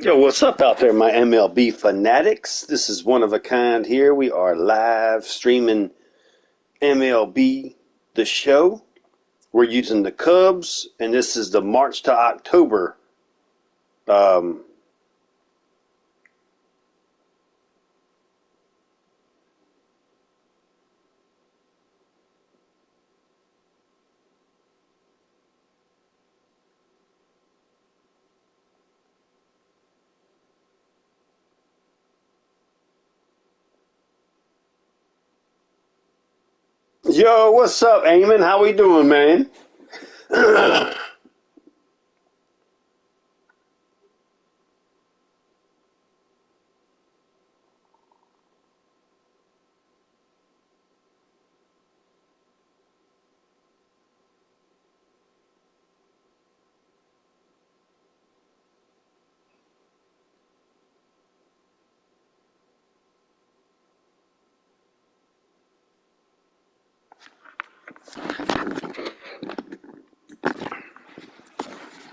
Yo, what's up out there, my MLB fanatics? This is one of a kind here. We are live streaming MLB the show. We're using the Cubs, and this is the March to October um, Yo, what's up, Eamon? How we doing, man?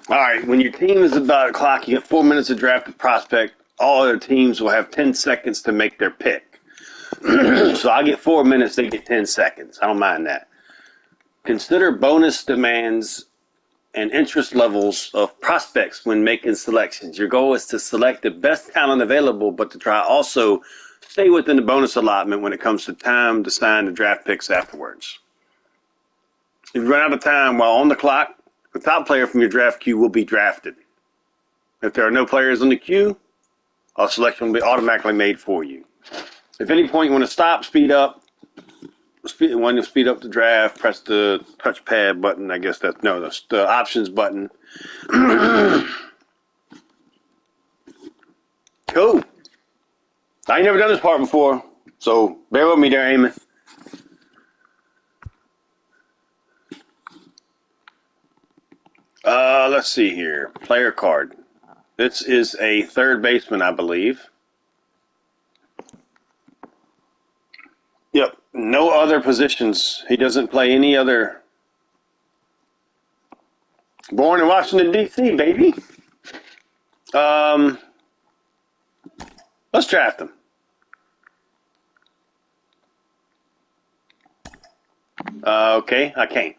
All right, when your team is about a clock, you get 4 minutes to draft a prospect. All other teams will have 10 seconds to make their pick. So I get 4 minutes, they get 10 seconds. I don't mind that. Consider bonus demands and interest levels of prospects when making selections. Your goal is to select the best talent available, but to try also stay within the bonus allotment when it comes to time to sign the draft picks afterwards. If you run out of time while on the clock, the top player from your draft queue will be drafted. If there are no players in the queue, a selection will be automatically made for you. If at any point you want to stop, speed up, when you speed up the draft, press the touchpad button. I guess that's the options button. Cool. I ain't never done this part before, so bear with me there, Eamon. Let's see here. Player card. This is a third baseman, I believe. Yep. No other positions. He doesn't play any other. Born in Washington, D.C., baby. Let's draft him. Okay, I can't.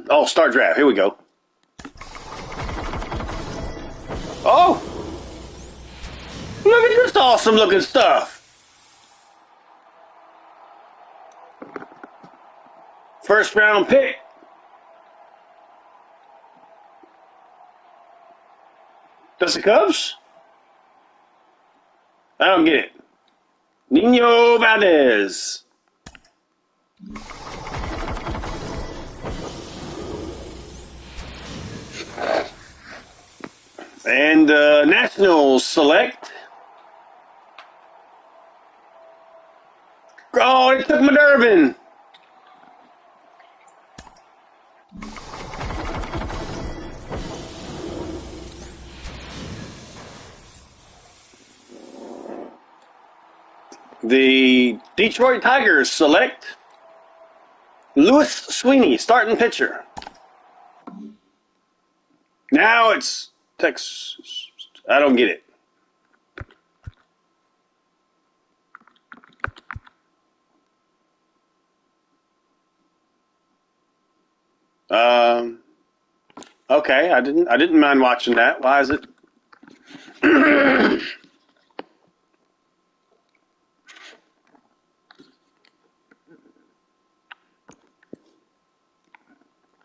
Oh, start draft. Here we go. Oh! Look at this awesome looking stuff. First round pick. That's the Cubs? I don't get it. Nino Valdez. And Nationals select. Oh, they took my Durbin. The Detroit Tigers select Lewis Sweeney, starting pitcher. Now it's Texas. I don't get it. Okay, I didn't mind watching that. Why is it?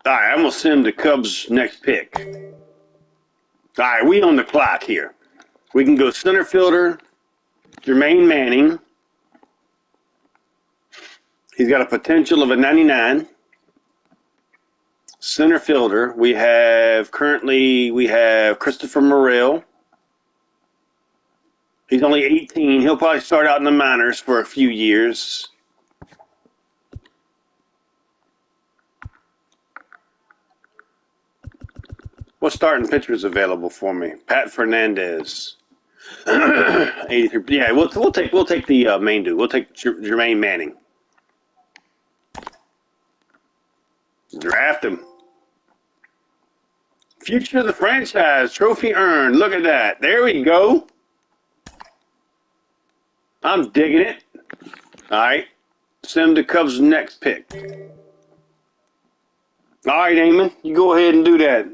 All right, I'm going to send the Cubs' next pick. All right, we on the clock here. We can go center fielder, Jermaine Manning. He's got a potential of a 99. Center fielder, we have Christopher Morel. He's only 18. He'll probably start out in the minors for a few years. What starting pitcher is available for me? Pat Fernandez. 83. Yeah, we'll take the main dude. We'll take Jermaine Manning. Draft him. Future of the franchise. Trophy earned. Look at that. There we go. I'm digging it. All right. Send the Cubs' next pick. All right, Eamon. You go ahead and do that.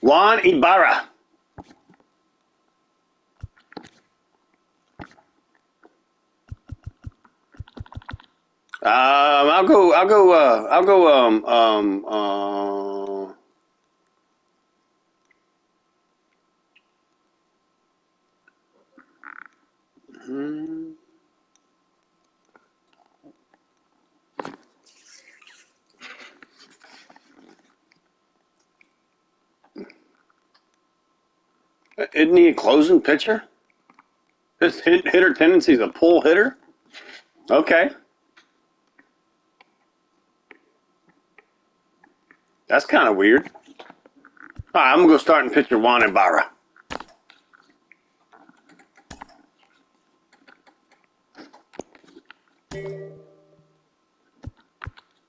Juan Ibarra. I'll go. Isn't he a closing pitcher? His hitter tendency is a pull hitter. Okay. That's kind of weird. All right, I'm going to go starting pitcher Juan Ibarra.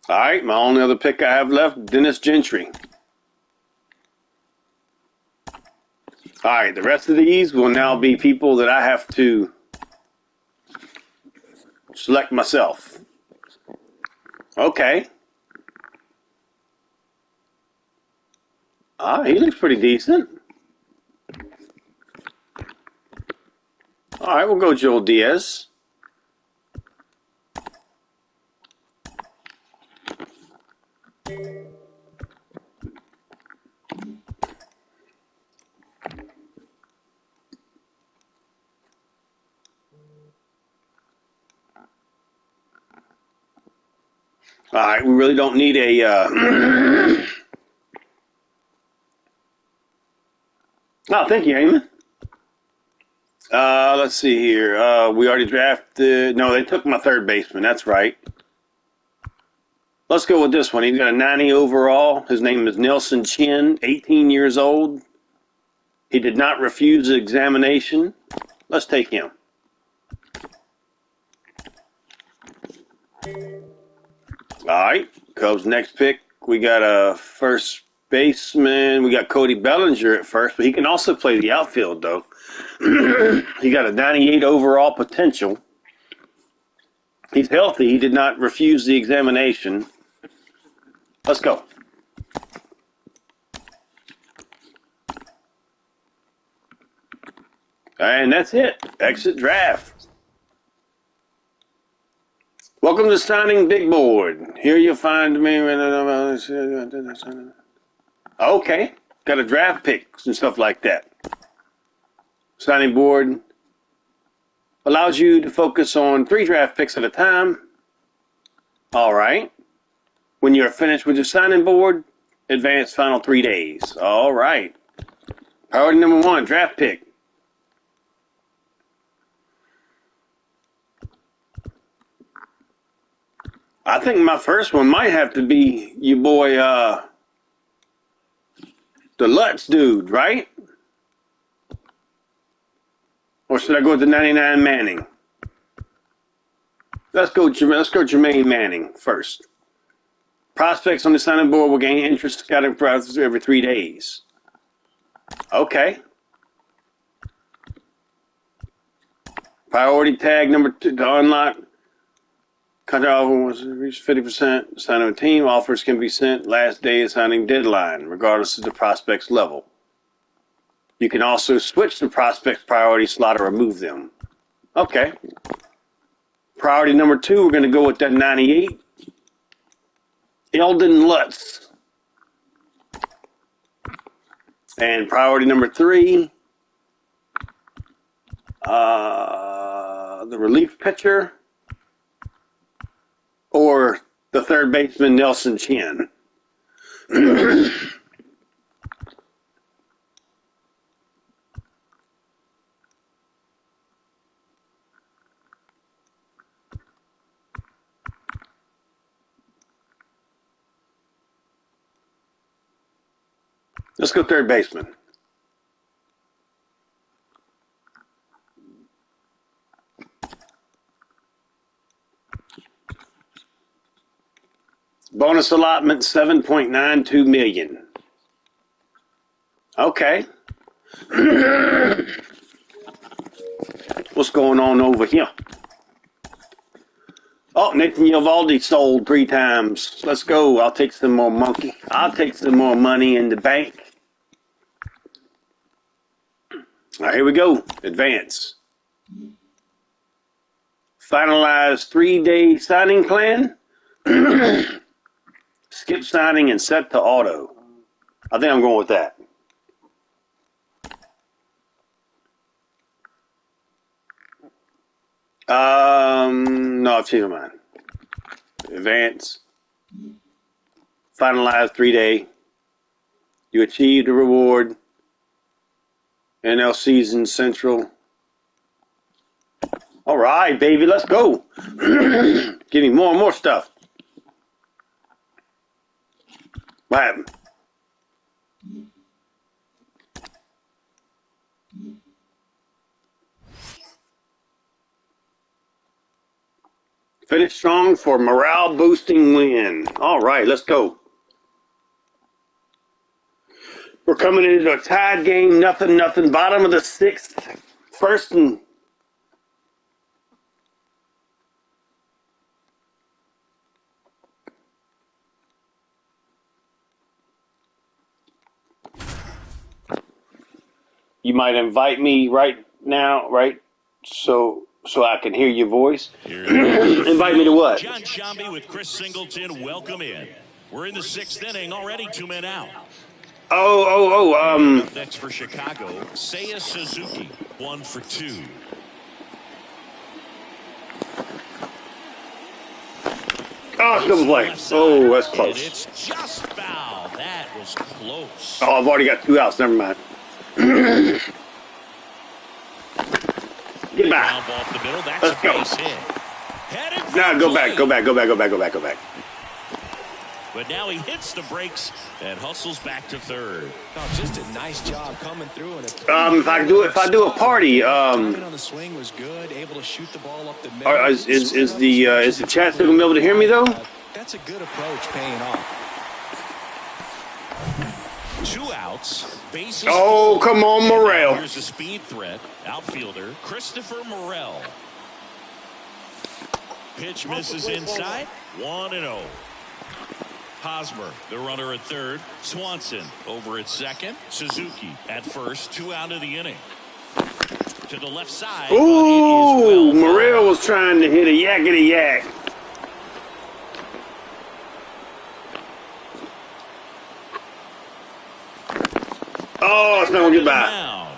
All right, my only other pick I have left, Dennis Gentry. All right, the rest of these will now be people that I have to select myself. Okay. He looks pretty decent. All right, we'll go Joel Diaz. All right, we really don't need a oh, thank you, Eamon. Let's see here. We already drafted. No, they took my third baseman. That's right. Let's go with this one. He's got a 90 overall. His name is Nelson Chin, 18 years old. He did not refuse the examination. Let's take him. All right. Cubs next pick. We got a first baseman. We got Cody Bellinger at first, but he can also play the outfield, though. He got a 98 overall potential. He's healthy. He did not refuse the examination. Let's go. And that's it. Exit draft. Welcome to Signing Big Board. Here you'll find me. Okay. Got a draft picks and stuff like that. Signing board allows you to focus on 3 draft picks at a time. All right. When you're finished with your signing board, advance final 3 days. All right. Priority number 1, draft pick. I think my first one might have to be you boy, the Lutz dude, right? Or should I go with the 99 Manning? Let's go Jermaine Manning first. Prospects on the signing board will gain interest scouting process every 3 days. Okay. Priority tag number 2 to unlock. Contract offer was reached 50%. Signing a team offers can be sent last day of signing deadline, regardless of the prospect's level. You can also switch the prospect's priority slot or remove them. Okay. Priority number 2, we're going to go with that 98. Eldon Lutz. And priority number 3, the relief pitcher or the third baseman Nelson Chin. Let's go third baseman. Bonus allotment 7.92 million. Okay. What's going on over here? Oh, Nathan Eovaldi sold 3 times. Let's go. I'll take some more monkey. I'll take some more money in the bank. All right, here we go. Advance. Finalize 3-day signing plan. Skip signing and set to auto. I think I'm going with that. No, I've changed my mind. Advance. Finalize 3-day. You achieved the reward. NL Season Central. All right, baby, let's go. Give me more and more stuff. What happened? Finish strong for morale boosting win. All right, let's go. We're coming into a tied game, nothing. Bottom of the 6th. First and you might invite me right now, right? So I can hear your voice. Invite me to what? John Shambi with Chris Singleton. Welcome in. We're in the 6th inning, already 2 men out. Up next for Chicago, Seiya Suzuki, 1 for 2. Oh, it's good play. Oh, that's close. And it's just foul. That was close. Oh, I've already got 2 outs. Never mind. Get back. Off the middle. That's Let's a go. base hit. Now go back. But now he hits the brakes and hustles back to third. Oh, just a nice job coming through. And If I do a party, on the swing was good. Able to shoot the ball up the middle. is the chat still gonna be able to hear me though? That's a good approach, paying off. 2 outs. Bases Oh, come on, Morel. Here's a speed threat. Outfielder Christopher Morel. Pitch misses inside. 1-0. Hosmer, the runner at third. Swanson over at second. Suzuki at first. 2 out of the inning. To the left side. Ooh, Morel was trying to hit a yakety yak. Oh, it's not gonna get by.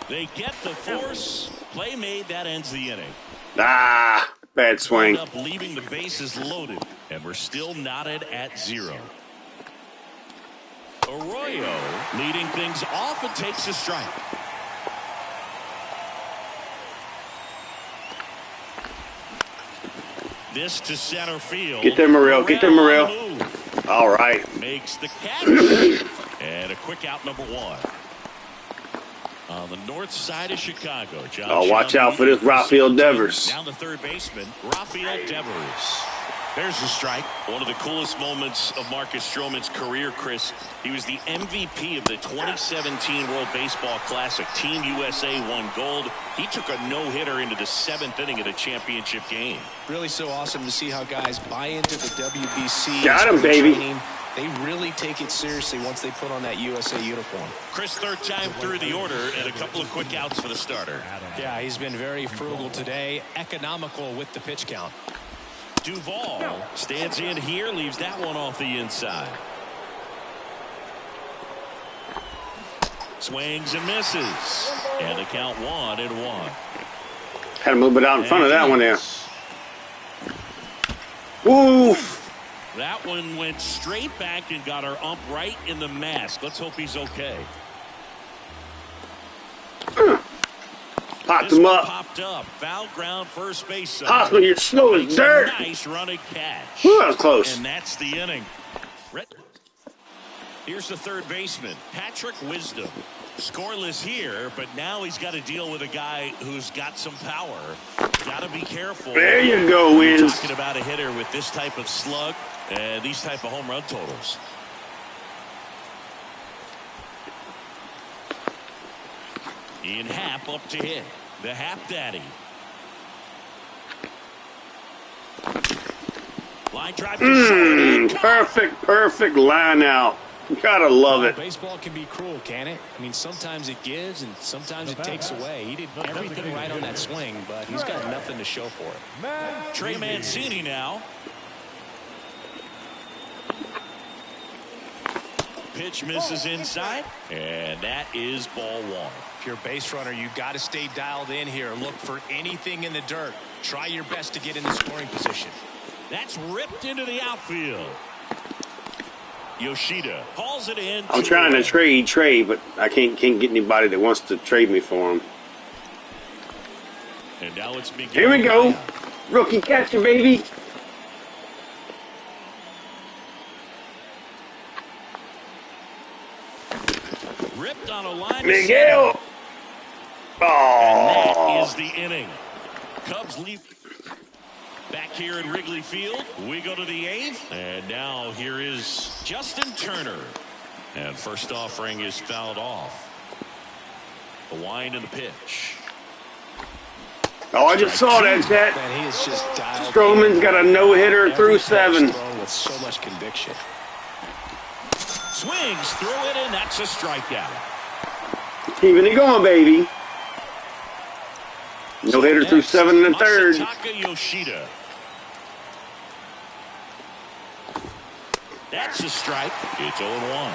They get the force. Play made. That ends the inning. Ah, bad swing. Up, leaving the bases loaded, and we're still knotted at 0. Arroyo leading things off and takes a strike. This to center field. Get there, Morel. Get there, Morel. All right. Makes the catch. And a quick out, number 1. On the north side of Chicago, John. Oh, watch out for this Rafael Devers. Down the third baseman, Rafael Devers. There's a strike. One of the coolest moments of Marcus Stroman's career, Chris. He was the MVP of the 2017 World Baseball Classic. Team USA won gold. He took a no-hitter into the 7th inning of the championship game. Really so awesome to see how guys buy into the WBC. Got him, baby. Training. They really take it seriously once they put on that USA uniform. Chris, third time through the order, and a couple of quick outs for the starter. Yeah, he's been very frugal today, economical with the pitch count. Duvall stands in here, leaves that one off the inside. Swings and misses. And the count 1-1. Had him a little bit out in front of that one there. Oof. That one went straight back and got our ump right in the mask. Let's hope he's okay. Popped him up. Popped up. Foul ground, first base side. Hosmer, you're slow as dirt. Nice running catch. Ooh, that was close. And that's the inning. Here's the third baseman, Patrick Wisdom. Scoreless here, but now he's got to deal with a guy who's got some power. Got to be careful. There you go, Wiz. Talking about a hitter with this type of slug and these type of home run totals. Ian Happ up to hit. The Happ Daddy. Line drive to short. Perfect line out. Gotta love it. Baseball can be cruel, can it? I mean, sometimes it gives and sometimes it takes away. He did everything right on that swing, but he's got nothing to show for it. Trey Mancini now. Pitch misses inside, and that is ball one. If you're a base runner, you got to stay dialed in here. Look for anything in the dirt. Try your best to get in the scoring position. That's ripped into the outfield. Yoshida hauls it in. I'm trying to trade Trey, but I can't get anybody that wants to trade me for him. And now it's Miguel. Here we go. Rookie catcher, baby. Ripped on a line. Miguel. And that Oh. is the inning. Cubs lead. Back here in Wrigley Field, we go to the eighth. And now here is Justin Turner. And first offering is fouled off. The wind and the pitch. Oh, I just saw that, Chat. Man, he is just dialed Stroman's in. got a no-hitter Every through pitch 7. thrown with so much conviction. Swings through it, and that's a strikeout. Keeping it going, baby. No-hitter through 7 and a third. Masataka Yoshida. That's a strike. It's 0-1.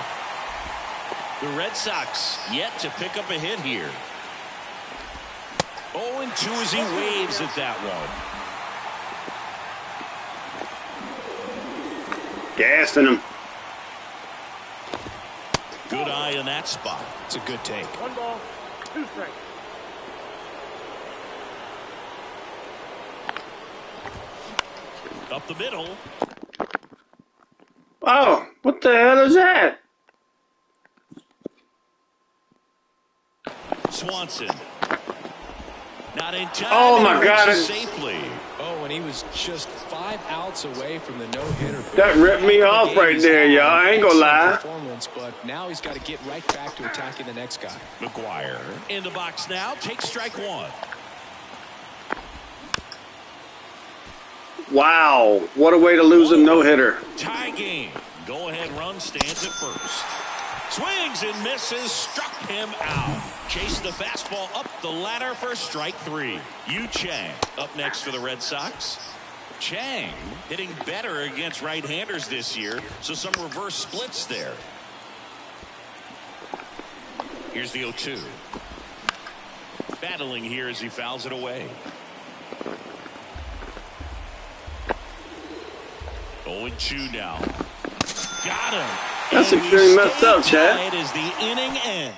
The Red Sox yet to pick up a hit here. 0-2 as he waves at that one. Gassing him. Good eye in that spot. It's a good take. 1 ball, 2 strikes. Up the middle. Oh, what the hell is that? Swanson. Not in time. Oh, and my he God. reaches safely. Oh, and he was just 5 outs away from the no-hitter. That ripped me off right there, y'all. I ain't gonna lie. Performance, but now he's got to get right back to attacking the next guy. McGuire in the box now. Takes strike one. Wow, what a way to lose a no-hitter. Tie game. Go ahead run stands at first. Swings and misses. Struck him out. Chased the fastball up the ladder for strike 3. Yu Chang up next for the Red Sox. Chang hitting better against right-handers this year, so some reverse splits there. Here's the 0-2. Battling here as he fouls it away. 0-2 now. Got him. That's And we extremely messed stay up, Chad. tied as the inning ends.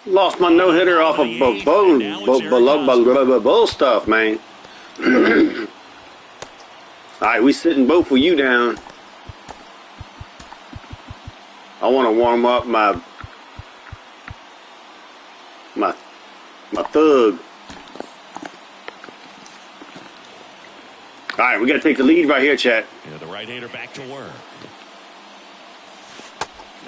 Lost my no-hitter off of bull stuff, man. All right, we sitting both of you down. I want to warm up my thug. All right, we got to take the lead right here, chat. Yeah, the right-hander back to work.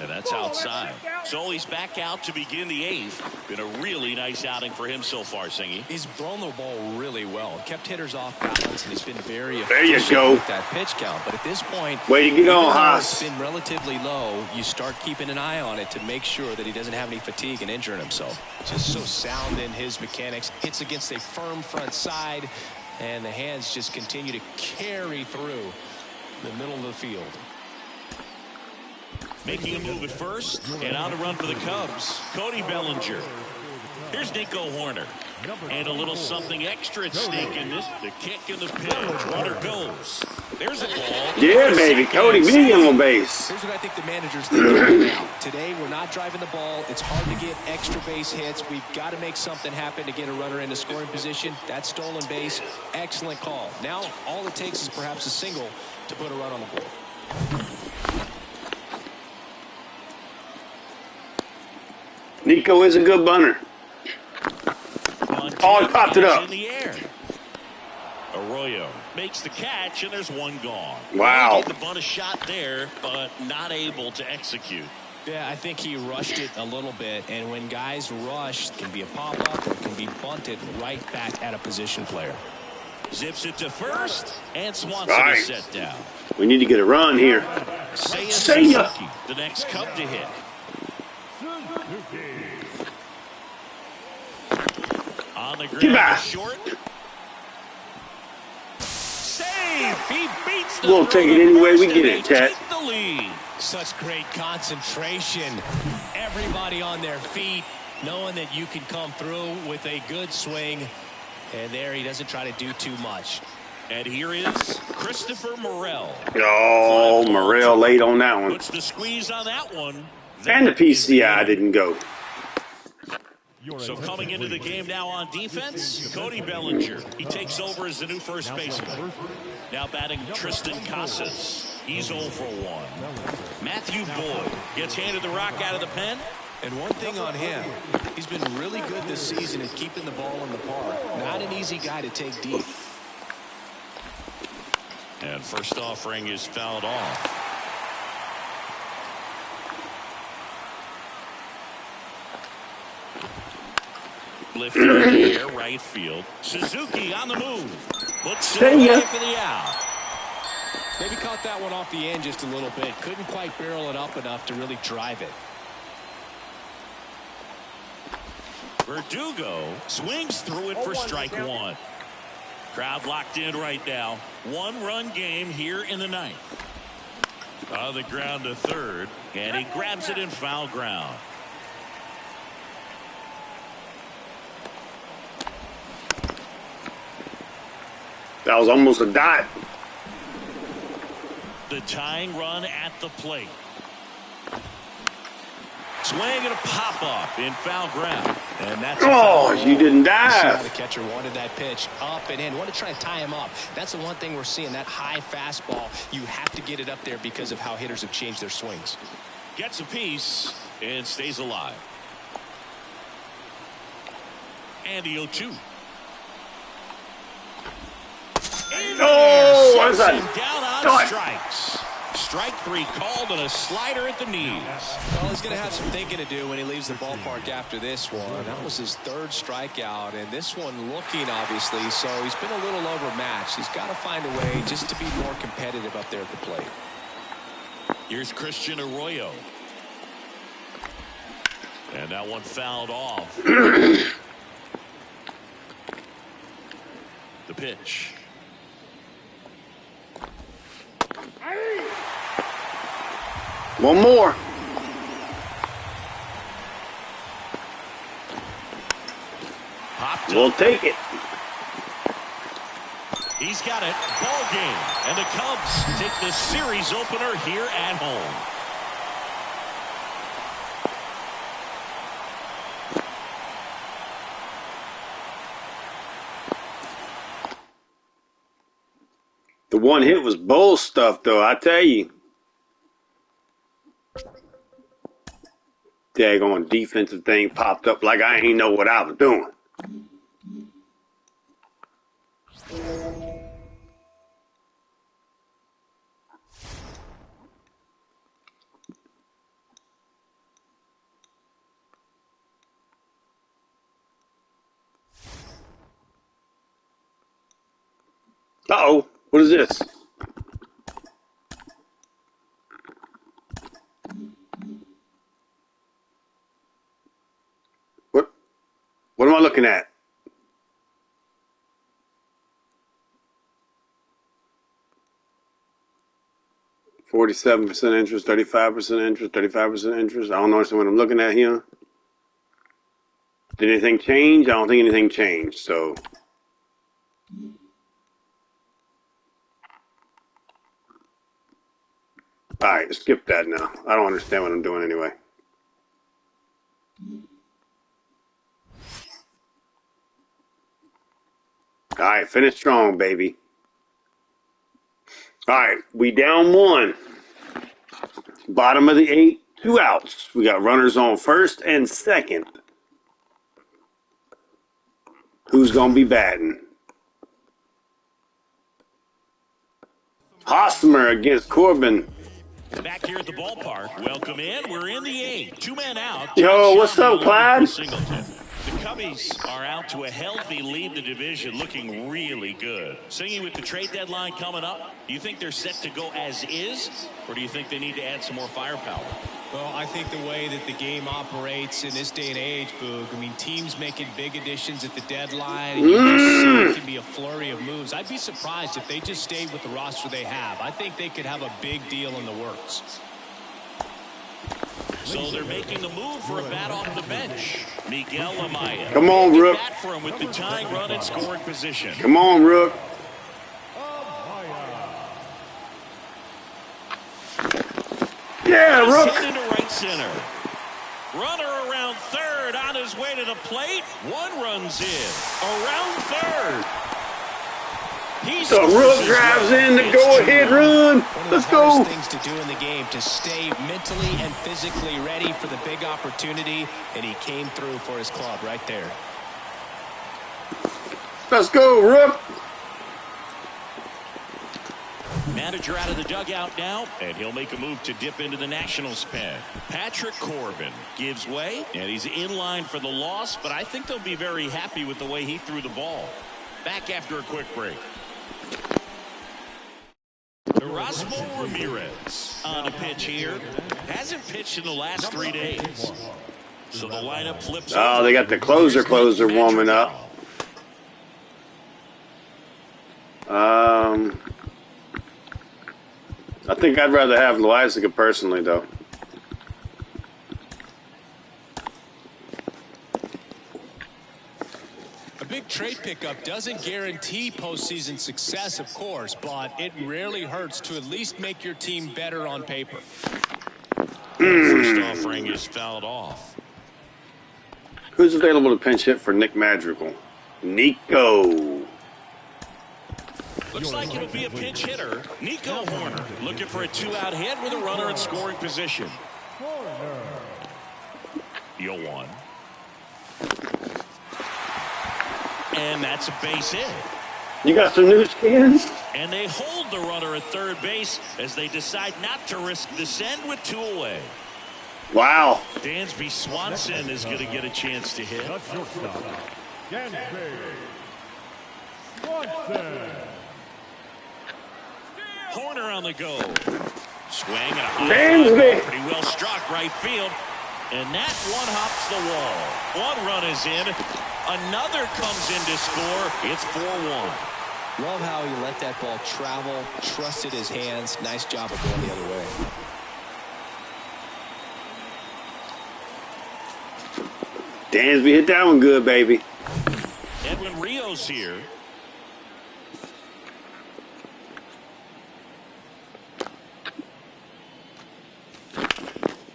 And that's outside. So he's back out to begin the 8th. Been a really nice outing for him so far, Singy. He's thrown the ball really well. Kept hitters off balance, and he's been very There you efficient go. with that pitch count. But at this point, Way to get even on, though Haas. it's been relatively low, you start keeping an eye on it to make sure that he doesn't have any fatigue and injuring himself. Just so sound in his mechanics. Hits against a firm front side, and the hands just continue to carry through the middle of the field. Making a move at first, and on to run for the Cubs, Cody Bellinger. Here's Nico Horner. And a little something extra at stake in this. The kick and the pitch. Runner goes. There's a ball. Yeah, baby. Cody being on base. Here's what I think the manager's thinking right now. Today, we're not driving the ball. It's hard to get extra base hits. We've got to make something happen to get a runner into scoring position. That stolen base, excellent call. Now, all it takes is perhaps a single to put a run on the board. Nico is a good bunter. Oh, he popped it up. In the air. Arroyo makes the catch, and there's one gone. Wow. He gave the bunt a shot there, but not able to execute. Yeah, I think he rushed it a little bit, and when guys rush, it can be a pop-up or it can be bunted right back at a position player. Zips it to first, and Swanson is set down. We need to get a run here. Suzuki, the next Cub to hit. On the ground, short. Save! He beats the We'll take it any way we get it, Ted. The lead. Such great concentration. Everybody on their feet, knowing that you can come through with a good swing. And there he doesn't try to do too much. And here is Christopher Morel. Oh, Morel late on that one. Puts the squeeze on that one. And the PCI didn't go. So coming into the game now on defense, Cody Bellinger. He takes over as the new first baseman. Now batting Tristan Casas. He's 0 for 1. Matthew Boyd gets handed the rock out of the pen. And one thing on him, he's been really good this season at keeping the ball in the park. Not an easy guy to take deep. And first offering is fouled off. Lifted in the air, right field. Suzuki on the move. Looks away for the out. Maybe caught that one off the end just a little bit. Couldn't quite barrel it up enough to really drive it. Verdugo swings through it for strike one. Crowd locked in right now. One-run game here in the ninth. On the ground to third, and he grabs it in foul ground. That was almost a dot. The tying run at the plate. Swing and a pop-up in foul ground. And that's you didn't dive. The catcher wanted that pitch up and in. Wanted to try to tie him up. That's the one thing we're seeing, that high fastball. You have to get it up there because of how hitters have changed their swings. Gets a piece and stays alive. And the 0-2. Oh, what is that? Down on strikes. Strike three called and a slider at the knees. Well, he's going to have some thinking to do when he leaves the ballpark after this one. That was his third strikeout, and this one looking, obviously, so he's been a little overmatched. He's got to find a way just to be more competitive up there at the plate. Here's Christian Arroyo. And that one fouled off. The pitch. One more. We'll take it. He's got it. Ball game. And the Cubs take the series opener here at home. The one hit was bull stuff, though, I tell you. Daggone defensive thing popped up like I ain't know what I was doing. Uh-oh, what is this? What am I looking at? $47% interest, 35% interest, 35% interest. I don't understand what I'm looking at here. Did anything change? I don't think anything changed, so. All right, skip that now. I don't understand what I'm doing anyway. All right, finish strong, baby. All right, we down one. Bottom of the 8th. 2 outs. We got runners on first and second. Who's going to be batting? Hosmer against Corbin. Back here at the ballpark. Welcome in. We're in the 8th. 2 men out. Yo, what's up, Clyde? The Cubbies are out to a healthy lead in the division, looking really good. Singing with the trade deadline coming up, do you think they're set to go as is, or do you think they need to add some more firepower? Well, I think the way that the game operates in this day and age, Boog, I mean, teams making big additions at the deadline, and you just see it can be a flurry of moves. I'd be surprised if they just stayed with the roster they have. I think they could have a big deal in the works. So they're making the move for a bat off the bench. Miguel Amaya. Come on, Rook. Bat for him with the tying run in scoring position. Come on, Rook. Yeah, Rook. Hit into right center. Runner around third on his way to the plate. 1 runs in. Around third. So Rook drives in the go-ahead run. Let's go. One of the hardest things to do in the game, to stay mentally and physically ready for the big opportunity, and he came through for his club right there. Let's go, Rook. Manager out of the dugout now, and he'll make a move to dip into the Nationals pen. Patrick Corbin gives way, and he's in line for the loss, but I think they'll be very happy with the way he threw the ball. Back after a quick break. Erasmo Ramirez on a pitch here. Hasn't pitched in the last 3 days. So the lineup flips. Oh, they got the closer warming up. I think I'd rather have Loizaga personally, though. A big trade pickup doesn't guarantee postseason success, of course, but it rarely hurts to at least make your team better on paper. First offering is fouled off. Who's available to pinch hit for Nick Madrigal? Nico. Looks like it'll be a pinch hitter. Nico Horner looking for a 2-out hit with a runner in scoring position. 0-1. And that's a base hit. You got some new skins? And they hold the runner at third base as they decide not to risk the send with 2 away. Wow. Dansby Swanson is going to get a chance to hit. Horner on the go. Swing and a high Dansby. pretty well struck right field. And that one hops the wall. 1 run is in. Another comes in to score. It's 4-1. Love how he let that ball travel, trusted his hands. Nice job of going the other way. Dansby hit that one good, baby. Edwin Rios here.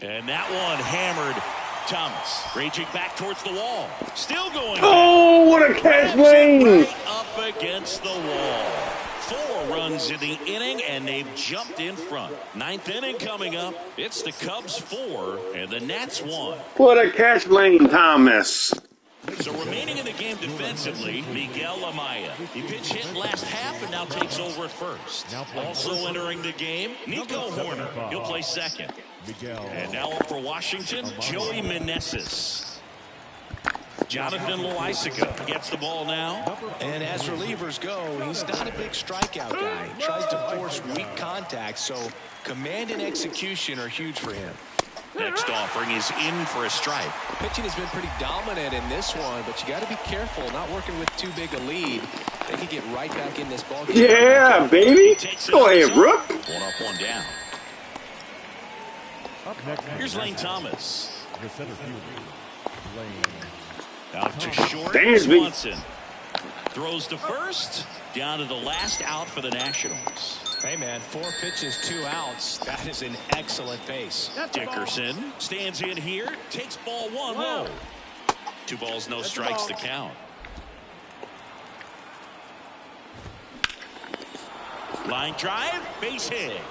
And that one hammered. Thomas raging back towards the wall. Still going. Oh, what a catch, Lane! Right up against the wall. 4 runs in the inning, and they've jumped in front. 9th inning coming up. It's the Cubs 4 and the Nats 1. What a catch, Lane Thomas. So remaining in the game defensively, Miguel Amaya. He pitch hit last half and now takes over at first. Also entering the game, Nico Horner. He'll play second. And now up for Washington, Joey Meneses. Jonathan Loizaga gets the ball now. And as relievers go, he's not a big strikeout guy. He tries to force weak contact, so command and execution are huge for him. Next offering is in for a strike. Pitching has been pretty dominant in this one, but you got to be careful not working with too big a lead. They could get right back in this ball game. Yeah, baby. Go ahead, Brooke. 1 up, 1 down. Here's Lane Thomas. Out to short. Dansby. Swanson throws to first. Down to the last out for the Nationals. Hey, man, 4 pitches, 2 outs. That is an excellent pace. Dickerson stands in here, takes ball 1 low. 2 balls, no strikes to count. Line drive, base hit.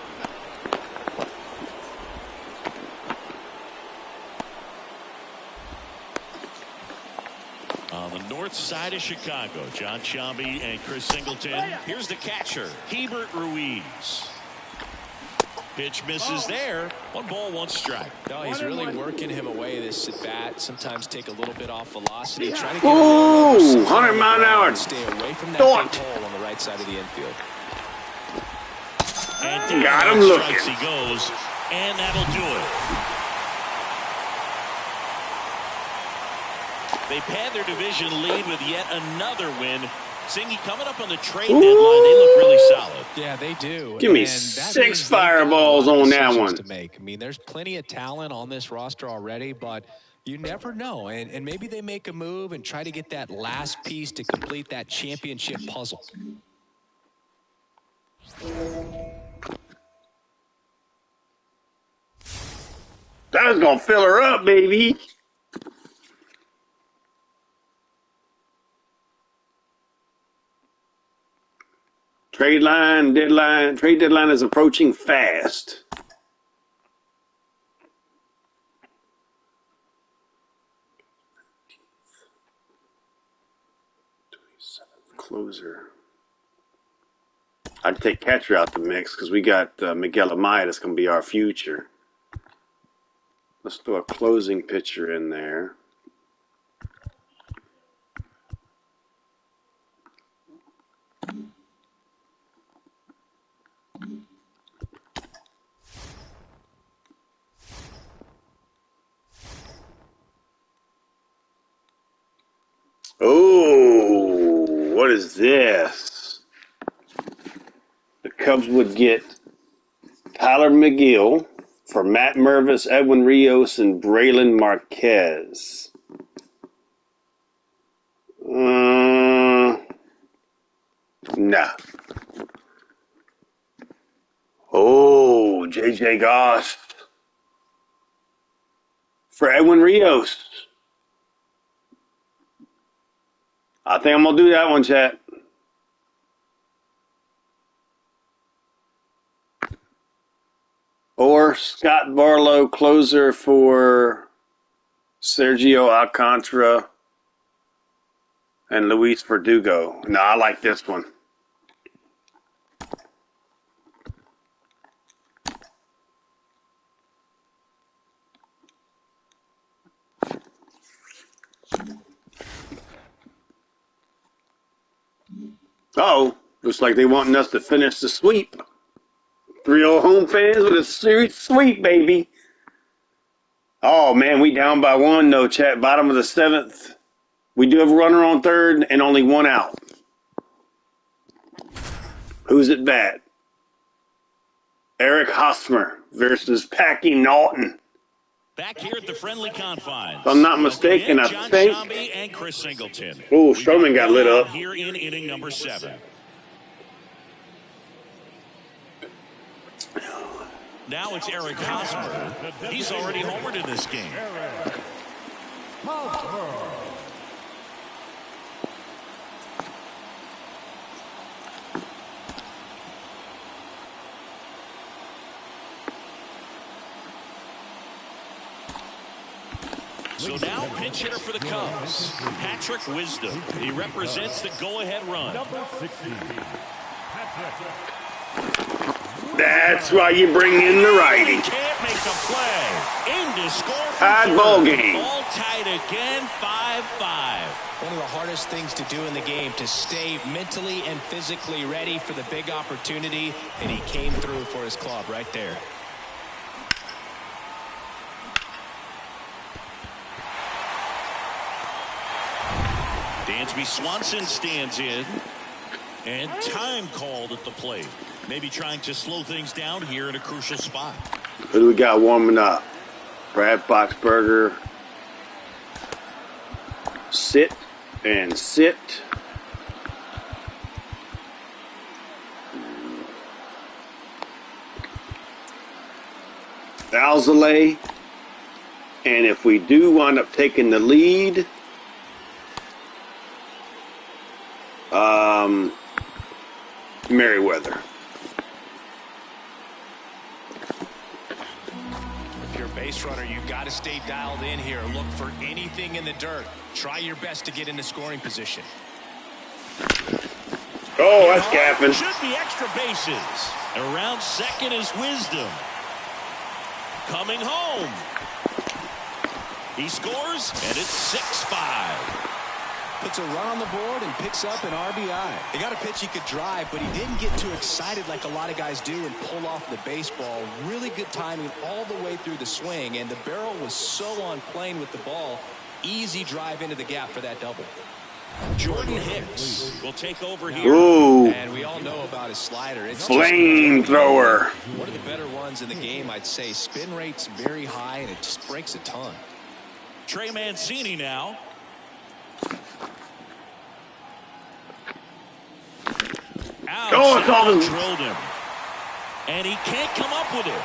north side of Chicago. John Sciambi and Chris Singleton. Here's the catcher, Hebert Ruiz. Pitch misses there. 1 ball, 1 strike. No, he's really working him away this at bat. Sometimes take a little bit off velocity. Try to get Ooh, 100-mile-an-hour. Stay away from that big hole on the right side of the infield. And got him looking. He goes, and that'll do it. They pad their division lead with yet another win. Singy, coming up on the trade deadline, they look really solid. Yeah, they do. Give me 6 fireballs on that one. To make. I mean, there's plenty of talent on this roster already, but you never know. And maybe they make a move and try to get that last piece to complete that championship puzzle. That was going to fill her up, baby. Trade deadline is approaching fast. Closer. I'd take catcher out the mix because we got Miguel Amaya that's going to be our future. Let's throw a closing pitcher in there. Oh, what is this? The Cubs would get Tyler McGill for Matt Mervis, Edwin Rios, and Braylon Marquez. Nah. Oh, J.J. Goss for Edwin Rios. I think I'm going to do that one, chat. Or Scott Barlow, closer for Sergio Alcantara and Luis Verdugo. No, I like this one. Oh, looks like they wanting us to finish the sweep. 3-0 home fans with a series sweep, baby. Oh, man, we down by 1, though, chat. Bottom of the 7th. We do have a runner on third and only 1 out. Who's at bat? Eric Hosmer versus Packy Naughton. Back here at the friendly confines. If I'm not mistaken, I John think. Sciambi and Chris Singleton. Oh, Stroman got lit up. Here in inning number 7. Now it's Eric Hosmer. He's already homered in this game. So now pinch hitter for the Cubs, Patrick Wisdom. He represents the go-ahead run. That's why you bring in the righty. Can't make a play. In to score. Tied ball game. All tied again, 5-5. One of the hardest things to do in the game, to stay mentally and physically ready for the big opportunity, and he came through for his club right there. Dansby Swanson stands in, and time called at the plate. Maybe trying to slow things down here in a crucial spot. Who do we got warming up? Brad Boxberger. Sit and sit. Alzolay. And if we do wind up taking the lead, Merriweather. base runner, you got to stay dialed in here. Look for anything in the dirt. Try your best to get into scoring position. Oh, that's gapping. Should be extra bases. Around second is Wisdom. Coming home. He scores, and it's 6-5. Puts a run on the board and picks up an RBI. He got a pitch he could drive, but he didn't get too excited like a lot of guys do and pull off the baseball. Really good timing all the way through the swing, and the barrel was so on plane with the ball. Easy drive into the gap for that double. Jordan Hicks will take over here. Ooh. And we all know about his slider. It's Flamethrower. one of the better ones in the game, I'd say. Spin rate's very high, and it just breaks a ton. Trey Mancini now. Ouch, Oh, it's all drilled him. And he can't come up with it.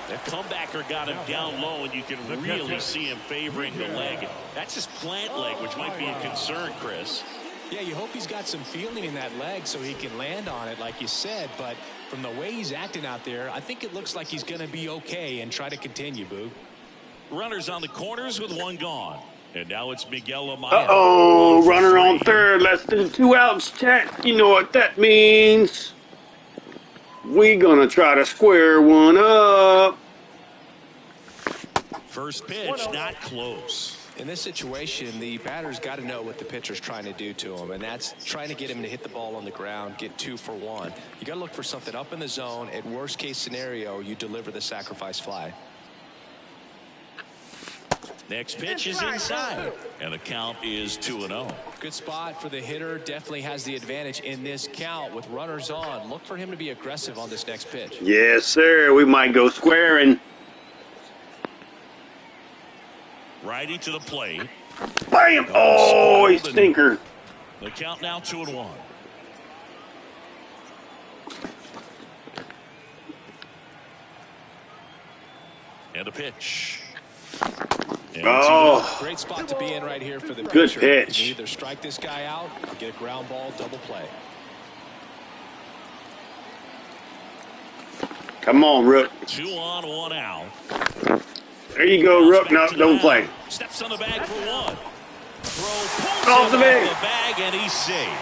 The comebacker got him down low, and you can really see him favoring the leg. That's his plant leg, which might be a concern, Chris. Yeah, you hope he's got some feeling in that leg so he can land on it, like you said. But from the way he's acting out there, I think it looks like he's going to be okay and try to continue, Boo. Runners on the corners with one gone. And now it's Miguel Amaya. Uh-oh, runner on third. Less than 2 outs, chat. You know what that means. We gonna try to square one up. First pitch, not close. In this situation, the batter's got to know what the pitcher's trying to do to him, and that's trying to get him to hit the ball on the ground, get 2 for 1. You got to look for something up in the zone. At worst case scenario, you deliver the sacrifice fly. Next pitch is inside, and the count is 2-0. Good spot for the hitter. Definitely has the advantage in this count with runners on. Look for him to be aggressive on this next pitch. Yes, sir. We might go squaring. Righty to the plate. Bam! Oh, he stinker. The count now 2-1. And a pitch. Oh, great spot to be in right here for the good pitcher. pitch. You either strike this guy out or get a ground ball, double play. come on, Rook. 2 on, 1 out. There you go, Rook. No, don't play. Steps on the bag for 1. Throw pulls Off him the bag. off the bag, and he's safe.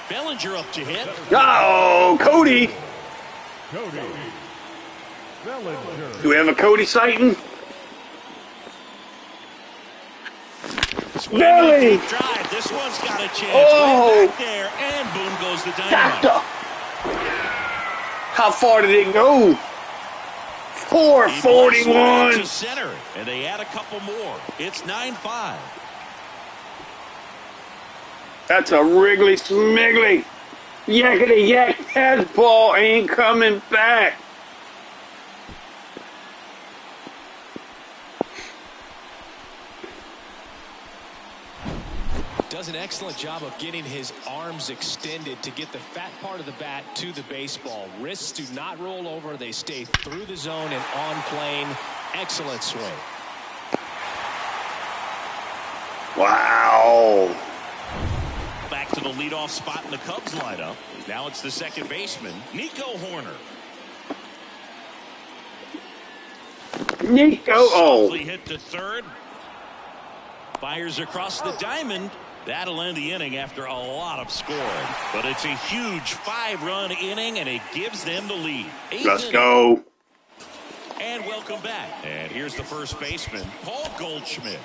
Bellinger up to hit. Oh, Cody. Do we have a Cody sighting? Belly! Drive. This one's got a chance. Oh! Way back there, and boom goes the dynamite. How far did it go? He blasts one into 441. center, and they add a couple more. It's 9-5. That's a Wrigley Smiggly. Yakety yak. That ball ain't coming back. Does an excellent job of getting his arms extended to get the fat part of the bat to the baseball. Wrists do not roll over. They stay through the zone and on plane. Excellent swing. Wow. Back to the leadoff spot in the Cubs lineup. Now it's the second baseman, Nico Horner. Nico. Oh. Softly hit to third. Fires across the diamond. That'll end the inning after a lot of scoring. But it's a huge 5-run inning, and it gives them the lead. Let's go. And welcome back. And here's the first baseman, Paul Goldschmidt.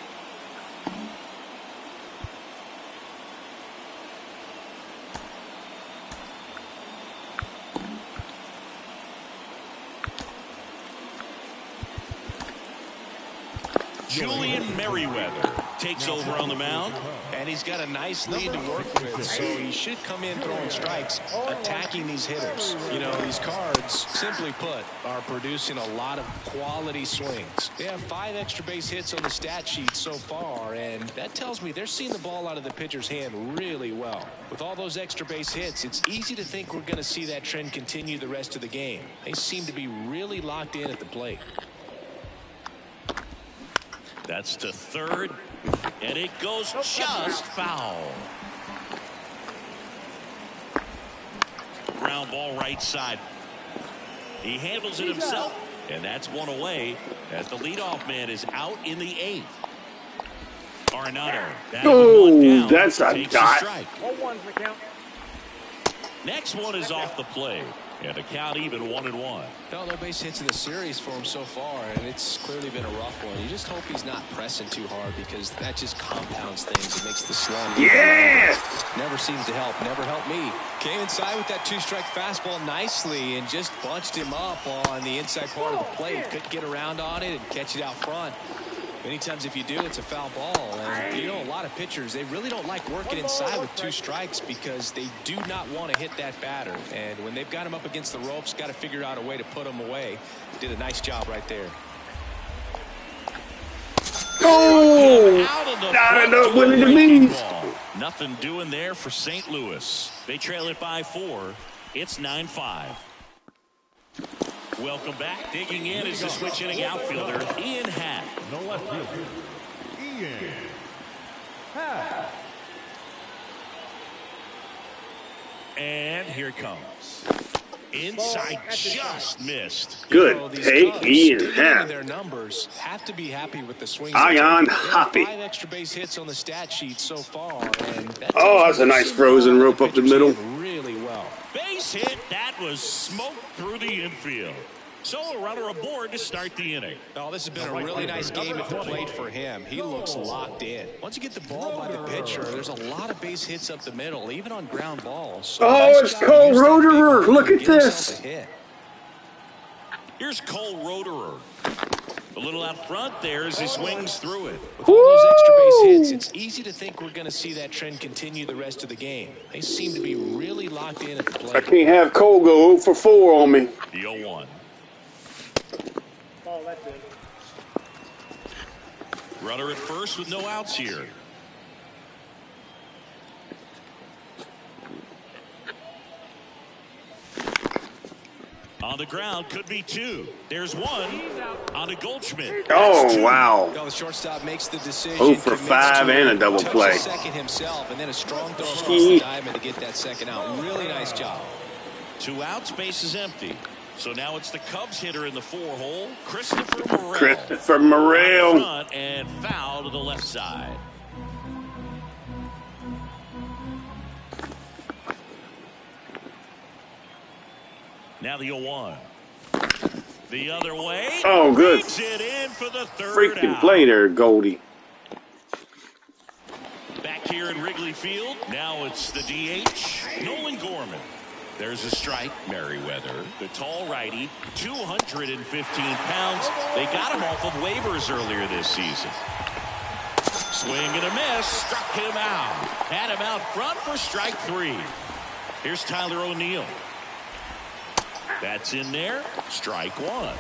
Julian Merriweather takes over on the mound. And he's got a nice lead to work with, so he should come in throwing strikes, attacking these hitters. You know, these Cards, simply put, are producing a lot of quality swings. They have 5 extra base hits on the stat sheet so far, and that tells me they're seeing the ball out of the pitcher's hand really well. With all those extra base hits, it's easy to think we're going to see that trend continue the rest of the game. They seem to be really locked in at the plate. That's to third, and it goes just foul. ground ball right side. He handles it himself, and that's one away as the leadoff man is out in the 8th. Arenado. Oh, that's a dot. Strike. Next one is off the plate. And the count even 1-1. No base hits in the series for him so far, and it's clearly been a rough one. You just hope he's not pressing too hard because that just compounds things. It makes the slump. Yes! Never seems to help. Never helped me. Came inside with that 2-strike fastball nicely and just bunched him up on the inside part of the plate. Couldn't get around on it and catch it out front. Many times if you do, it's a foul ball. And you know, a lot of pitchers, they really don't like working inside with 2 strikes because they do not want to hit that batter. And when they've got him up against the ropes, got to figure out a way to put him away. Did a nice job right there. Oh! Not enough winning the means. Nothing doing there for St. Louis. They trail it by 4. It's 9-5. Welcome back. Digging in is the switch inning outfielder, Ian Happ. No left fielder, Ian Happ. And here it comes. Inside, just missed. Good take, Ian Happ. Their numbers have to be happy with the swings. Ion Hoppy. 5 extra base hits on the stat sheet so far. And that's a nice frozen rope up the middle. Really well. Base hit. That was smoked through the infield. So a runner aboard to start the inning. Oh, this has been a really nice game at the plate for him. He looks locked in. Once you get the ball by the pitcher, there's a lot of base hits up the middle, even on ground balls. So it's Cole Roederer. Look at this. Here's Cole Roederer. A little out front there as he swings through it. With all those extra base hits, it's easy to think we're going to see that trend continue the rest of the game. They seem to be really locked in at the plate. I can't have Cole go 0 for 4 on me. The 0-1. Runner at first with no outs here. On the ground, could be 2. There's 1 on a Goldschmidt. Oh, wow. The shortstop makes the decision. 0 for 5 and a double play. Second himself, and then a strong throw across the diamond to get that second out. Really nice job. 2 outs, base is empty. So now it's the Cubs hitter in the 4-hole, Christopher Morel. Christopher Morel. Front and foul to the left side. Now the 0-1. The other way. Oh, good. Brings it in for the third Freaking out. play there, Goldie. Back here in Wrigley Field. Now it's the DH, Nolan Gorman. There's a strike. Merriweather, the tall righty, 215 pounds. They got him off of waivers earlier this season. Swing and a miss. Struck him out. Had him out front for strike 3. Here's Tyler O'Neill. That's in there. Strike 1.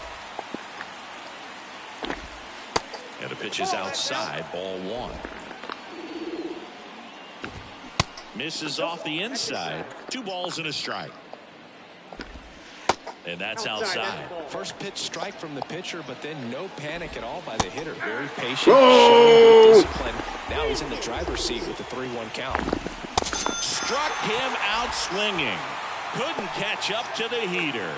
And the pitch is outside. Ball 1. Misses off the inside. 2 balls and a strike. And that's outside. First pitch strike from the pitcher, but then no panic at all by the hitter. Very patient. Oh! Discipline. Now he's in the driver's seat with the 3-1 count. Struck him out swinging. Couldn't catch up to the heater.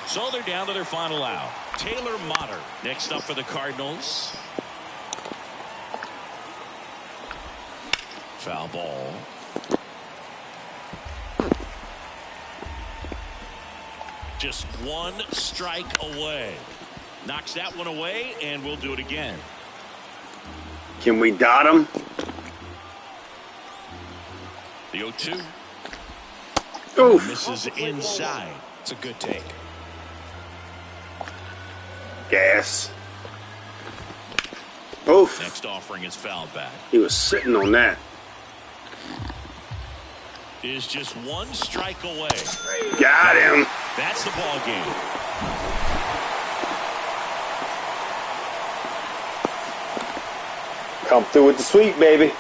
So they're down to their final out. Taylor Motter next up for the Cardinals. Foul ball. Just 1 strike away. Knocks that one away, and we'll do it again. Can we dot him? The 0-2. Oof. Misses inside. It's a good take. Gas. Oof. Next offering is fouled back. He was sitting on that. Is just 1 strike away. Got him. That's the ball game. Come through with the sweep, baby.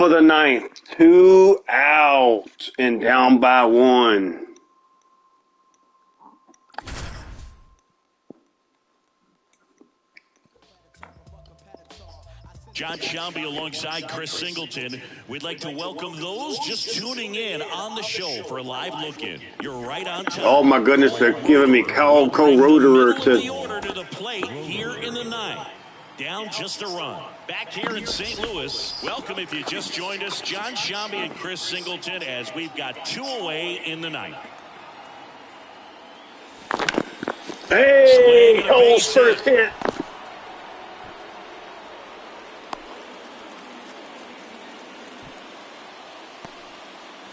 Top of the ninth, 2 out and down by 1. John Shelby alongside Chris Singleton. We'd like to welcome those just tuning in on the show for a live look-in. You're right on time. Oh my goodness, they're giving me co-rotorer to the to. order to the plate here in the ninth. Down just a run. Back here in St. Louis, welcome if you just joined us, John Shelby and Chris Singleton, as we've got 2 away in the ninth. Hey, Cole's first hit.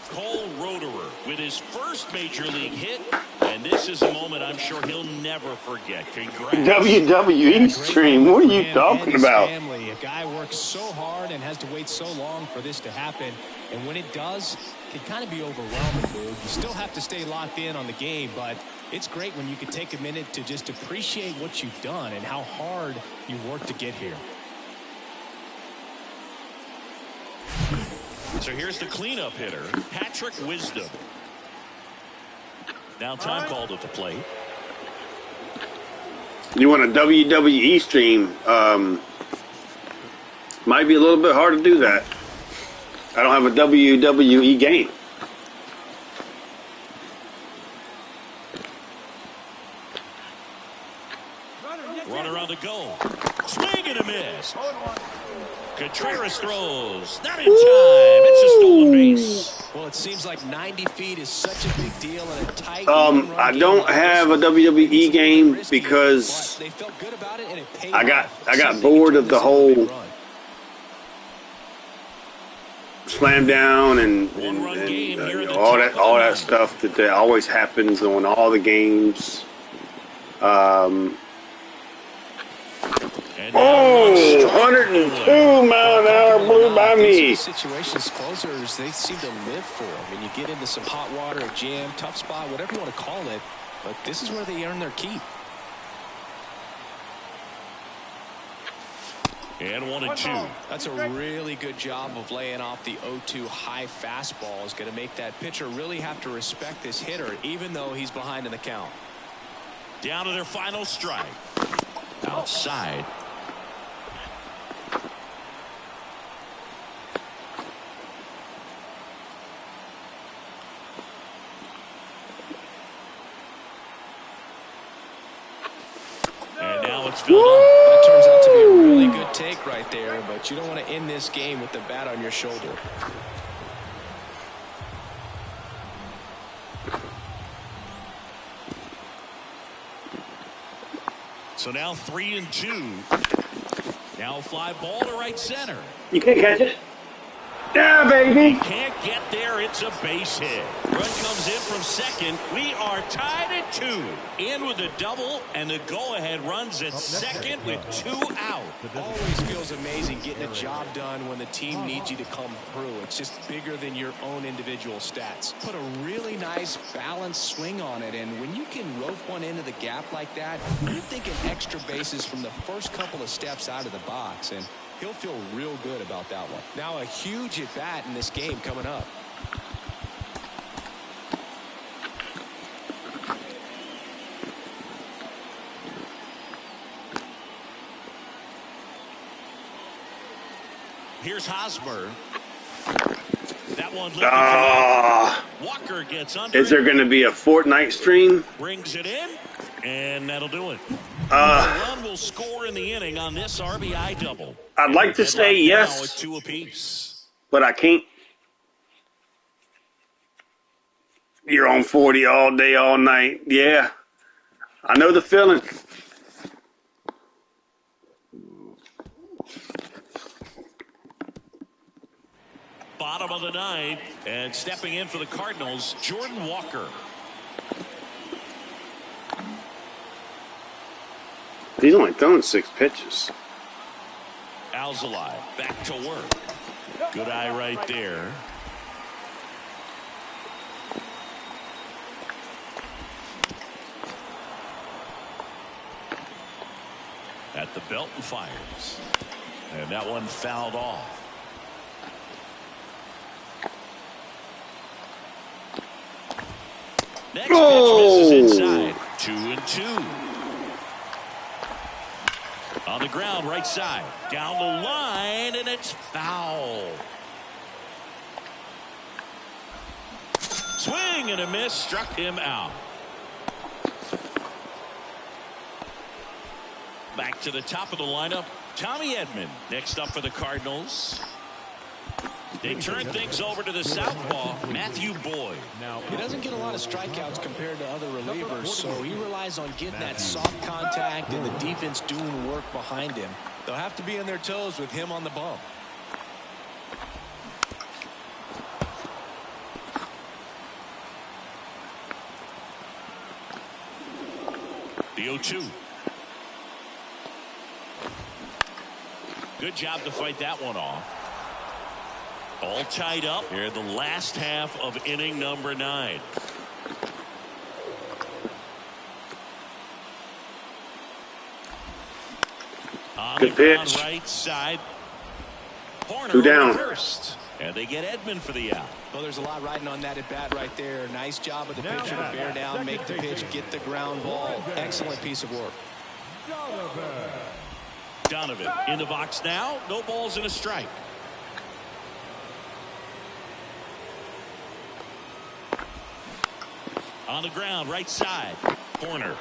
Cole Roederer with his first major league hit, and this is a moment I'm sure he'll never forget. Congrats. WWE stream. What are you talking about? Family. A guy works so hard and has to wait so long for this to happen, and when it does, it can kind of be overwhelming, dude. You still have to stay locked in on the game, but it's great when you can take a minute to just appreciate what you've done and how hard you worked to get here. So here's the cleanup hitter, Patrick Wisdom. Now time called at the plate. You want a WWE stream? Might be a little bit hard to do that. I don't have a WWE game. Runner on the go. Swing and a miss. Contreras throws. Not in time. It's a stolen base. Well, it seems like 90 feet is such a big deal in a tight I don't have a WWE game because I got bored of the whole slam down and all that stuff that always happens on all the games. Oh, 102 mile an hour blew by me. Situations closers, they seem to live for. I mean, you get into some hot water, a jam, tough spot, whatever you want to call it, but this is where they earn their keep. And 1-2. That's a really good job of laying off the 0-2 high fastball. Is going to make that pitcher really have to respect this hitter, even though he's behind in the count. Down to their final strike. Outside. And now it's filled up. That turns out to be a really good take right there, but you don't want to end this game with the bat on your shoulder. So now 3-2. Now a fly ball to right center. You can't catch it. Yeah, baby. Can't get there. It's a base hit. Run comes in from second. We are tied at 2. In with a double, and the go-ahead runs at second with 2 out. Always feels amazing getting a job done when the team needs you to come through. It's just bigger than your own individual stats. Put a really nice balanced swing on it, and when you can rope one into the gap like that, you're thinking extra bases from the first couple of steps out of the box, and he'll feel real good about that one. Now a huge at-bat in this game coming up. Here's Hosmer. That one Walker gets under. Is there going to be a Fortnite stream? Brings it in, and that'll do it. The run will score in the inning on this RBI double. I'd like to say yes, It's 2 apiece. but I can't. You're on 40 all day, all night. Yeah, I know the feeling. Bottom of the ninth, and stepping in for the Cardinals, Jordan Walker. He's only thrown 6 pitches. Alzolay back to work. Good eye right there. At the belt and fires. And that one fouled off. Next pitch misses inside. 2-2. On the ground, right side. Down the line, and it's foul. Swing and a miss, struck him out. Back to the top of the lineup, Tommy Edman next up for the Cardinals. They turn things over to the southpaw, Matthew Boyd. Now, he doesn't get a lot of strikeouts compared to other relievers, so he relies on getting that soft contact and the defense doing work behind him. They'll have to be on their toes with him on the bump. The 0-2. Good job to fight that one off. All tied up here in the last half of inning number 9. On Good the ground, pitch. right side. Horner 2 down. First, and they get Edman for the out. Well, there's a lot riding on that at bat right there. Nice job of the pitcher to bear down, make the pitch, get the ground ball. Excellent piece of work. Donovan in the box now. No balls and a strike. On the ground, right side. Corner.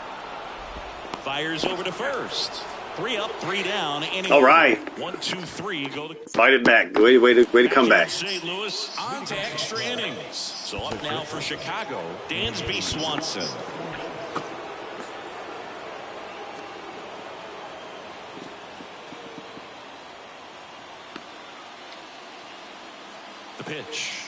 Fires over to first. 3 up, 3 down. All right. 1, 2, 3. Go to Fight it back. Way to come back. St. Louis on to extra innings. So up now for Chicago, Dansby Swanson. The pitch.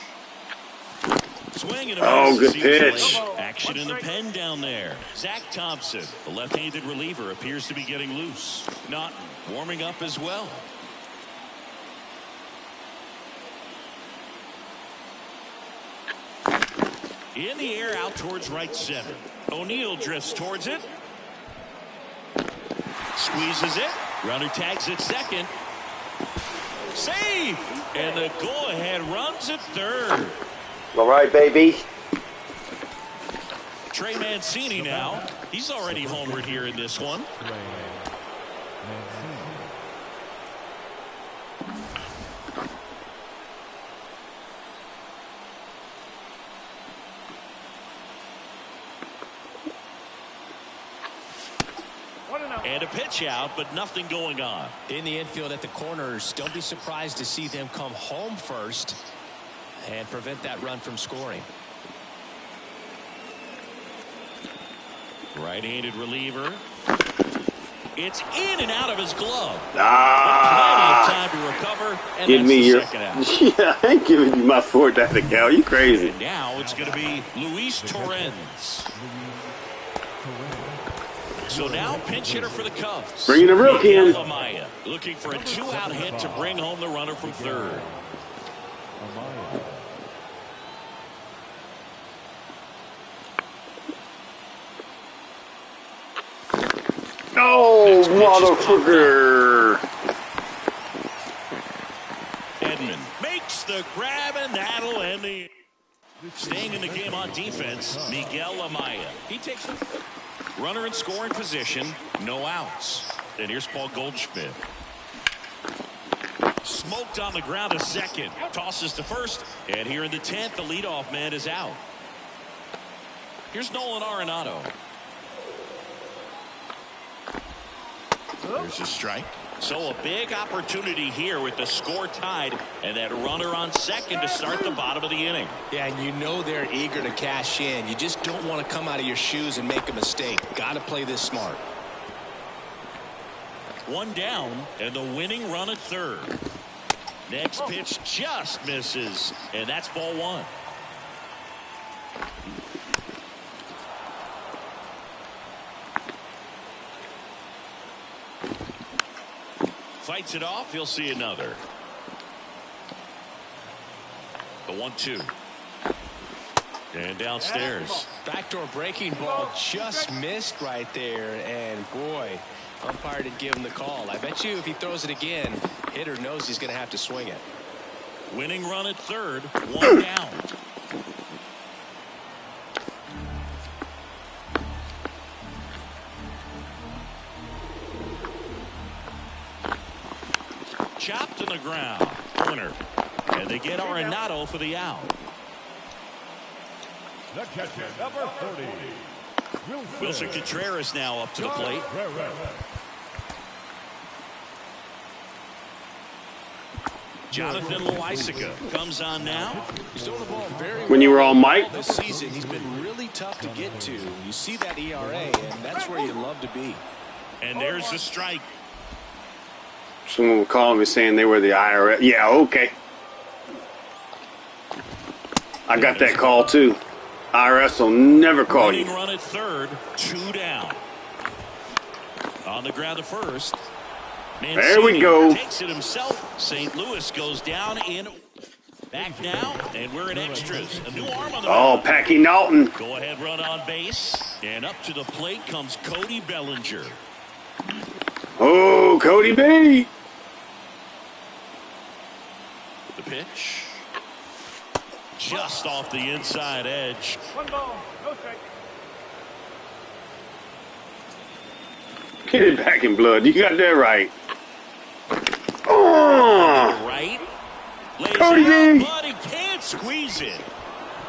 Swing and a Oh, miss. good pitch. Action in the pen down there. Zach Thompson, the left-handed reliever, appears to be getting loose. Not warming up as well. In the air out towards right center. O'Neill drifts towards it. Squeezes it. Runner tags at second. Safe. And the go-ahead runs at third. All right, baby. Trey Mancini now. He's already homered here in this one. And a pitch out, but nothing going on. In the infield at the corners, don't be surprised to see them come home first and prevent that run from scoring. Right-handed reliever. It's in and out of his glove. Ah. Plenty of time to recover, and Give that's me the your. second out. Yeah, I ain't giving you my 4th out of cow. You crazy. And now it's going to be Luis Torrens. So now pinch hitter for the Cubs. Bringing a rookie in. Miguel Amaya looking for a 2-out hit to bring home the runner from third. Oh, motherfucker. Edman makes the grab, and that'll end the. Staying in the game on defense, Miguel Amaya. He takes a runner in scoring position, no outs. And here's Paul Goldschmidt. Smoked on the ground a second. Tosses to first. And here in the 10th, the leadoff man is out. Here's Nolan Arenado. There's a strike. So a big opportunity here with the score tied and that runner on second to start the bottom of the inning. Yeah, and you know they're eager to cash in. You just don't want to come out of your shoes and make a mistake. Got to play this smart. One down and the winning run at third. Next pitch just misses, and that's ball 1. Fights it off. He'll see another. The 1-2. And downstairs. Backdoor breaking ball just missed right there. And boy, umpire didn't give him the call. I bet you if he throws it again, hitter knows he's going to have to swing it. Winning run at third. 1 down. the ground. Corner. And they get Arenado for the out. The catcher, number 40. Wilson Contreras now up to the plate. Jonathan Loaisiga comes on now. He's throwing the ball very When you were on mic? this season. He's been really tough to get to. You see that ERA, and that's where you love to be. And there's the strike. Someone was calling me saying they were the IRS. Yeah, okay. I got that call too. IRS will never call you. Running run at third, 2 down. On the ground to first. Mancini There we go. Takes it himself. St. Louis goes down in. Back now, and we're in extras. A new arm on the Oh, Packy Naughton. Go ahead run on base. And up to the plate comes Cody Bellinger. Oh, Cody B. The pitch. Just off the inside edge. 1 ball, no strike. Get it back in blood. You got that right. Oh, Right. Lays Cody it B. out, but he can't squeeze it.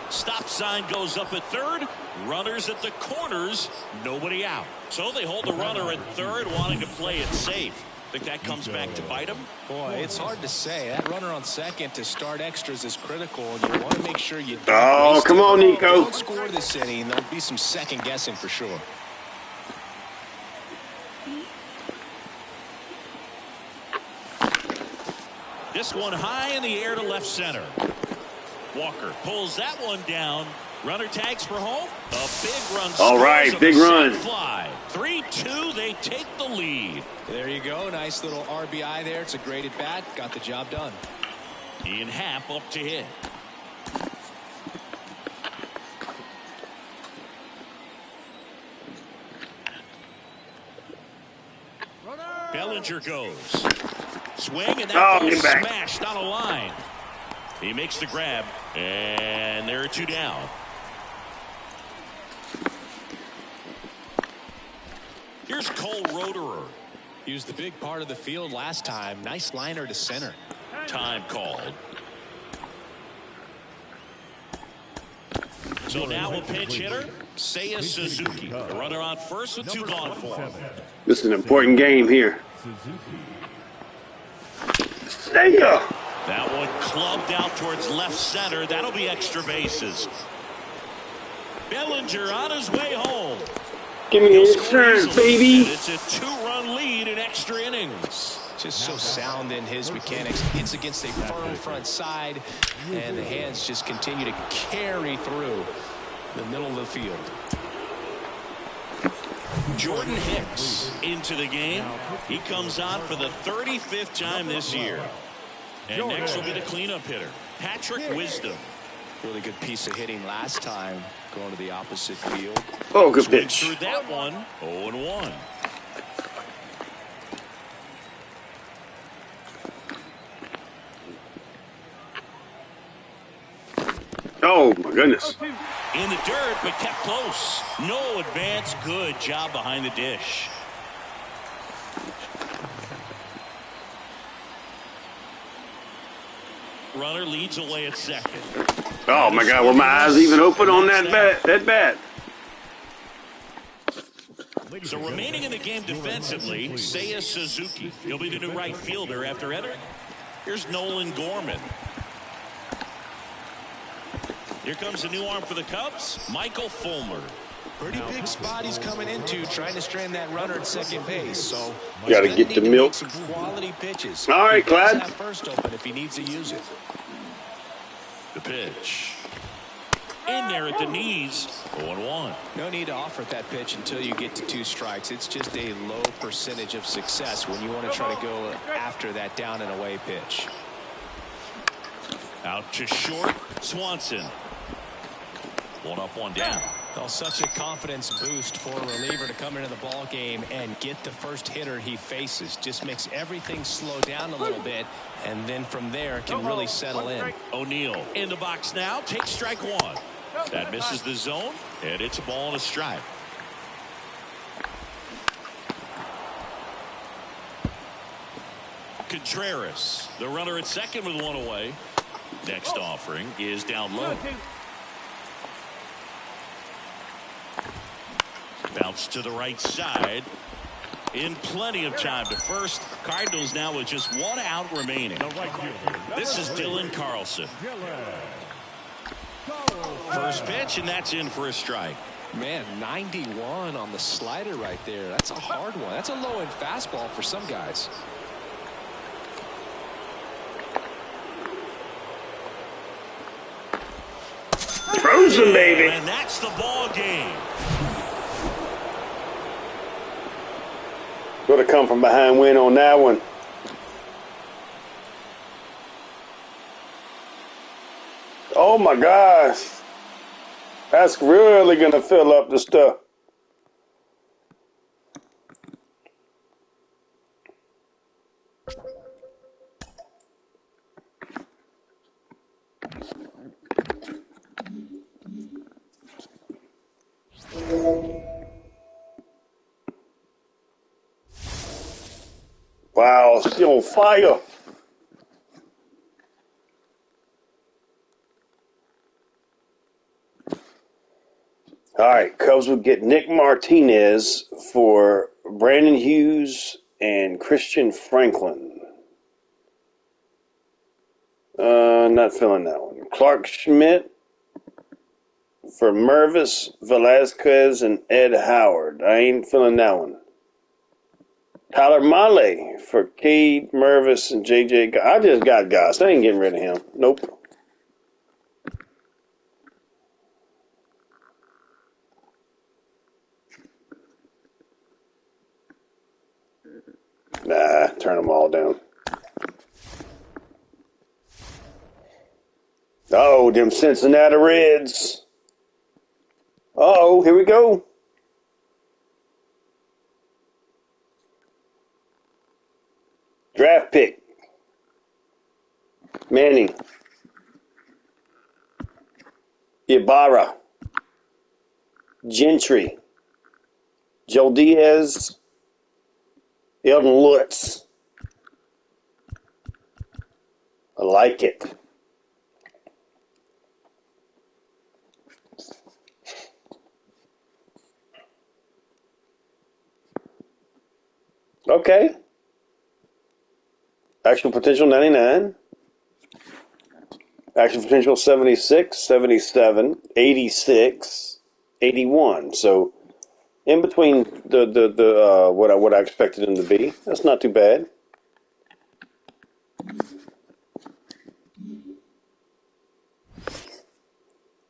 Stop sign goes up at third. Runners at the corners. Nobody out. So they hold the runner at third, wanting to play it safe. Think that comes back to bite him? Boy, it's hard to say. That runner on second to start extras is critical, and you want to make sure you don't Oh, waste come it. on, Nico. Don't score this inning, there'll be some second guessing for sure. This one high in the air to left center. Walker pulls that one down. Runner tags for home. A big run. All right, big run. Fly. 3-2. They take the lead. There you go. Nice little RBI there. It's a great at bat. Got the job done. Ian Happ up to hit. Bellinger goes. Swing, and that ball get back. smashed on a line. He makes the grab, and there are 2 down. Here's Cole Roederer. He was the big part of the field last time. Nice liner to center. Time called. So now a pinch hitter, Seiya Suzuki. The runner on first with 2 gone for him. This is an important game here. There you go. That one clubbed out towards left center. That'll be extra bases. Bellinger on his way home. Give me He'll the score insurance, easily. baby. And it's a 2-run lead in extra innings. Just so sound in his mechanics. Hits against a firm front side, and the hands just continue to carry through the middle of the field. Jordan Hicks into the game. He comes on for the 35th time this year. And next will be the cleanup hitter, Patrick Wisdom. Really good piece of hitting last time, going to the opposite field. Oh, good Swings pitch. through that one. 0-1. Oh, my goodness. In the dirt, but kept close. No advance. Good job behind the dish. Runner leads away at second. Oh, my God. Were my eyes even open on that bat? So remaining in the game defensively, Seiya Suzuki. He'll be the new right fielder after entering. Here's Nolan Gorman. Here comes a new arm for the Cubs, Michael Fulmer. Pretty big spot he's coming into, trying to strand that runner at second base. So Gotta he's get gonna the need to milk. make some quality pitches. All right, He does Clyde. have first open if he needs to use it. The pitch. In there at the knees. 0-1. No need to offer that pitch until you get to 2 strikes. It's just a low percentage of success when you want to try to go after that down and away pitch. Out to short, Swanson. 1 up, 1 down. Well, such a confidence boost for a reliever to come into the ball game and get the first hitter he faces. Just makes everything slow down a little bit, and then from there can really settle in. O'Neal in the box now. Takes strike 1. That misses the zone, and it's a ball and a strike. Contreras, the runner at second with one away. Next offering is down low. Bounce to the right side. In plenty of time to first. Cardinals now with just one out remaining. This is Dylan Carlson. First pitch, and that's in for a strike. Man, 91 on the slider right there. That's a hard one. That's a low-end fastball for some guys. Frozen, baby. And that's the ball game. Would have come from behind win on that one. Oh my gosh. That's really going to fill up the stuff. Wow, she's on fire. All right, Cubs will get Nick Martinez for Brandon Hughes and Christian Franklin. Not feeling that one. Clark Schmidt for Mervis, Velasquez, and Ed Howard. I ain't feeling that one. Tyler Mahle for Cade Mervis and JJ. I just got Goss. I ain't getting rid of him. Nope. Nah, turn them all down. Oh, them Cincinnati Reds. Uh-oh, here we go. Draft pick. Manning. Ibarra. Gentry. Joe Diaz. Elton Lutz. I like it. Okay. Actual potential 99. Actual potential 76, 77, 86, 81. So in between the what I expected him to be. That's not too bad.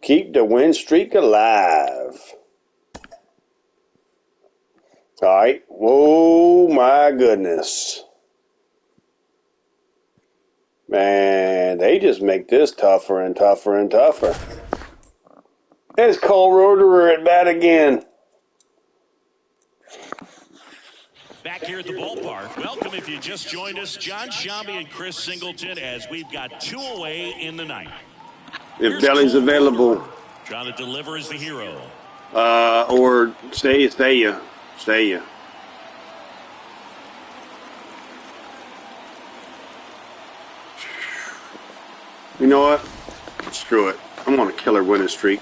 Keep the win streak alive. All right. Whoa, my goodness. Man, they just make this tougher and tougher and tougher. It's Cole Roederer at bat again. Back here at the ballpark. Welcome if you just joined us. John Shambi and Chris Singleton as we've got two away in the ninth. If Deli's available. Trying to deliver as the hero. Or stay you. You know what? Screw it. I'm on a killer winning streak.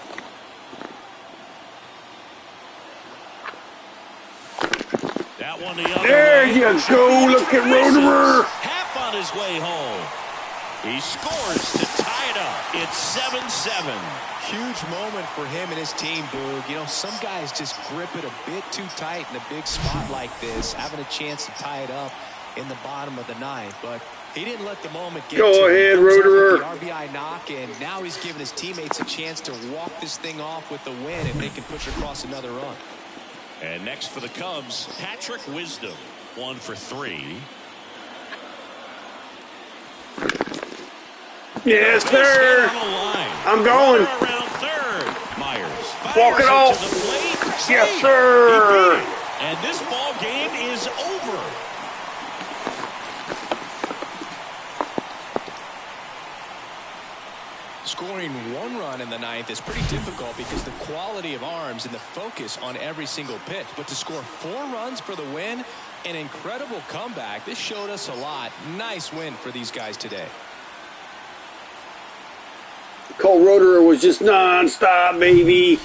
That one the other There way. you go. Look at Roederer. Half on his way home. He scores to tie it up. It's 7-7. Huge moment for him and his team, Boog. You know, some guys just grip it a bit too tight in a big spot like this, having a chance to tie it up in the bottom of the ninth. But he didn't let the moment get Go to him. ahead, Roederer. The RBI knock, and now he's giving his teammates a chance to walk this thing off with the win if they can push across another run. And next for the Cubs, Patrick Wisdom, 1 for 3. Yes, sir. I'm going. Around third. Myers Walk it off. to the plate. Yes, sir. He beat it. And this ball game is over. Scoring one run in the ninth is pretty difficult because the quality of arms and the focus on every single pitch. But to score 4 runs for the win, An incredible comeback. This showed us a lot. Nice win for these guys today. Cole Roederer was just non-stop, baby.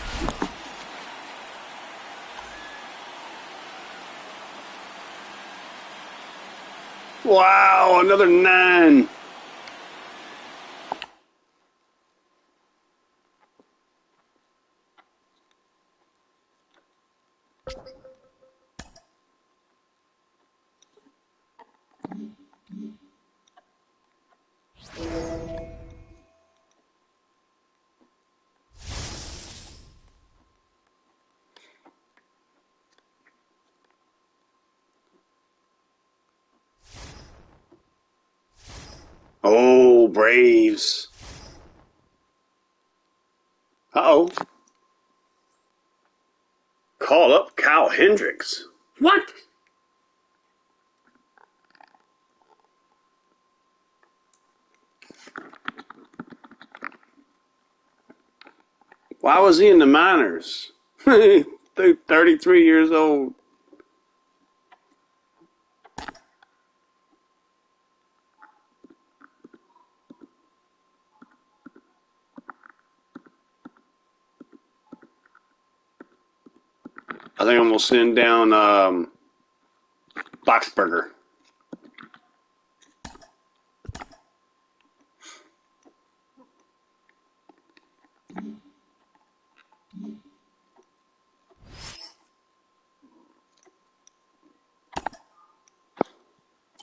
Wow, another 9. Oh, Braves. Uh-oh. Call up Kyle Hendricks. What? Why was he in the minors? 33 years old. I think I'm going to send down Boxberger.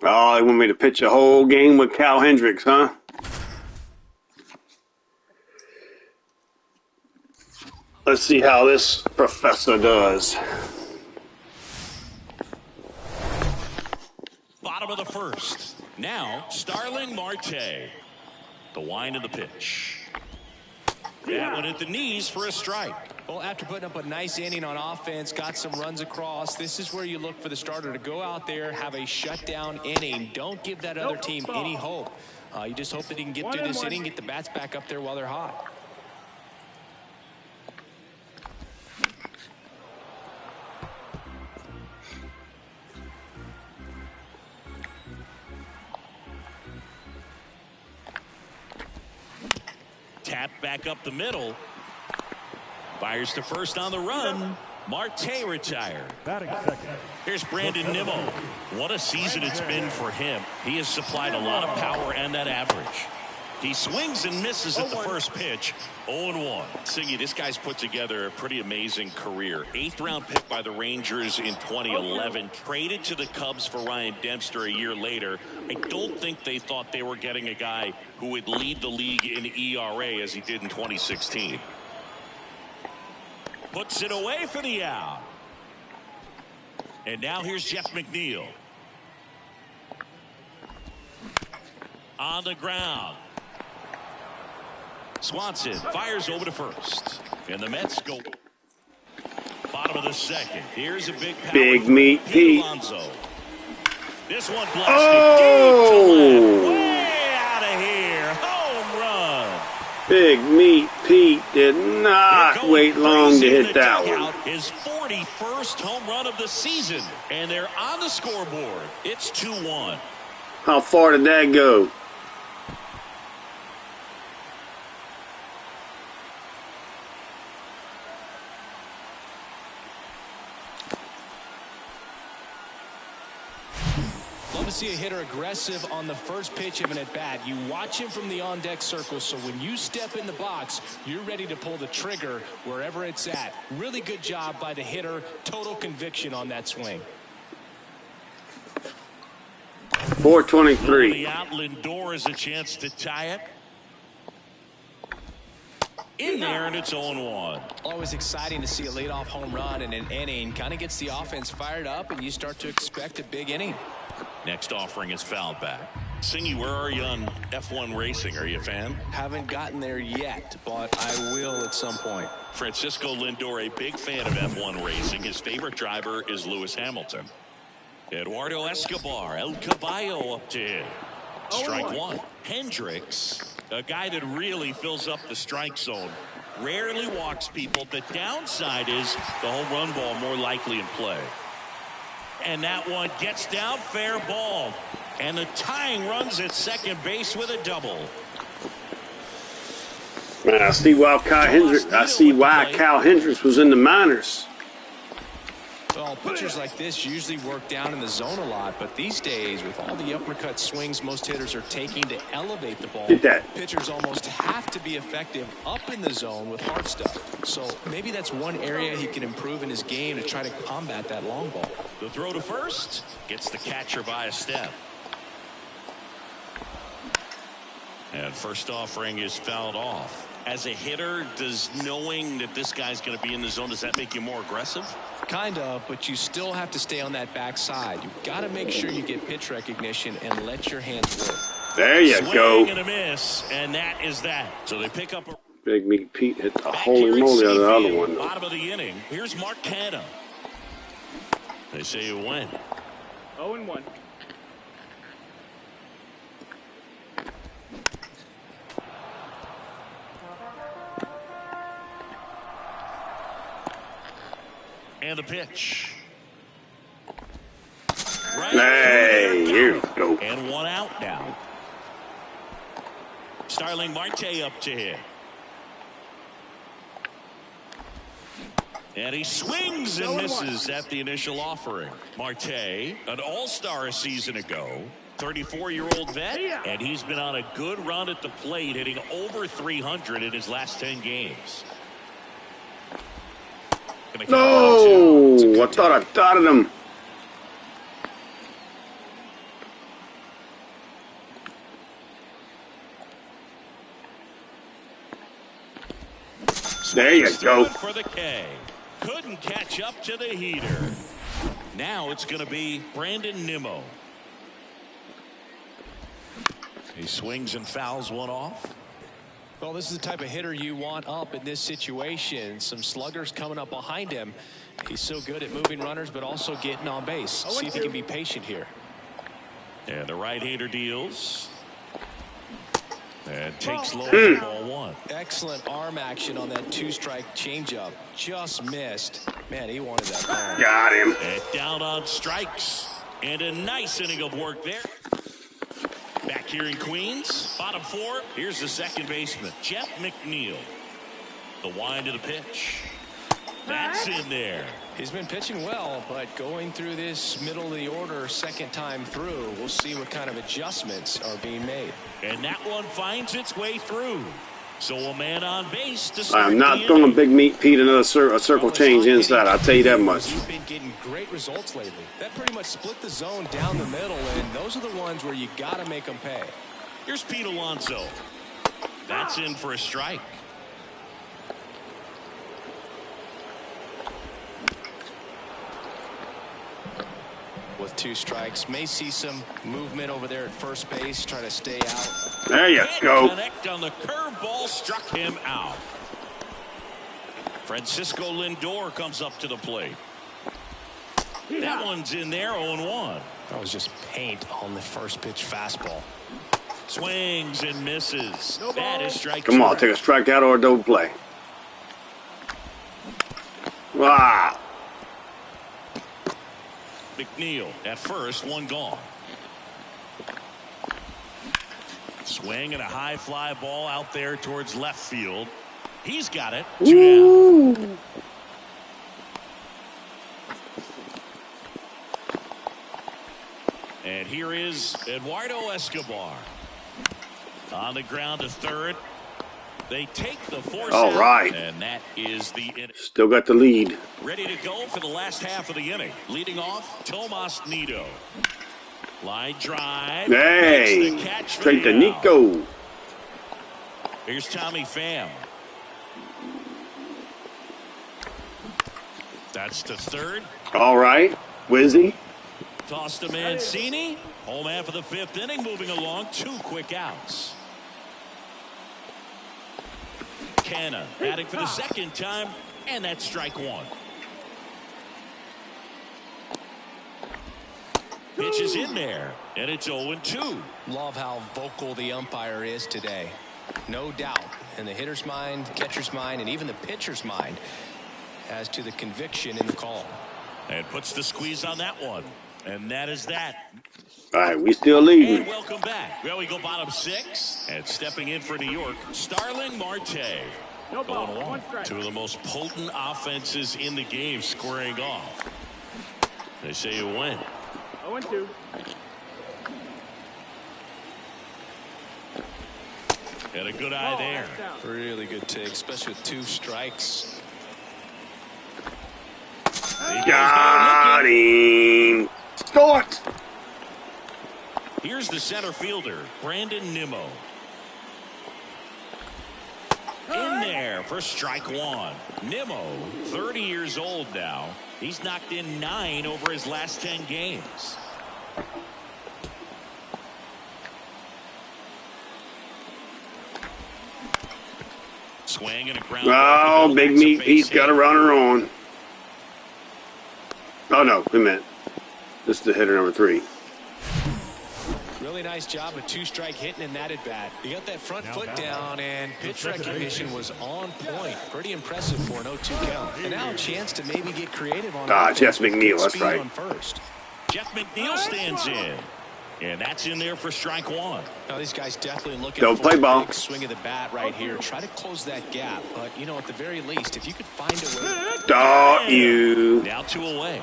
Oh, they want me to pitch a whole game with Cal Hendricks, huh? Let's see how this professor does. Bottom of the first. Now, Starling Marte. The wind of the pitch. That one at the knees for a strike. Well, after putting up a nice inning on offense, got some runs across, this is where you look for the starter to go out there, have a shutdown inning. Don't give that other team any hope. You just hope that he can get through this inning, get the bats back up there while they're hot. Tap back up the middle. Fires to first on the run. Marte retired. Batting second. Here's Brandon Nimmo. What a season it's been for him. He has supplied a lot of power and that average. He swings and misses at the first pitch. 0-1. Siggy, this guy's put together a pretty amazing career. 8th round pick by the Rangers in 2011. Traded to the Cubs for Ryan Dempster a year later. I don't think they thought they were getting a guy who would lead the league in ERA as he did in 2016. Puts it away for the out. And now here's Jeff McNeil. On the ground. Swanson fires over to first. And the Mets go. Bottom of the second. Here's a big power. Big meat Pete. Alonso. This one blasted deep to left. Way out of here. Home run. Big meat Pete did not wait long to hit that one. His 41st home run of the season. And they're on the scoreboard. It's 2-1. How far did that go? Love to see a hitter aggressive on the first pitch of an at-bat. You watch him from the on-deck circle, so when you step in the box, you're ready to pull the trigger wherever it's at. Really good job by the hitter. Total conviction on that swing. 423. The out Lindor has a chance to tie it. In there, and it's 0-1. Always exciting to see a leadoff home run in an inning. Kind of gets the offense fired up, and you start to expect a big inning. Next offering is fouled back. Singy, where are you on F1 racing? Are you a fan? Haven't gotten there yet, but I will at some point. Francisco Lindor, a big fan of F1 racing. His favorite driver is Lewis Hamilton. Eduardo Escobar, El Caballo up to hit. Strike one. Hendricks, a guy that really fills up the strike zone. Rarely walks people. The downside is the home run ball more likely in play. And that one gets down, fair ball. And the tying runs at second base with a double. Man, I see why Kyle Hendricks was in the minors. Well, pitchers like this usually work down in the zone a lot, but these days, with all the uppercut swings most hitters are taking to elevate the ball, pitchers almost have to be effective up in the zone with hard stuff. So maybe that's one area he can improve in his game to try to combat that long ball. The throw to first gets the catcher by a step. And first offering is fouled off. As a hitter, does knowing that this guy's going to be in the zone, does that make you more aggressive? Kind of, but you still have to stay on that backside. You've got to make sure you get pitch recognition and let your hands work. There you go. Swing and a miss, and that is that. So they pick up a Big Meat Pete hit the holy moly out of the other one. Bottom of the inning. Here's Mark Canha. They say you win. 0-1. And the pitch. Hey, here we go. And one out now. Starling Marte up to hit. And he swings and misses at the initial offering. Marte, an all-star a season ago, 34-year-old vet, and he's been on a good run at the plate, hitting over 300 in his last 10 games. No, I thought I dotted him. There you go. For the K. Couldn't catch up to the heater. Now it's going to be Brandon Nimmo. He swings and fouls one off. Well, this is the type of hitter you want up in this situation. Some sluggers coming up behind him. He's so good at moving runners, but also getting on base. See if he can be patient here. And the right-hander deals. And takes low for ball one. Excellent arm action on that two-strike changeup. Just missed. Man, he wanted that ball. Got him. And down on strikes. And a nice inning of work there. Back here in Queens, bottom four. Here's the second baseman, Jeff McNeil. The wind of the pitch. That's in there. He's been pitching well, but going through this middle of the order second time through, we'll see what kind of adjustments are being made. And that one finds its way through. So a man on base to start. I'm not throwing Big Meat Pete another circle change inside. I'll tell you that much. You've been getting great results lately. That pretty much split the zone down the middle, and those are the ones where you got to make them pay. Here's Pete Alonso. That's in for a strike. With two strikes, may see some movement over there at first base, trying to stay out. There you go. Connect on the curveball, struck him out. Francisco Lindor comes up to the plate. That one's in there, 0-1. That was just paint on the first pitch fastball. Swings and misses. That is strike. Come on, take a strikeout or a double play. Wow. McNeil at first, one gone. Swing and a high fly ball out there towards left field. He's got it. 2 down. And here is Eduardo Escobar. On the ground to third. They take the force All right. And that is the inning. Still got the lead. Ready to go for the last half of the inning. Leading off, Tomas Nido. Line drive. Hey, straight to Nico. Here's Tommy Pham. That's to third. All right, Wizzy. Toss to Mancini. Home half of the fifth inning, moving along. 2 quick outs. Canha batting for the second time, and that's strike one. Pitch is in there, and it's 0-2. Love how vocal the umpire is today. No doubt in the hitter's mind, catcher's mind, and even the pitcher's mind as to the conviction in the call. And puts the squeeze on that one. And that is that. All right, we still leading. And welcome back. Well, we go bottom 6. And stepping in for New York, Starling Marte. No ball. 1 strike. Two of the most potent offenses in the game squaring off. They say you win. 0-2. And a good eye there. Really good take, especially with 2 strikes. Got him. Start. Here's the center fielder, Brandon Nimmo. In there for strike 1. Nimmo, 30 years old now. He's knocked in 9 over his last 10 games. Swing and a ground. Oh, Big Meat Pete's got a runner on. Oh, no, wait a minute. This is the hitter number 3. Really nice job of 2-strike hitting in that at bat. He got that front foot down, and pitch recognition was on point. Pretty impressive for an 0-2 count. And now a chance to maybe get creative on Jeff McNeil, that's right. on first. Jeff McNeil stands in. And that's in there for strike 1. Now these guys definitely looking Don't for play a ball. big swing of the bat right here. Try to close that gap. But, you know, at the very least, if you could find a way. Dog you. Now 2 away.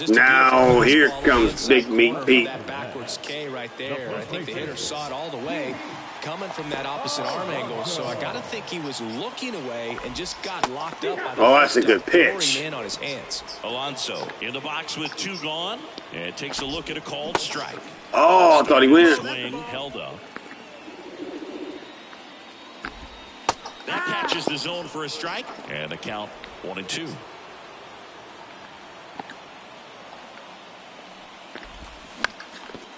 Now here comes Big Meat Pete. That backwards K right there. I think the hitter saw it all the way coming from that opposite arm angle. So I got to think he was looking away and just got locked up. By the that's a good pitch. in on his hands. Alonso in the box with 2 gone and takes a look at a called strike. Oh, I thought he went. Swing held up. That catches the zone for a strike and the count 1-2.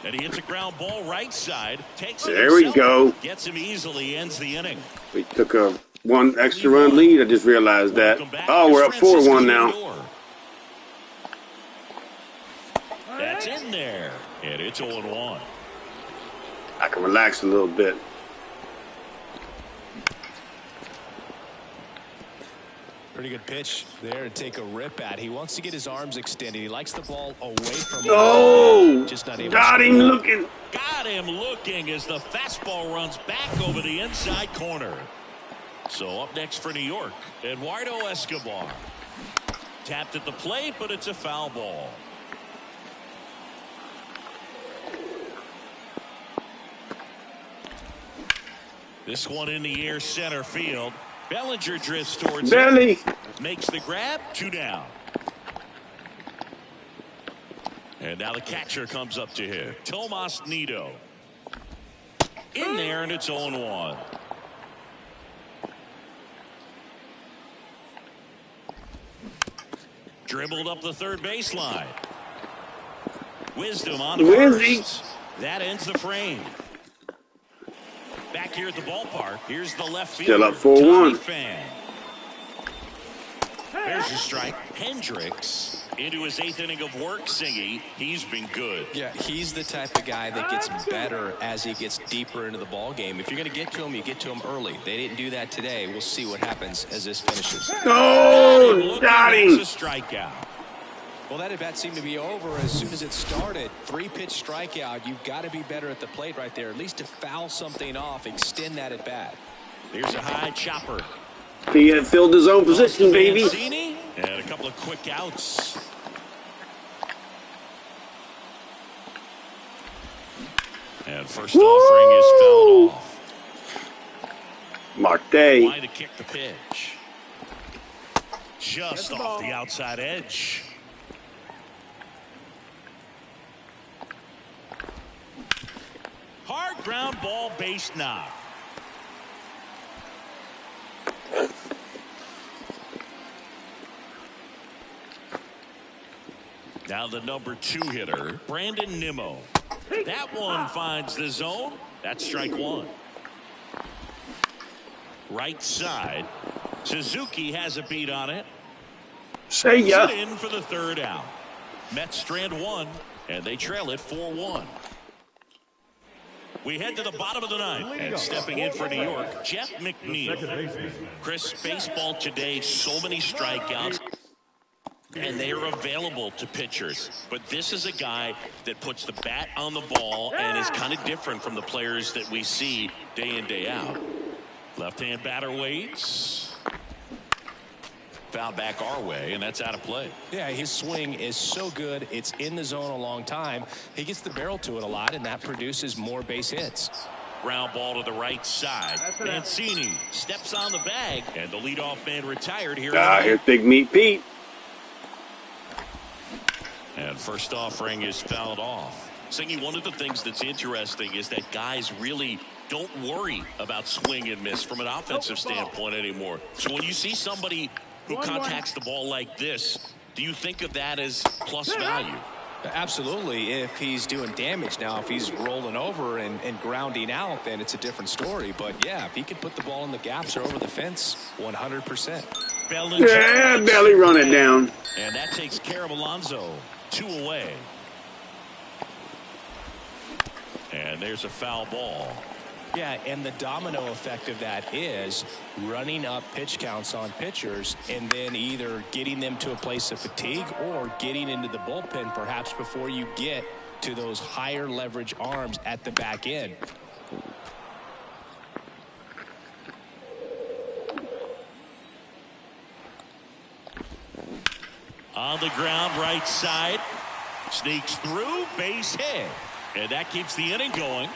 And he hits a ground ball right side. Takes it There we himself, go. Gets him easily. Ends the inning. We took a 1 extra run lead. I just realized that. Oh, we're up 4-1 now. That's in there. And it's 0-1. I can relax a little bit. Pretty good pitch there to take a rip at. He wants to get his arms extended. He likes the ball away from him. Oh, Just not able got to him looking. Got him looking as the fastball runs back over the inside corner. So up next for New York, Eduardo Escobar. Tapped at the plate, but it's a foul ball. This one in the air center field. Bellinger drifts towards Belly. it. Makes the grab. 2 down. And now the catcher comes up to him. Tomas Nido. In there, and it's 0-1. Dribbled up the third baseline. Wisdom on first. That ends the frame. Back here at the ballpark, here's the left fielder. Still up 4-1. Fan. There's a strike. Hendricks into his 8th inning of work. Singy, he's been good. Yeah, he's the type of guy that gets better as he gets deeper into the ball game. If you're going to get to him, you get to him early. They didn't do that today. We'll see what happens as this finishes. Oh, got him. That's a strikeout. Well, that at bat seemed to be over as soon as it started. 3-pitch strikeout. You've got to be better at the plate right there, at least to foul something off, extend that at bat. Here's a high chopper. He had filled his own position, baby. Mancini, and a couple of quick outs. And first offering is fouled off. Marte. Why to kick the pitch? Just off the outside edge. Hard ground ball, base knock. Now the number 2 hitter, Brandon Nimmo. That one finds the zone. That's strike 1. Right side. Suzuki has a beat on it. Say ya. In for the 3rd out. Mets strand 1, and they trail it 4-1. We head to the bottom of the 9th, and stepping in for New York, Jeff McNeil. Chris, baseball today, so many strikeouts. and they are available to pitchers. But this is a guy that puts the bat on the ball and is kind of different from the players that we see day in, day out. Left-hand batter waits. Foul back our way, and that's out of play. Yeah, his swing is so good. It's in the zone a long time. He gets the barrel to it a lot, and that produces more base hits. Ground ball to the right side. Mancini steps on the bag, and the leadoff man retired here. Here's Big Meat Pete. And first offering is fouled off. Singy, one of the things that's interesting is that guys really don't worry about swing and miss from an offensive standpoint anymore. So when you see somebody who contacts the ball like this, do you think of that as plus value? Absolutely. If he's doing damage now, if he's rolling over and grounding out, then it's a different story. But yeah, if he can put the ball in the gaps or over the fence, 100%. Yeah, barely run it down. And that takes care of Alonso. 2 away. And there's a foul ball. Yeah, and the domino effect of that is running up pitch counts on pitchers and then either getting them to a place of fatigue or getting into the bullpen perhaps before you get to those higher leverage arms at the back end. On the ground, right side. Sneaks through, base hit. And that keeps the inning going.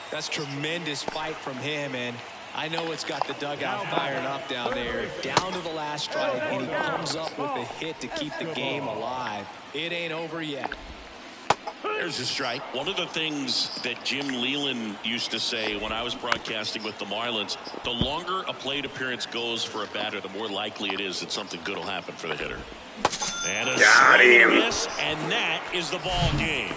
That's tremendous fight from him, and I know it's got the dugout firing up down there. Down to the last strike, and he comes up with a hit to keep the game alive. It ain't over yet. There's a strike. One of the things that Jim Leland used to say when I was broadcasting with the Marlins, the longer a plate appearance goes for a batter, the more likely it is that something good will happen for the hitter. And a Got him. miss, and that is the ball game.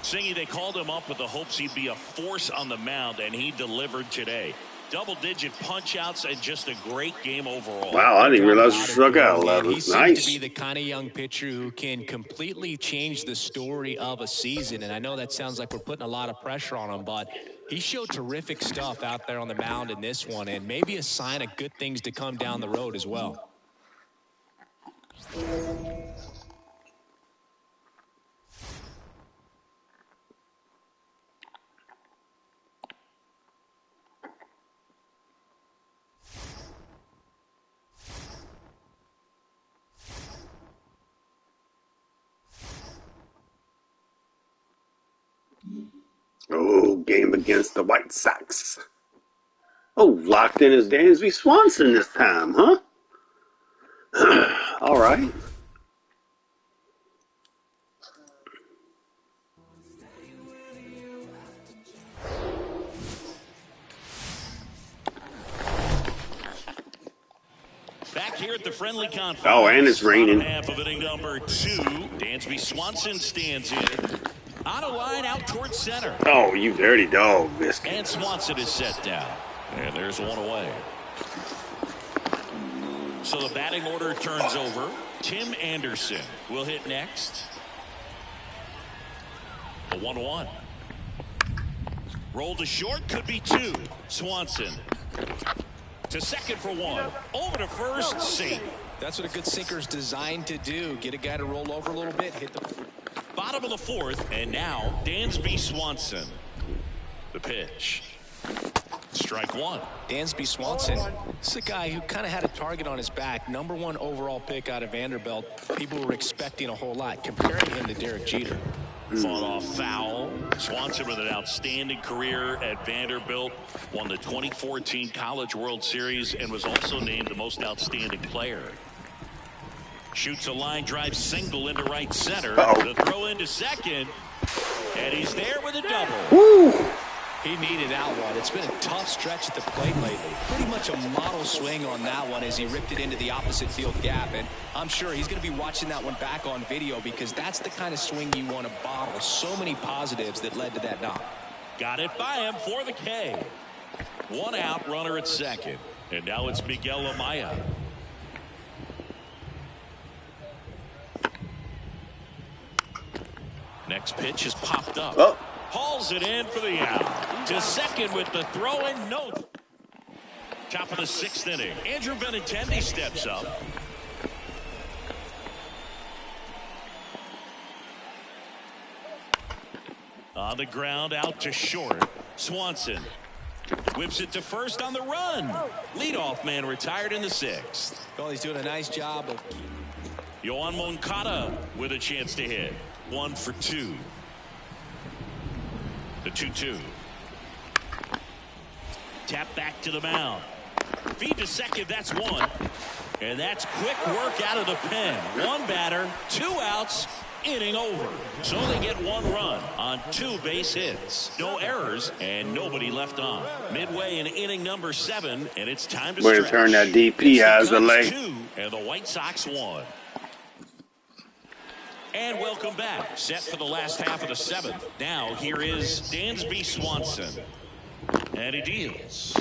Singy, they called him up with the hopes he'd be a force on the mound, and he delivered today. Double-digit punch-outs and just a great game overall. Wow, I didn't realize he struck out a lot. He seems Nice. to be the kind of young pitcher who can completely change the story of a season. And I know that sounds like we're putting a lot of pressure on him, but he showed terrific stuff out there on the mound in this one, and maybe a sign of good things to come down the road as well. Oh, game against the White Sox. Oh, locked in as Dansby Swanson this time, huh? All right. Back here at the friendly conference. Oh, and it's raining. Half of inning number 2. Dansby Swanson stands in. On a line out towards center. Oh, you dirty dog, Biscuit. And Swanson is set down. And there's one away. So the batting order turns over. Tim Anderson will hit next. A 1-1. Roll to short, could be 2. Swanson to second for 1. Over to first, safe. That's what a good sinker's designed to do. Get a guy to roll over a little bit, hit the Bottom of the 4th, and now Dansby Swanson. The pitch. Strike 1. Dansby Swanson, this is a guy who kind of had a target on his back. #1 overall pick out of Vanderbilt. People were expecting a whole lot, comparing him to Derek Jeter. Fought off foul. Swanson with an outstanding career at Vanderbilt. Won the 2014 College World Series and was also named the most outstanding player. Shoots a line drive single into right center. The throw into second. And he's there with a double. Woo! He needed that one. It's been a tough stretch at the plate lately. Pretty much a model swing on that one as he ripped it into the opposite field gap. And I'm sure he's going to be watching that one back on video because that's the kind of swing you want to bottle. So many positives that led to that knock. Got it by him for the K. 1 out, runner at second. And now it's Miguel Amaya. Next pitch is popped up. Oh. Hauls it in for the out. To second with the throw and no. Top of the 6th inning. Andrew Benintendi steps up. On the ground, out to short. Swanson whips it to first on the run. Leadoff man retired in the 6th. Well, he's doing a nice job of... Yoan Moncada with a chance to hit. 1 for 2. The 2-2. Tap back to the mound. Feed to second, that's 1. And that's quick work out of the pen. 1 batter, 2 outs, inning over. So they get 1 run on 2 base hits. No errors and nobody left on. Midway in inning number 7, and it's time to Way to stretch. turn that DP out of the lane. 2, and the White Sox won. And welcome back. Set for the last half of the 7th. Now here is Dansby Swanson. And he deals.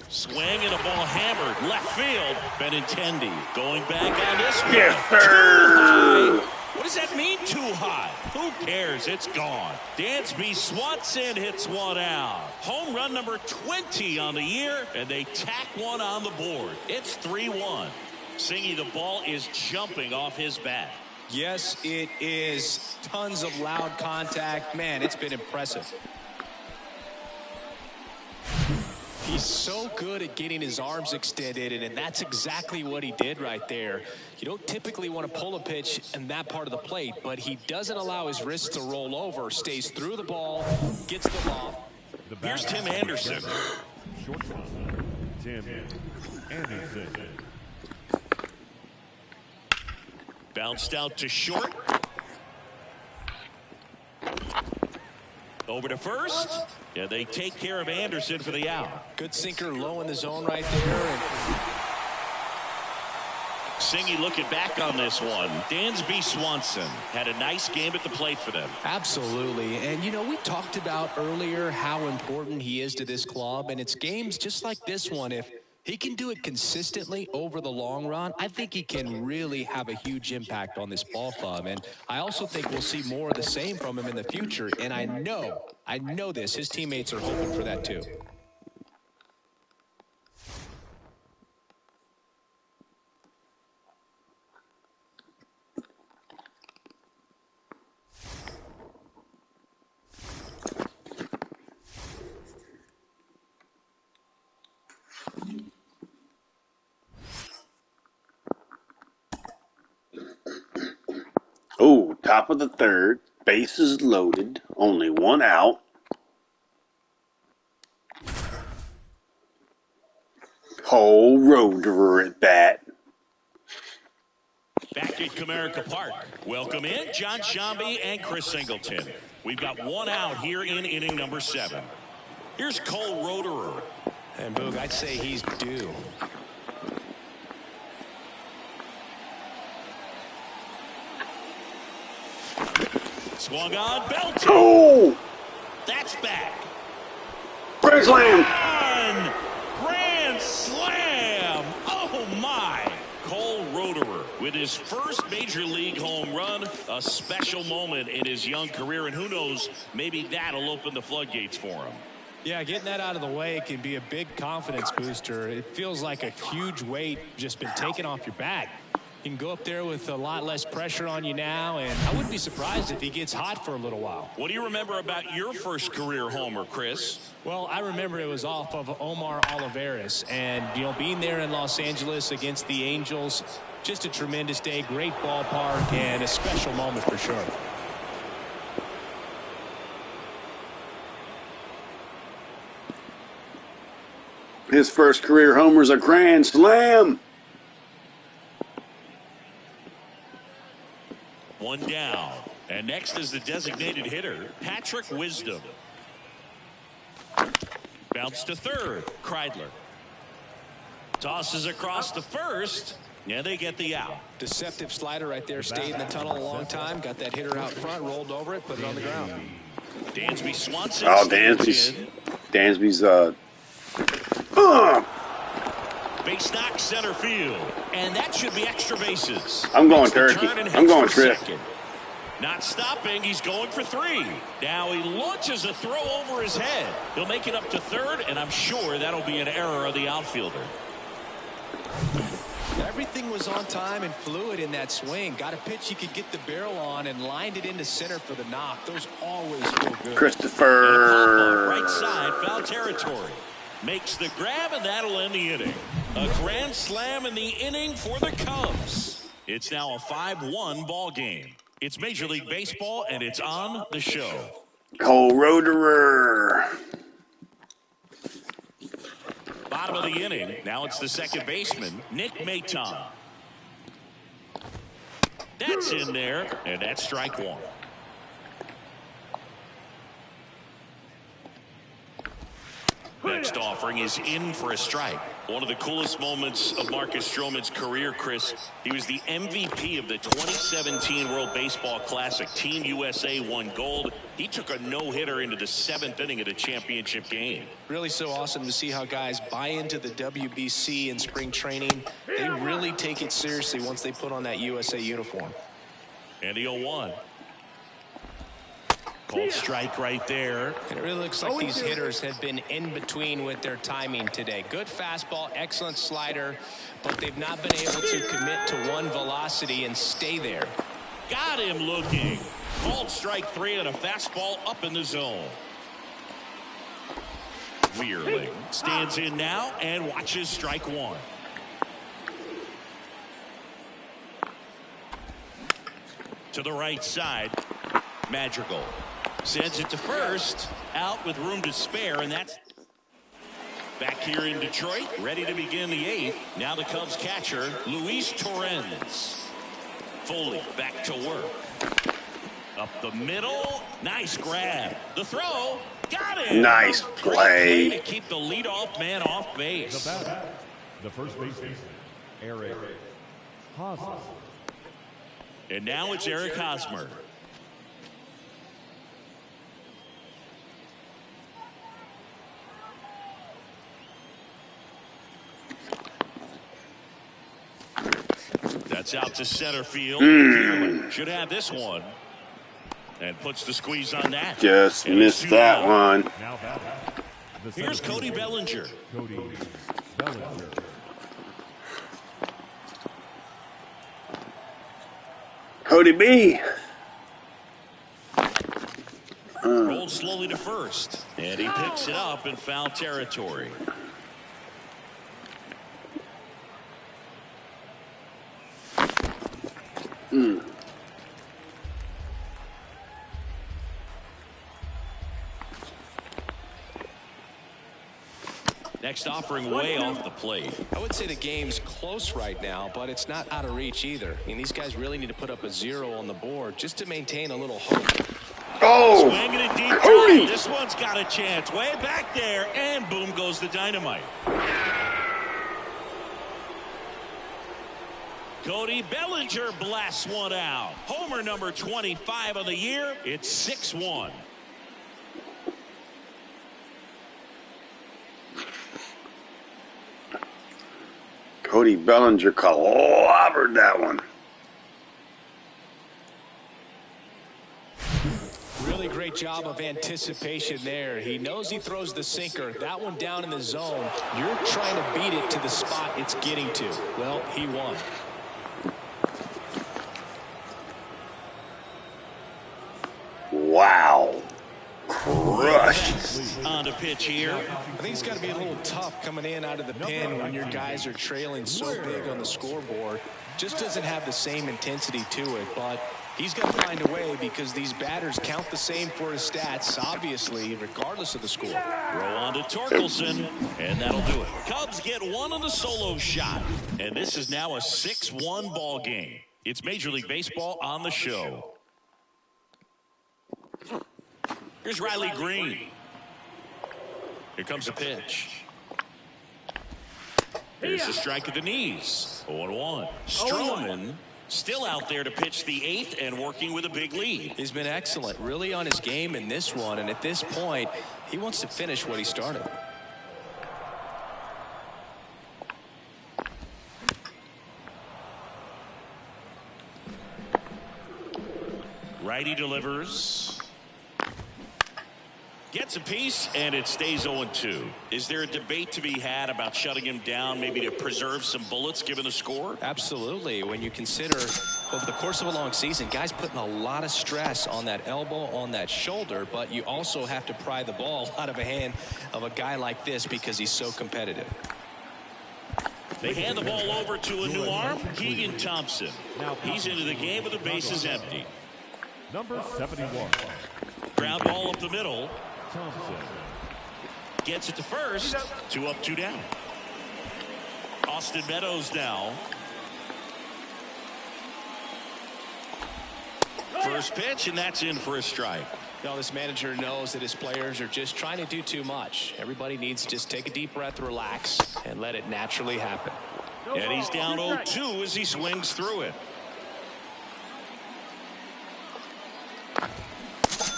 Swing and a ball hammered. Left field. Benintendi going back on this one. Yes, sir. Too high. What does that mean, too high? Who cares? It's gone. Dansby Swanson hits 1 out. Home run number 20 on the year, and they tack 1 on the board. It's 3-1. Singy, the ball is jumping off his bat. Yes, it is. Tons of loud contact. Man, it's been impressive. He's so good at getting his arms extended, and that's exactly what he did right there. You don't typically want to pull a pitch in that part of the plate, but he doesn't allow his wrists to roll over, stays through the ball, gets the ball. Here's Tim Anderson. Shortstop, Tim Anderson. Bounced out to short. Over to first. Yeah, they take care of Anderson for the out. Good sinker low in the zone right there. Singy looking back on this one. Dansby Swanson had a nice game at the plate for them. Absolutely. And, you know, we talked about earlier how important he is to this club. And it's games just like this one. If he can do it consistently over the long run, I think he can really have a huge impact on this ball club. And I also think we'll see more of the same from him in the future. And I know this. His teammates are hoping for that too. Oh, top of the 3rd. Bases loaded. Only 1 out. Cole Roederer at bat. Back at Comerica Park. Welcome in John Shambi and Chris Singleton. We've got 1 out here in inning number 7. Here's Cole Roederer. And Boog, I'd say he's due. Swung on, belted. Oh! That's back. Grand slam! Grand slam! Oh my! Cole Roederer with his first major league home run, a special moment in his young career, and who knows, maybe that'll open the floodgates for him. Yeah, getting that out of the way can be a big confidence booster. It feels like a huge weight just been taken off your back. You can go up there with a lot less pressure on you now, and I wouldn't be surprised if he gets hot for a little while. What do you remember about your first career homer, Chris? Well, I remember it was off of Omar Olivares, and, you know, being there in Los Angeles against the Angels, just a tremendous day, great ballpark, and a special moment for sure. His first career homer's a grand slam. 1 down. And next is the designated hitter, Patrick Wisdom. Bounce to third, Kreidler. Tosses across to first, and they get the out. Deceptive slider right there, stayed in the tunnel a long time, got that hitter out front, rolled over it, put it on the ground. Dansby Swanson. Oh, Dansby's Base knock center field, and that should be extra bases. I'm going Makes the turkey. turn and I'm heads going for trip. second. Not stopping. He's going for 3. Now he launches a throw over his head. He'll make it up to third, and I'm sure that'll be an error of the outfielder. Everything was on time and fluid in that swing. Got a pitch he could get the barrel on and lined it into center for the knock. Those always feel good. Christopher. Right side, foul territory. Makes the grab, and that'll end the inning. A grand slam in the inning for the Cubs. It's now a 5-1 ball game. It's Major League Baseball, and it's on the show. Cole Roederer. Bottom of the inning. Now it's the second baseman, Nick Maton. That's in there, and that's strike 1. Next offering is in for a strike. One of the coolest moments of Marcus Stroman's career, Chris. He was the MVP of the 2017 World Baseball Classic. Team USA won gold. He took a no-hitter into the 7th inning of the championship game. Really so awesome to see how guys buy into the WBC in spring training. They really take it seriously once they put on that USA uniform. And the 0-1. Called strike right there. And it really looks like these hitters have been in between with their timing today. Good fastball, excellent slider, but they've not been able to commit to one velocity and stay there. Got him looking. Called strike 3 and a fastball up in the zone. Weirling stands in now and watches strike 1. To the right side, Madrigal. Sends it to first, out with room to spare, and that's back here in Detroit, ready to begin the 8th. Now the Cubs catcher, Luis Torrens. Foley back to work. Up the middle, nice grab. The throw, got it. Nice play. To keep the leadoff man off base. The batter, the first baseman, Eric Hosmer. And now it's Eric Hosmer. That's out to center field. Should have this one. And puts the squeeze on that. Just missed that one. Now batting, the Here's center Cody fielder, Bellinger. Cody Bellinger. Cody B. Rolled slowly to first. And he picks it up in foul territory. Next offering way off the plate. I would say the game's close right now, but it's not out of reach either. I mean, these guys really need to put up a 0 on the board just to maintain a little hope. Oh, Swinging a deep Cody. drive. This one's got a chance. Way back there, and boom goes the dynamite. Cody Bellinger blasts one out. Homer number 25 of the year. It's 6-1. Cody Bellinger clobbered that one. Really great job of anticipation there. He knows he throws the sinker. That one down in the zone. You're trying to beat it to the spot it's getting to. Well, he won. Wow. Crushed. On to pitch here. I think it's got to be a little tough coming in out of the pen when your guys are trailing so big on the scoreboard. Just doesn't have the same intensity to it, but he's got to find a way because these batters count the same for his stats, obviously, regardless of the score. Throw on to Torkelson, and that'll do it. Cubs get one on the solo shot, and this is now a 6-1 ball game. It's Major League Baseball on the show. Here's Riley Green. Here comes a pitch. There's a strike at the knees. 0-1. Stroman still out there to pitch the 8th and working with a big lead. He's been excellent, really on his game in this one, and at this point, he wants to finish what he started. Righty delivers. Gets a piece, and it stays 0-2. Is there a debate to be had about shutting him down, maybe to preserve some bullets given the score? Absolutely. When you consider over the course of a long season, guys putting a lot of stress on that elbow, on that shoulder, but you also have to pry the ball out of a hand of a guy like this because he's so competitive. They hand the ball over to a new arm, Keegan Thompson. He's into the game with the bases empty. Number 71. Ground ball up the middle. Thompson. Gets it to first. 2 up, 2 down. Austin Meadows now. First pitch, and that's in for a strike. You know, this manager knows that his players are just trying to do too much. Everybody needs to just take a deep breath, relax, and let it naturally happen. And he's down 0-2 as he swings through it.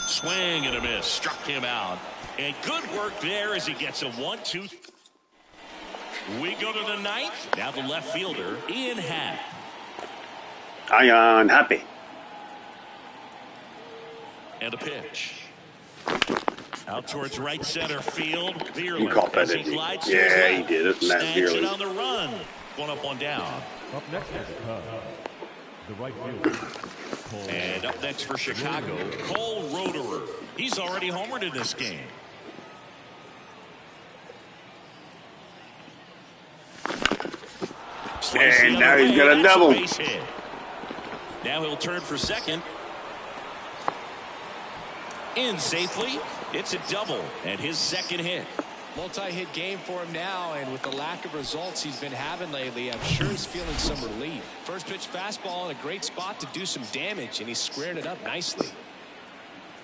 Swing and a miss. Struck him out. And good work there as he gets a 1-2. We go to the ninth. Now the left fielder, Ian Happ. Ian Happy. And a pitch. Out towards right center field. You caught that, didn't you? Yeah, he did it. Snatch it on the run. 1 up, 1 down. Up next is the right fielder. And up next for Chicago, Cole Roederer. He's already homered in this game. And now he's got a double. Now he'll turn for second. In safely. It's a double and his second hit. Multi-hit game for him now, and with the lack of results he's been having lately, I'm sure he's feeling some relief. First pitch fastball in a great spot to do some damage, and he squared it up nicely.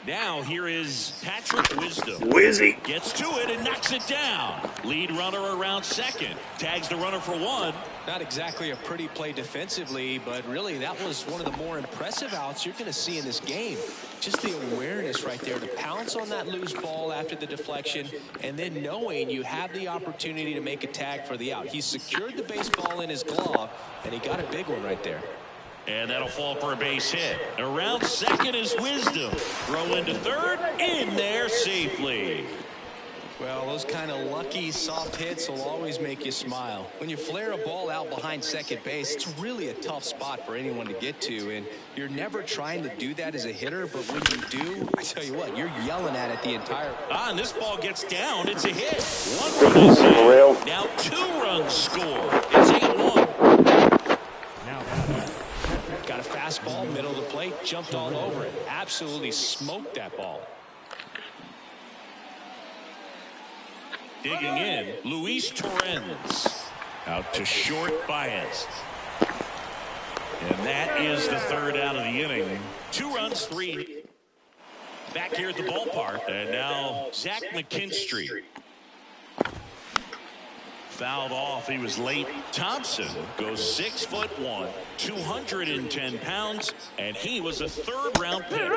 Now here is Patrick Wisdom. Wizzy. Gets to it and knocks it down. Lead runner around second. Tags the runner for 1. Not exactly a pretty play defensively, but really that was one of the more impressive outs you're going to see in this game. Just the awareness right there to pounce on that loose ball after the deflection, and then knowing you have the opportunity to make a tag for the out. He secured the baseball in his glove, and he got a big one right there. And that'll fall for a base hit. Around second is Wisdom. Throw into third. In there safely. Well, those kind of lucky soft hits will always make you smile. When you flare a ball out behind second base, it's really a tough spot for anyone to get to, and you're never trying to do that as a hitter, but when you do, I tell you what, you're yelling at it the entire... And this ball gets down. It's a hit. 1 run is in. Now 2 runs score. It's 8-1. Got a fastball, middle of the plate, jumped all over it. Absolutely smoked that ball. Digging in, Luis Torrens. Out to short, Baez. And that is the third out of the inning. 2 runs, 3. Back here at the ballpark. And now Zach McKinstry. Fouled off. He was late. Thompson goes 6'1", 210 pounds, and he was a 3rd-round pick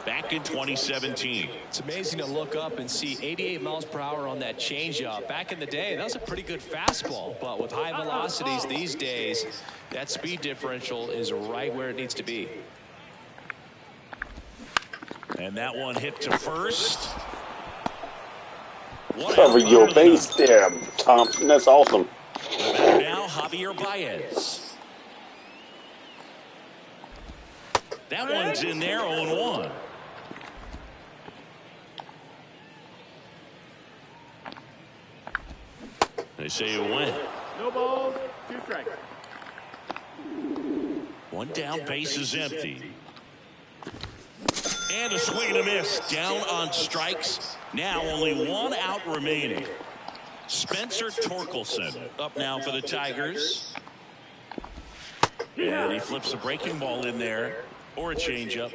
back in 2017. It's amazing to look up and see 88 miles per hour on that changeup. Back in the day, that was a pretty good fastball, but with high velocities these days, that speed differential is right where it needs to be. And that one hit to first. Cover your base there, Thompson. That's awesome. Now Javier Baez. That one's in there, 0-1. They say it went. No balls, 2 strikes. 1 down, base is empty. And a swing and a miss. Down on strikes. Now only 1 out remaining. Spencer Torkelson up now for the Tigers. And he flips a breaking ball in there. Or a changeup.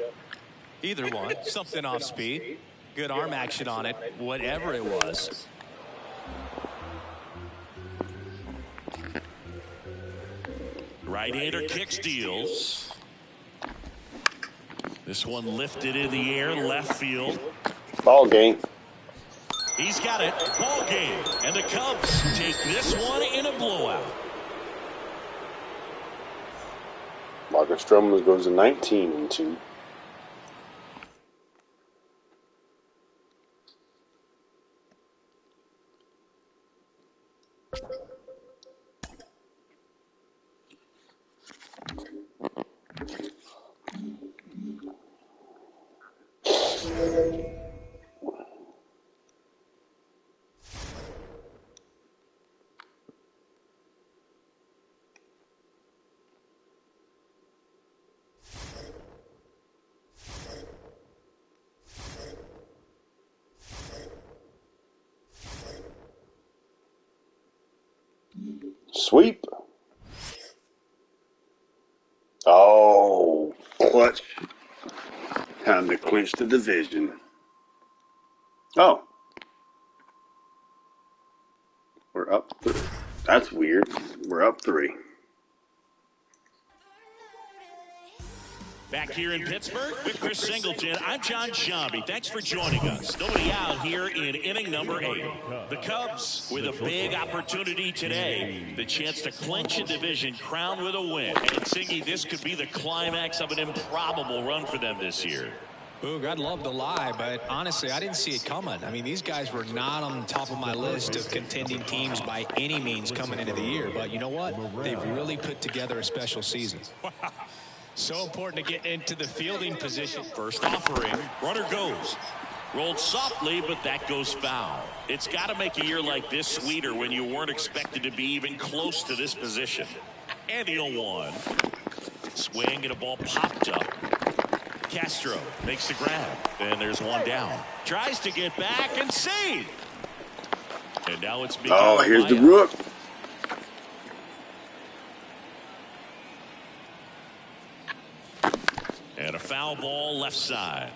Either one. Something off speed. Good arm action on it. Whatever it was. Right-hander kicks, deals. This one lifted in the air, left field. Ball game. He's got it. Ball game. And the Cubs take this one in a blowout. Marcus Stroman goes to 19-2. Sweep. Oh, clutch. Time to clinch the division. Oh. We're up 3. That's weird. We're up 3. Back here in Pittsburgh with Chris Singleton, I'm John Shambi. Thanks for joining us. Nobody out here in inning number 8. The Cubs with a big opportunity today. The chance to clinch a division crowned with a win. And Singy, this could be the climax of an improbable run for them this year. Boog, I'd love to lie, but honestly, I didn't see it coming. I mean, these guys were not on the top of my list of contending teams by any means coming into the year. But you know what? They've really put together a special season. So important to get into the fielding position. First offering, runner goes. Rolled softly, but that goes foul. It's got to make a year like this sweeter when you weren't expected to be even close to this position. And the 0-1. Swing and a ball popped up. Castro makes the grab. And there's one down. Tries to get back and save. And now it's Miguel. Oh, here's the rook. And a foul ball left side.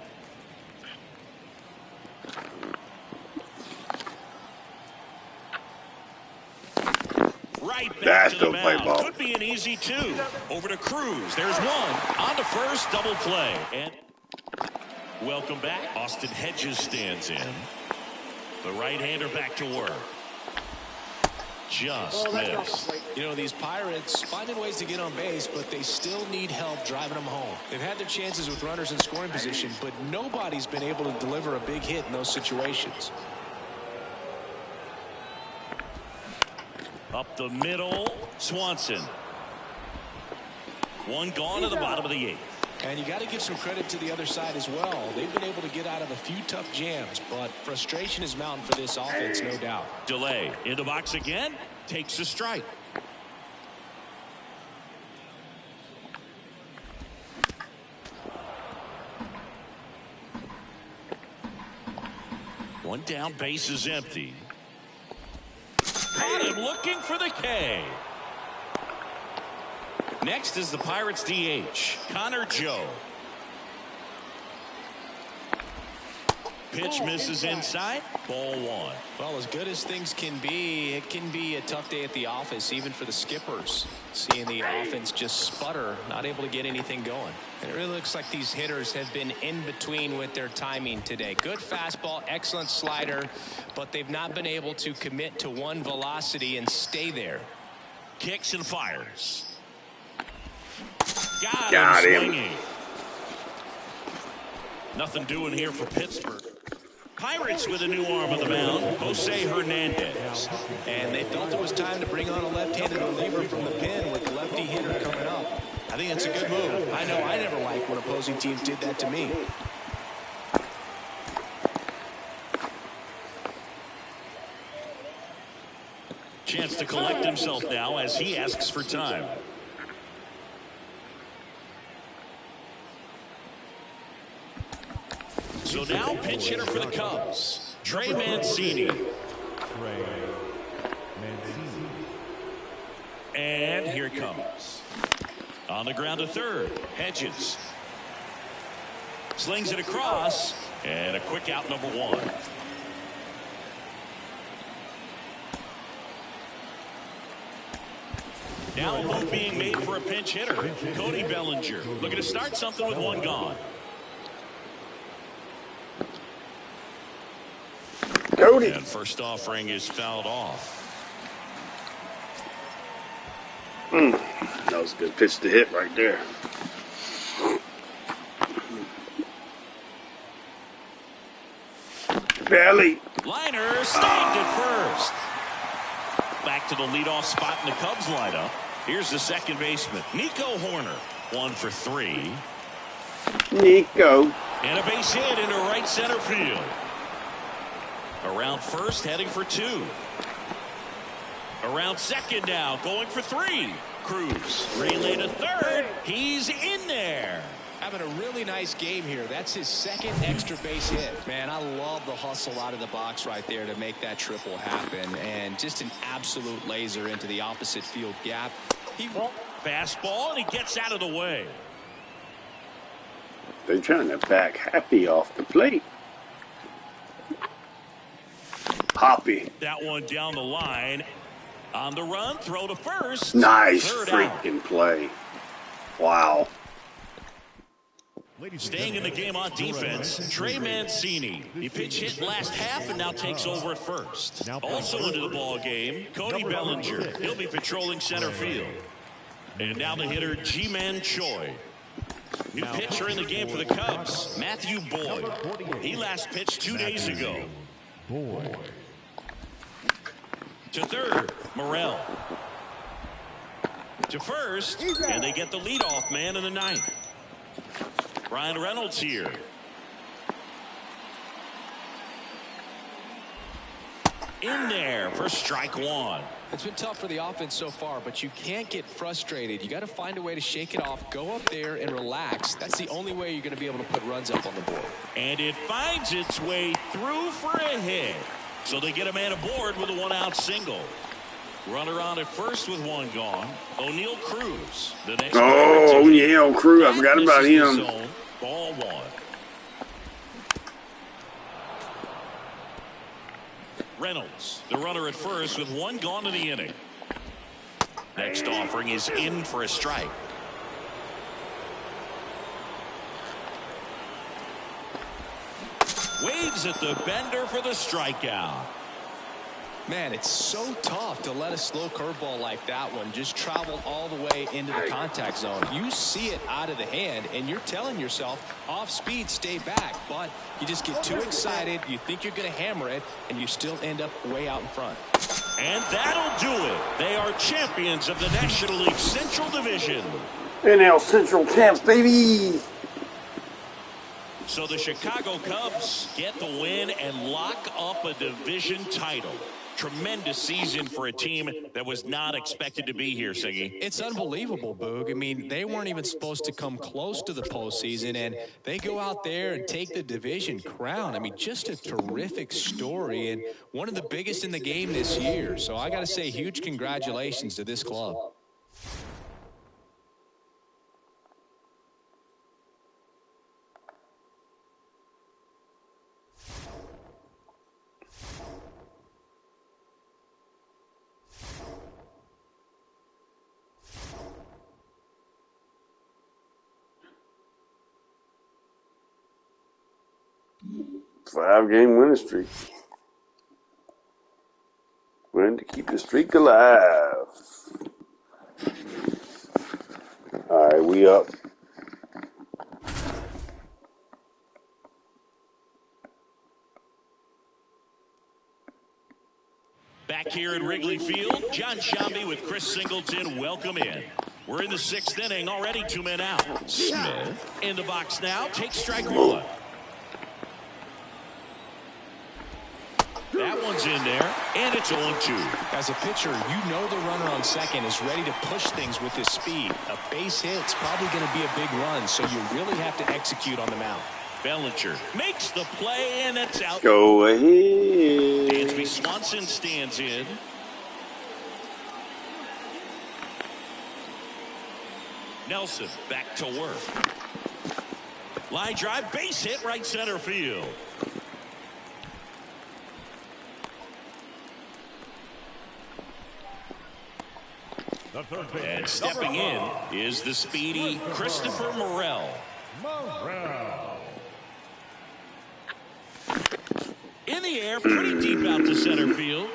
Right back to the mound. Could be an easy 2. Over to Cruz. There's one. On to first. Double play. And welcome back. Austin Hedges stands in. The right-hander back to work. Just missed. You know, these Pirates finding ways to get on base, but they still need help driving them home. They've had their chances with runners in scoring position, but nobody's been able to deliver a big hit in those situations. Up the middle, Swanson. One gone to the bottom of the 8th. And you got to give some credit to the other side as well. They've been able to get out of a few tough jams, but frustration is mounting for this offense, no doubt. Delay in the box again, takes a strike. One down, base is empty. Caught him looking for the K. Next is the Pirates DH, Connor Joe. Pitch misses inside, ball 1. Well, as good as things can be, it can be a tough day at the office, even for the skippers. Seeing the offense just sputter, not able to get anything going. And it really looks like these hitters have been in between with their timing today. Good fastball, excellent slider, but they've not been able to commit to one velocity and stay there. Kicks and fires. Got him. Swinging. Nothing doing here for Pittsburgh. Pirates with a new arm on the mound, Jose Hernandez. And they felt it was time to bring on a left-handed reliever from the pen with the lefty hitter coming up. I think that's a good move. I know I never liked when opposing teams did that to me. Chance to collect himself now as he asks for time. So now pinch hitter for the Cubs, Trey Mancini. And here it comes. On the ground to third, Hedges. Slings it across, and a quick out, number 1. Now a move being made for a pinch hitter, Cody Bellinger. Looking to start something with one gone. Cody. And first offering is fouled off. That was a good pitch to hit right there. Belly. Liner saved at first. back to the leadoff spot in the Cubs lineup. Here's the second baseman, Nico Horner. 1 for 3. Nico. And a base hit into right center field. Around first, heading for 2. Around second now, going for 3. Cruz, relay to third. He's in there. Having a really nice game here. That's his second extra base hit. Man, I love the hustle out of the box right there to make that triple happen. And just an absolute laser into the opposite field gap. Fastball, and he gets out of the way. They're trying to back Happy off the plate. Hoppy. That one down the line. On the run, throw to first. Nice Third freaking out. play. Wow. Staying in the game on defense, Trey Mancini. He pitch hit last half and now takes over at first. Also into the ball game, Cody Bellinger. He'll be patrolling center field. And now the hitter, Ji-Man Choi. New pitcher in the game for the Cubs, Matthew Boyd. He last pitched 2 days ago. To third, Morel. To first, and they get the leadoff man in the ninth. Ryan Reynolds here. In there for strike 1. It's been tough for the offense so far, but you can't get frustrated. You got to find a way to shake it off, go up there and relax. That's the only way you're going to be able to put runs up on the board. And it finds its way through for a hit. So they get a man aboard with a 1-out single. Runner on at first with 1 gone. O'Neal Cruz. The next O'Neal Cruz. I forgot about him. Ball 1. Reynolds, the runner at first with 1 gone in the inning. Next offering is in for a strike. Waves at the bender for the strikeout. Man, it's so tough to let a slow curveball like that one just travel all the way into the contact zone. You see it out of the hand, and you're telling yourself, off speed, stay back. But you just get too excited, you think you're going to hammer it, and you still end up way out in front. And that'll do it. They are champions of the National League Central Division. NL Central champs, baby. So the Chicago Cubs get the win and lock up a division title. Tremendous season for a team that was not expected to be here, Siggy. It's unbelievable, Boog. I mean, they weren't even supposed to come close to the postseason, and they go out there and take the division crown. I mean, just a terrific story, and one of the biggest in the game this year. So I got to say, huge congratulations to this club. Five-game winning streak. Win to keep the streak alive. All right, we up. Back here at Wrigley Field, John Shambi with Chris Singleton. Welcome in. We're in the 6th inning, already 2 men out. Smith in the box now, takes strike 1. That one's in there, and it's 0-2. As a pitcher, you know the runner on second is ready to push things with his speed. A base hit's probably going to be a big run, so you really have to execute on the mound. Bellinger makes the play, and it's out. Go ahead. Dansby Swanson stands in. Nelson back to work. Line drive, base hit, right center field. And stepping in is the speedy Christopher Morel. In the air, pretty deep out to center field.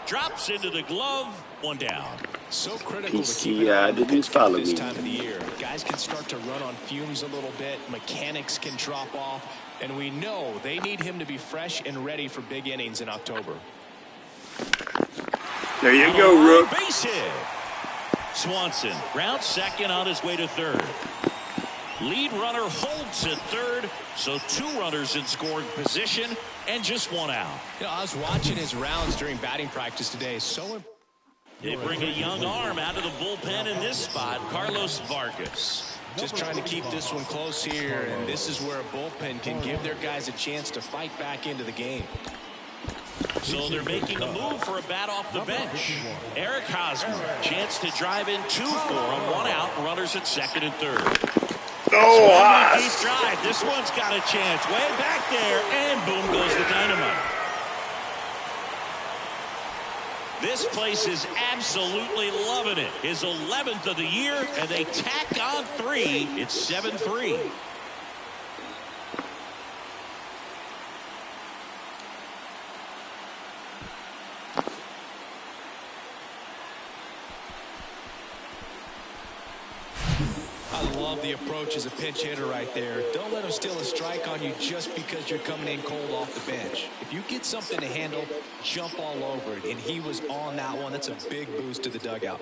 Drops into the glove, 1 down. So critical to keep PCI didn't follow this me. time of the year. Guys can start to run on fumes a little bit. Mechanics can drop off. And we know they need him to be fresh and ready for big innings in October. There you go, Rook. Base hit. Swanson round second on his way to third. Lead runner holds at third, so 2 runners in scoring position and just 1 out. You know, I was watching his rounds during batting practice today. They bring a young arm out of the bullpen in this spot, Carlos Vargas. Just trying to keep this one close here, and this is where a bullpen can give their guys a chance to fight back into the game. So they're making a move for a bat off the bench. Eric Hosmer, chance to drive in 2 for him, 1 out, runners at second and third. Oh, Deep drive. This one's got a chance. Way back there, and boom goes the dynamite. This place is absolutely loving it. His 11th of the year, and they tack on 3. It's 7-3. I love the approach as a pinch hitter right there. Don't let him steal a strike on you just because you're coming in cold off the bench. If you get something to handle, jump all over it. And he was on that one. That's a big boost to the dugout.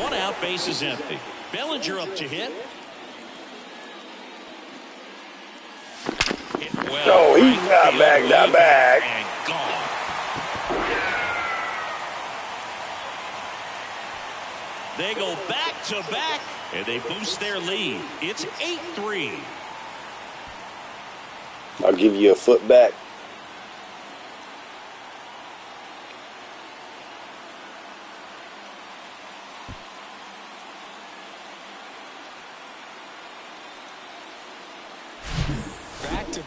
One out, base is empty. Bellinger up to hit. No, he's not back, not back. And gone. They go back to back, and they boost their lead. It's 8-3. I'll give you a foot back.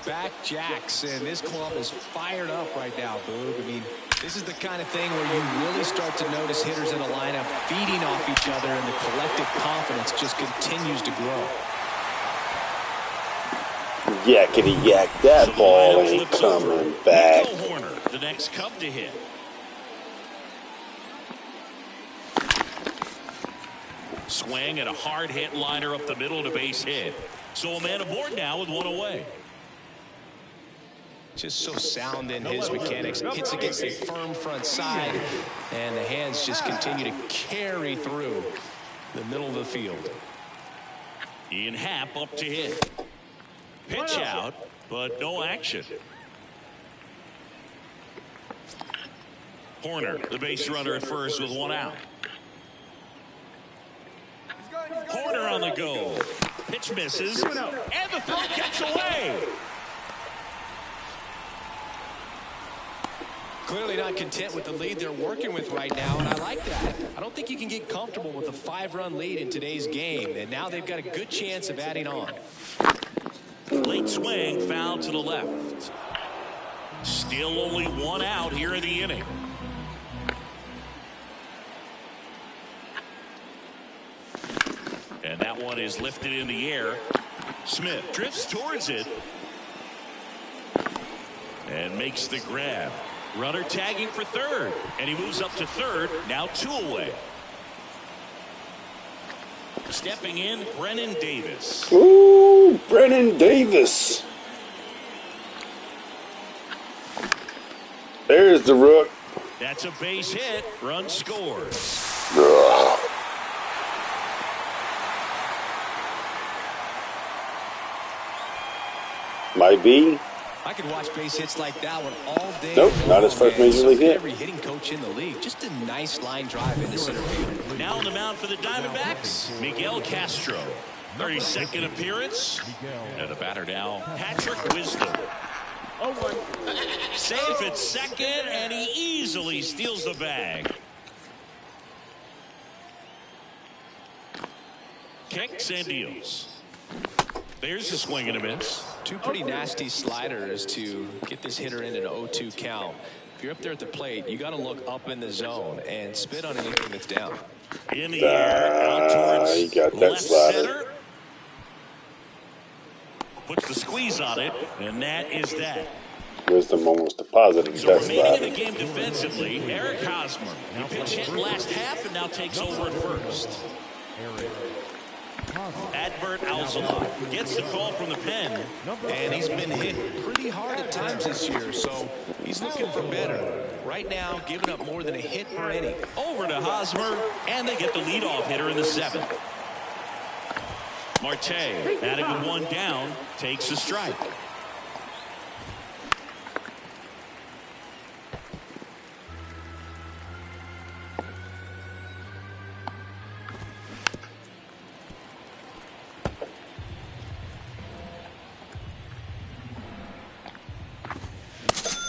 Back jacks, and this club is fired up right now, Boog. I mean, this is the kind of thing where you really start to notice hitters in a lineup feeding off each other, and the collective confidence just continues to grow. Yakety yak, that ball ain't coming back. Horner, the next Cub to hit. Swing and a hard hit liner up the middle to base hit. So a man aboard now with 1 away. Just so sound in his mechanics. Hits against a firm front side, and the hands just continue to carry through the middle of the field. Ian Happ up to hit. Pitch out, but no action. Horner, the base runner at first with 1 out. Horner on the go. Pitch misses, and the throw gets away. Clearly not content with the lead they're working with right now, and I like that. I don't think you can get comfortable with a 5-run lead in today's game, and now they've got a good chance of adding on. Late swing, foul to the left. Still only 1 out here in the inning. And that one is lifted in the air. Smith drifts towards it and makes the grab. Runner tagging for third, and he moves up to third, now 2 away. Stepping in, Brennan Davis. Ooh, Brennan Davis. There's the Rook. That's a base hit. Run scores. Ugh. Might be. I could watch base hits like that one all day. Nope, not his first major league hit. Every hitting coach in the league. Just a nice line drive into center field. Now on the mound for the Diamondbacks, Miguel Castro. 32nd appearance. And the batter now, Patrick Wisdom. Safe at second, and he easily steals the bag. Kicks and deals. There's a swing and a miss. 2 pretty nasty sliders to get this hitter in an 0-2 count. If you're up there at the plate, you got to look up in the zone and spit on anything that's down. In the air, out towards he got that left slider. center. Puts the squeeze on it, and that is that. Wisdom almost deposited So that remaining in slider. the game defensively, Eric Hosmer. He pitch hit last half and now takes over at first. Adverse Robert Alzolay gets the call from the pen, and he's been hit pretty hard at times this year, so he's looking for better. Right now, giving up more than a hit per inning. Over to Hosmer, and they get the leadoff hitter in the 7th. Marte, batting with 1 down, takes a strike.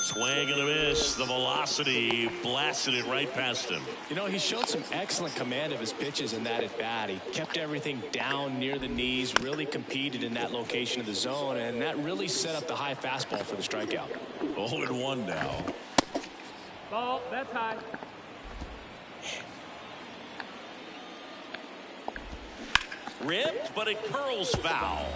Swing and a miss. The velocity blasted it right past him. You know, he showed some excellent command of his pitches in that at bat. He kept everything down near the knees, really competed in that location of the zone, and that really set up the high fastball for the strikeout. 0-1 now. Ball, that's high. Ripped, but it curls foul.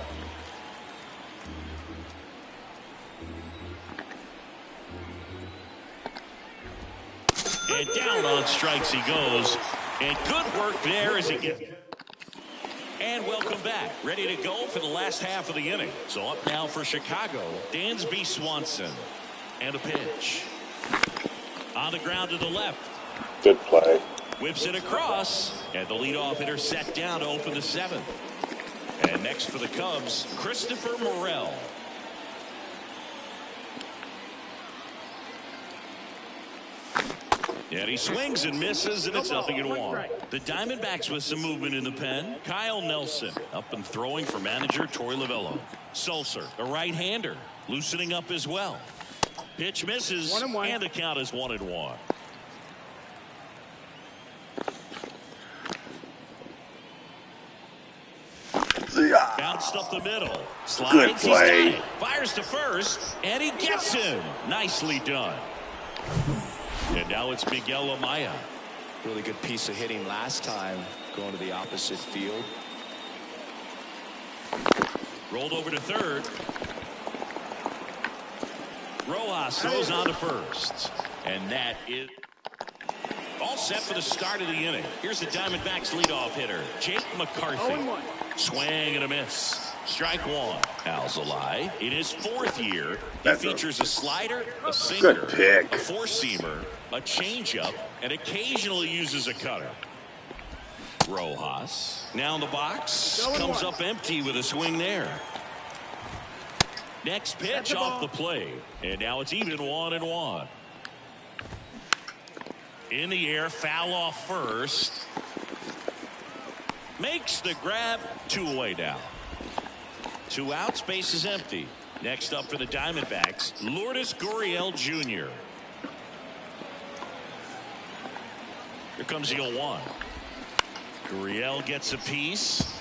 And down on strikes he goes. And good work there as he gets. And welcome back. Ready to go for the last half of the inning. So up now for Chicago, Dansby Swanson. And a pitch. On the ground to the left. Good play. Whips it across. And the leadoff hitter set down to open the 7th. And next for the Cubs, Christopher Morel. And he swings and misses, and it's 0-1. The Diamondbacks with some movement in the pen. Kyle Nelson up and throwing for manager Torey Lovullo. Sulcer, a right-hander, loosening up as well. Pitch misses, and the count is 1-1. Bounced up the middle. Slides. Good play. He's got it. Fires to first, and he gets him. Nicely done. And now it's Miguel Amaya. Really good piece of hitting last time, going to the opposite field. Rolled over to third. Rojas throws on to first. And that is all set for the start of the inning. Here's the Diamondbacks leadoff hitter, Jake McCarthy. Swing and a miss. Strike 1. Alzolay in his 4th year. He features a slider, a sinker, a four-seamer, a changeup, and occasionally uses a cutter. Rojas now in the box, comes up empty with a swing there. Next pitch off the plate, and now it's even 1-1. In the air, foul off first. Makes the grab, 2 away now. 2 outs, base is empty. Next up for the Diamondbacks, Lourdes Gurriel Jr. Here comes the 0-1. Gurriel gets a piece.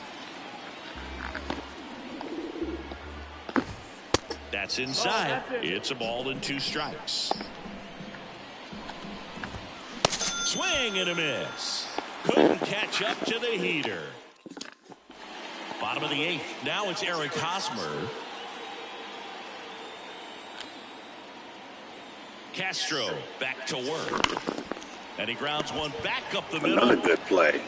That's inside. It's a ball and 2 strikes. Swing and a miss. Couldn't catch up to the heater. Bottom of the 8th. Now it's Eric Hosmer. Castro back to work. And he grounds one back up the middle. Another good play.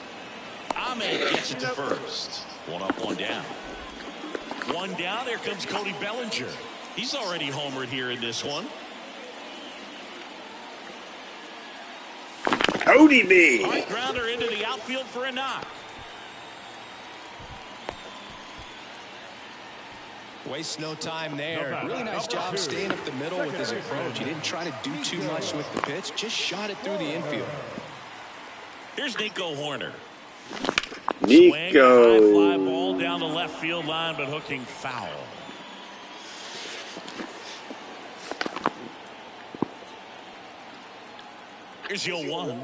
Ahmed gets it to first. 1 up, 1 down. 1 down. There comes Cody Bellinger. He's already homered here in this one. Cody B. High grounder into the outfield for a knock. Wastes no time there. Really nice job staying up the middle with his approach. He didn't try to do too much with the pitch, just shot it through the infield. Here's Nico Horner. Nico. Swing, high fly ball down the left field line, but hooking foul. Here's your 1.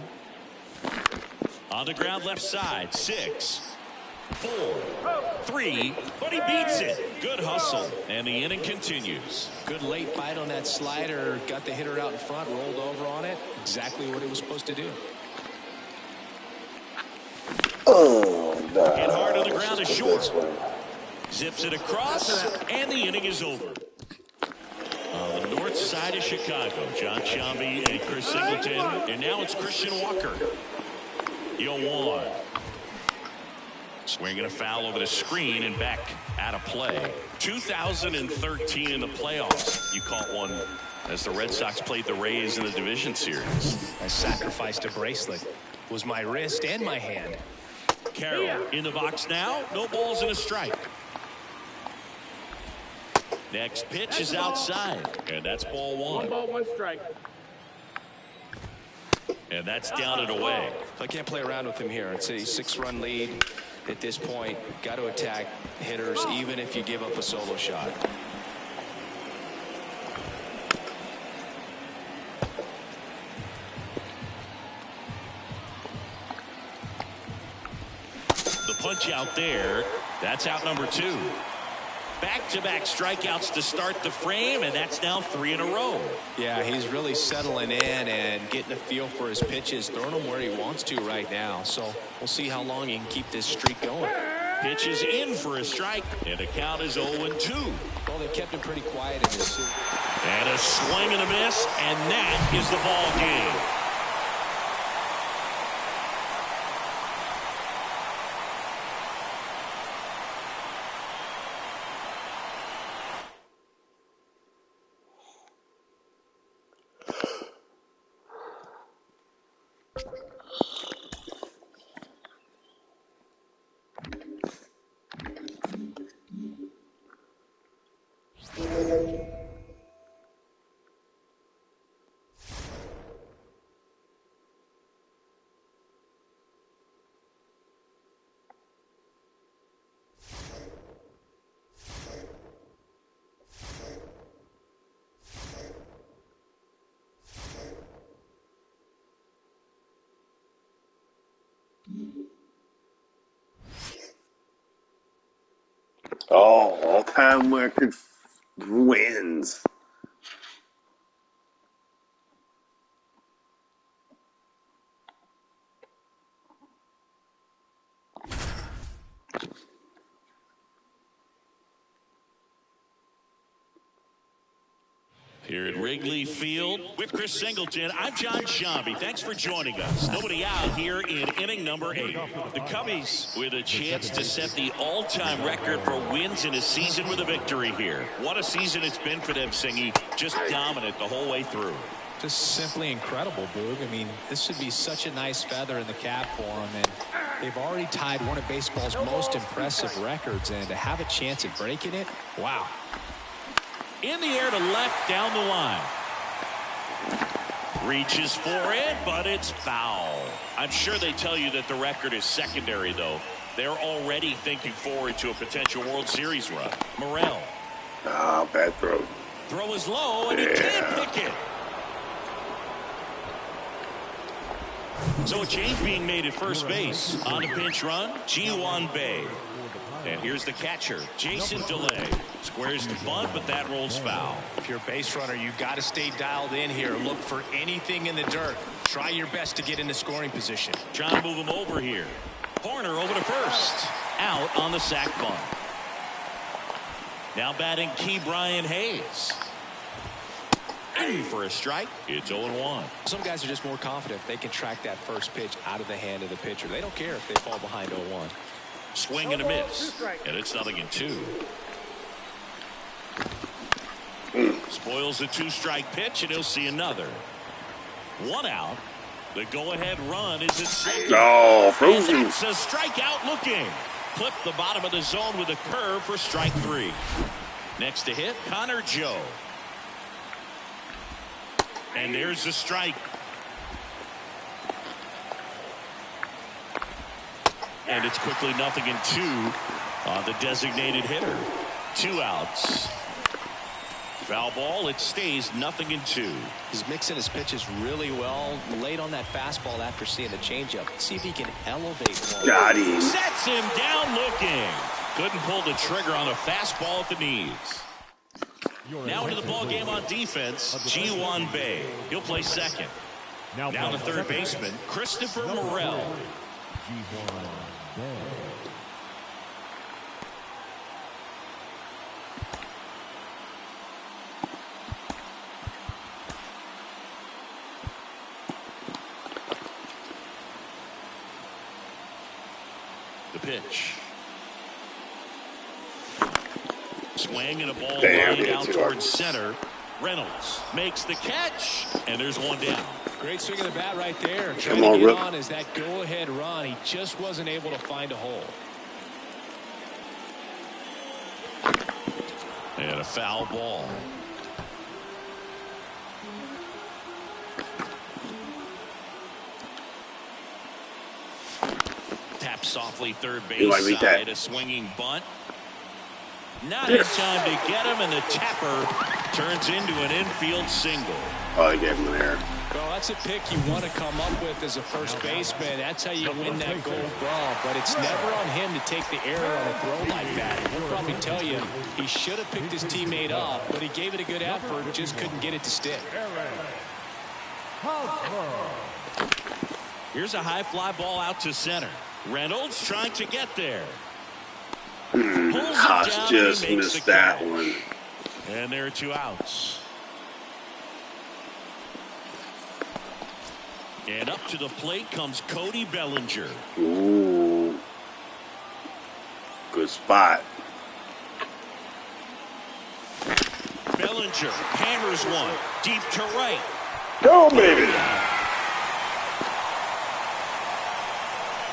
On the ground left side. 6, 4, 3, but he beats it. Good hustle, and the inning continues. Good late bite on that slider. Got the hitter out in front, rolled over on it. Exactly what it was supposed to do. Oh, no. Hit hard on the ground is short. Zips it across, and the inning is over. On the north side of Chicago, John Sciambi and Chris Singleton, and now it's Christian Walker. 0-1. Swinging a foul over the screen and back out of play. 2013 in the playoffs, you caught one as the Red Sox played the Rays in the division series. I sacrificed a bracelet. It was my wrist and my hand. Carroll in the box now. No balls and a strike. Next pitch is outside, and that's ball one. 1 ball, 1 strike. And that's down and away. I can't play around with him here. It's a 6-run lead at this point. Got to attack hitters even if you give up a solo shot. The punch out there. That's out number 2. Back-to-back strikeouts to start the frame, and that's now 3 in a row. Yeah, he's really settling in and getting a feel for his pitches, throwing them where he wants to right now. So we'll see how long he can keep this streak going. Pitch is in for a strike, and the count is 0-2. Well, they kept him pretty quiet in this series. And a swing and a miss, and that is the ball game. Oh, all-time record wins. Here at Wrigley Field with Chris Singleton, I'm John Shambi. Thanks for joining us. Nobody out here in inning number 8. The Cubbies with a chance to set the all-time record for wins in a season with a victory here. What a season it's been for them, Singy. Just dominant the whole way through. Just simply incredible, Boog. I mean, this should be such a nice feather in the cap for them. And they've already tied one of baseball's most impressive records. And to have a chance at breaking it, wow. In the air to left down the line. Reaches for it, but it's foul. I'm sure they tell you that the record is secondary, though. They're already thinking forward to a potential World Series run. Morel. Ah, bad throw. Throw is low, and he can't pick it. So a change being made at first base. On the pinch run, Ji-Hwan Bae. And here's the catcher, Jason DeLay. Squares the bunt, but that rolls foul. If you're a base runner, you've got to stay dialed in here. Look for anything in the dirt. Try your best to get into scoring position. Trying to move him over here. Corner over to first. Out on the sac bunt. Now batting Key Brian Hayes. In for a strike. It's 0-1. Some guys are just more confident if they can track that first pitch out of the hand of the pitcher. They don't care if they fall behind 0-1. Swing and a miss. And it's 0-2. Spoils the 2-strike pitch, and he'll see another. 1 out. The go-ahead run is at second. Oh, frozen. And that's a strikeout looking. Clip the bottom of the zone with a curve for strike 3. Next to hit, Connor Joe. And there's the strike. And it's quickly 0-2 on the designated hitter. 2 outs. Foul ball, it stays 0-2. He's mixing his pitches really well. Late on that fastball after seeing the changeup. See if he can elevate one. Got him. Sets him down looking. Couldn't pull the trigger on the fastball at the knees. Now into the ball game on defense, Ji-Hwan Bae. He'll play second. Now the third baseman, Christopher Morel. pitch. Swing and a ball Damn, lined out it's towards center. Reynolds makes the catch, and there's one down. Great swing of the bat right there. Come Trying on, to get Rook. on as that go-ahead run. He just wasn't able to find a hole. And a foul ball. Tap softly third You base wanna beat side. that? A swinging bunt. Not in time to get him, and the tapper turns into an infield single. Oh, they gave him an error. Well, that's a pick you want to come up with as a first baseman. That's how you win that gold glove. But it's never on him to take the error on a throw like that. He'll probably tell you he should have picked his teammate up, but he gave it a good effort, just couldn't get it to stick. Here's a high fly ball out to center. Reynolds trying to get there. Haas just missed that one. And there are 2 outs. And up to the plate comes Cody Bellinger. Ooh. Good spot. Bellinger hammers one deep to right. Go, baby.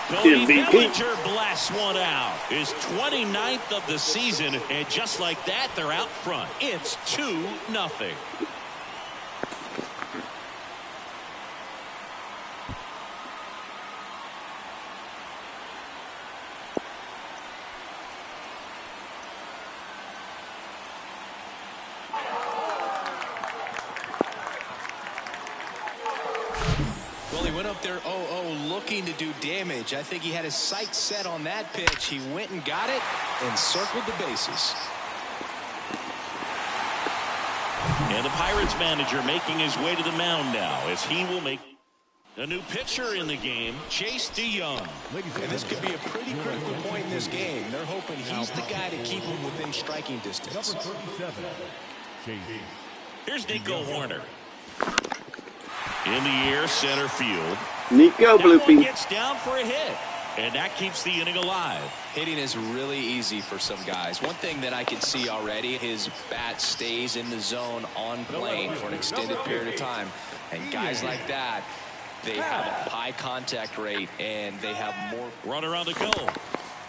Cody MVP. Bellinger blasts one out. His 29th of the season, and just like that, they're out front. It's 2-0. Well, he went up there 0-0 looking to do damage. I think he had his sights set on that pitch. He went and got it and circled the bases. And the Pirates manager making his way to the mound now as he will make a new pitcher in the game, Chase DeYoung. And this could be a pretty critical point in this game. They're hoping he's the guy to keep him within striking distance. Number 37, Chase. Here's Nico Horner. In the air, center field. Nico That one Bloopy. gets down for a hit, and that keeps the inning alive. Hitting is really easy for some guys. One thing that I can see already, his bat stays in the zone on plane for an extended period of time. And guys like that, they have a high contact rate, and they have more. Runner on the go.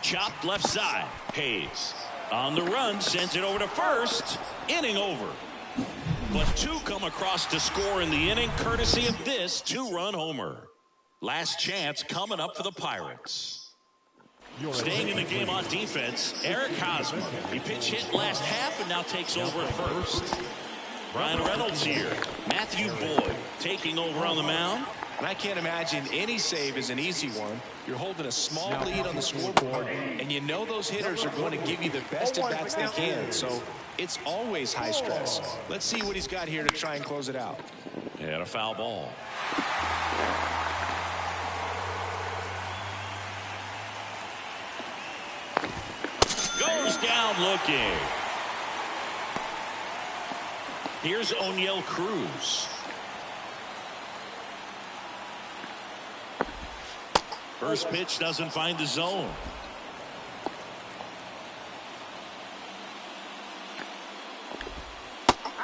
Chopped left side. Hayes on the run, sends it over to first. Inning over. But 2 come across to score in the inning, courtesy of this 2-run homer. Last chance coming up for the Pirates. Staying in the game on defense, Eric Hosmer. He pitch hit last half and now takes over at first. Brian Reynolds here. Matthew Boyd taking over on the mound. And I can't imagine any save is an easy one. You're holding a small lead on the scoreboard, and you know those hitters are going to give you the best at bats they can. So it's always high stress. Let's see what he's got here to try and close it out. And a foul ball. Goes down looking. Here's O'Neal Cruz. First pitch doesn't find the zone.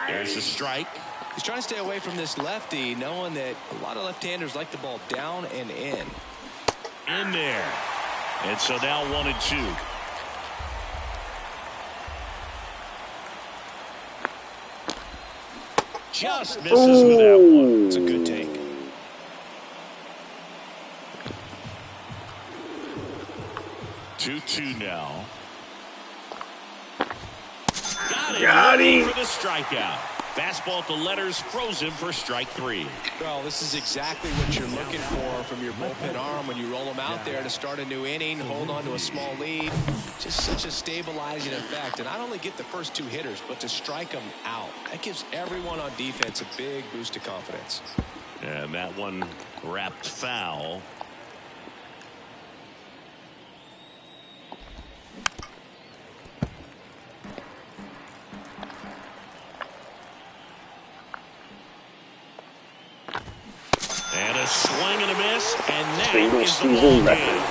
There's a strike. He's trying to stay away from this lefty, knowing that a lot of left-handers like the ball down and in. In there. And so now 1-2. Just misses with that one. It's a good take. Two now. Got him. For the strikeout. Fastball at the letters, frozen for strike 3. Well, this is exactly what you're looking for from your bullpen arm when you roll them out there to start a new inning, hold on to a small lead. Just such a stabilizing effect. And not only get the first 2 hitters, but to strike them out. That gives everyone on defense a big boost of confidence. And that one wrapped foul. And a swing and a miss, and that Single is the season ball record. game.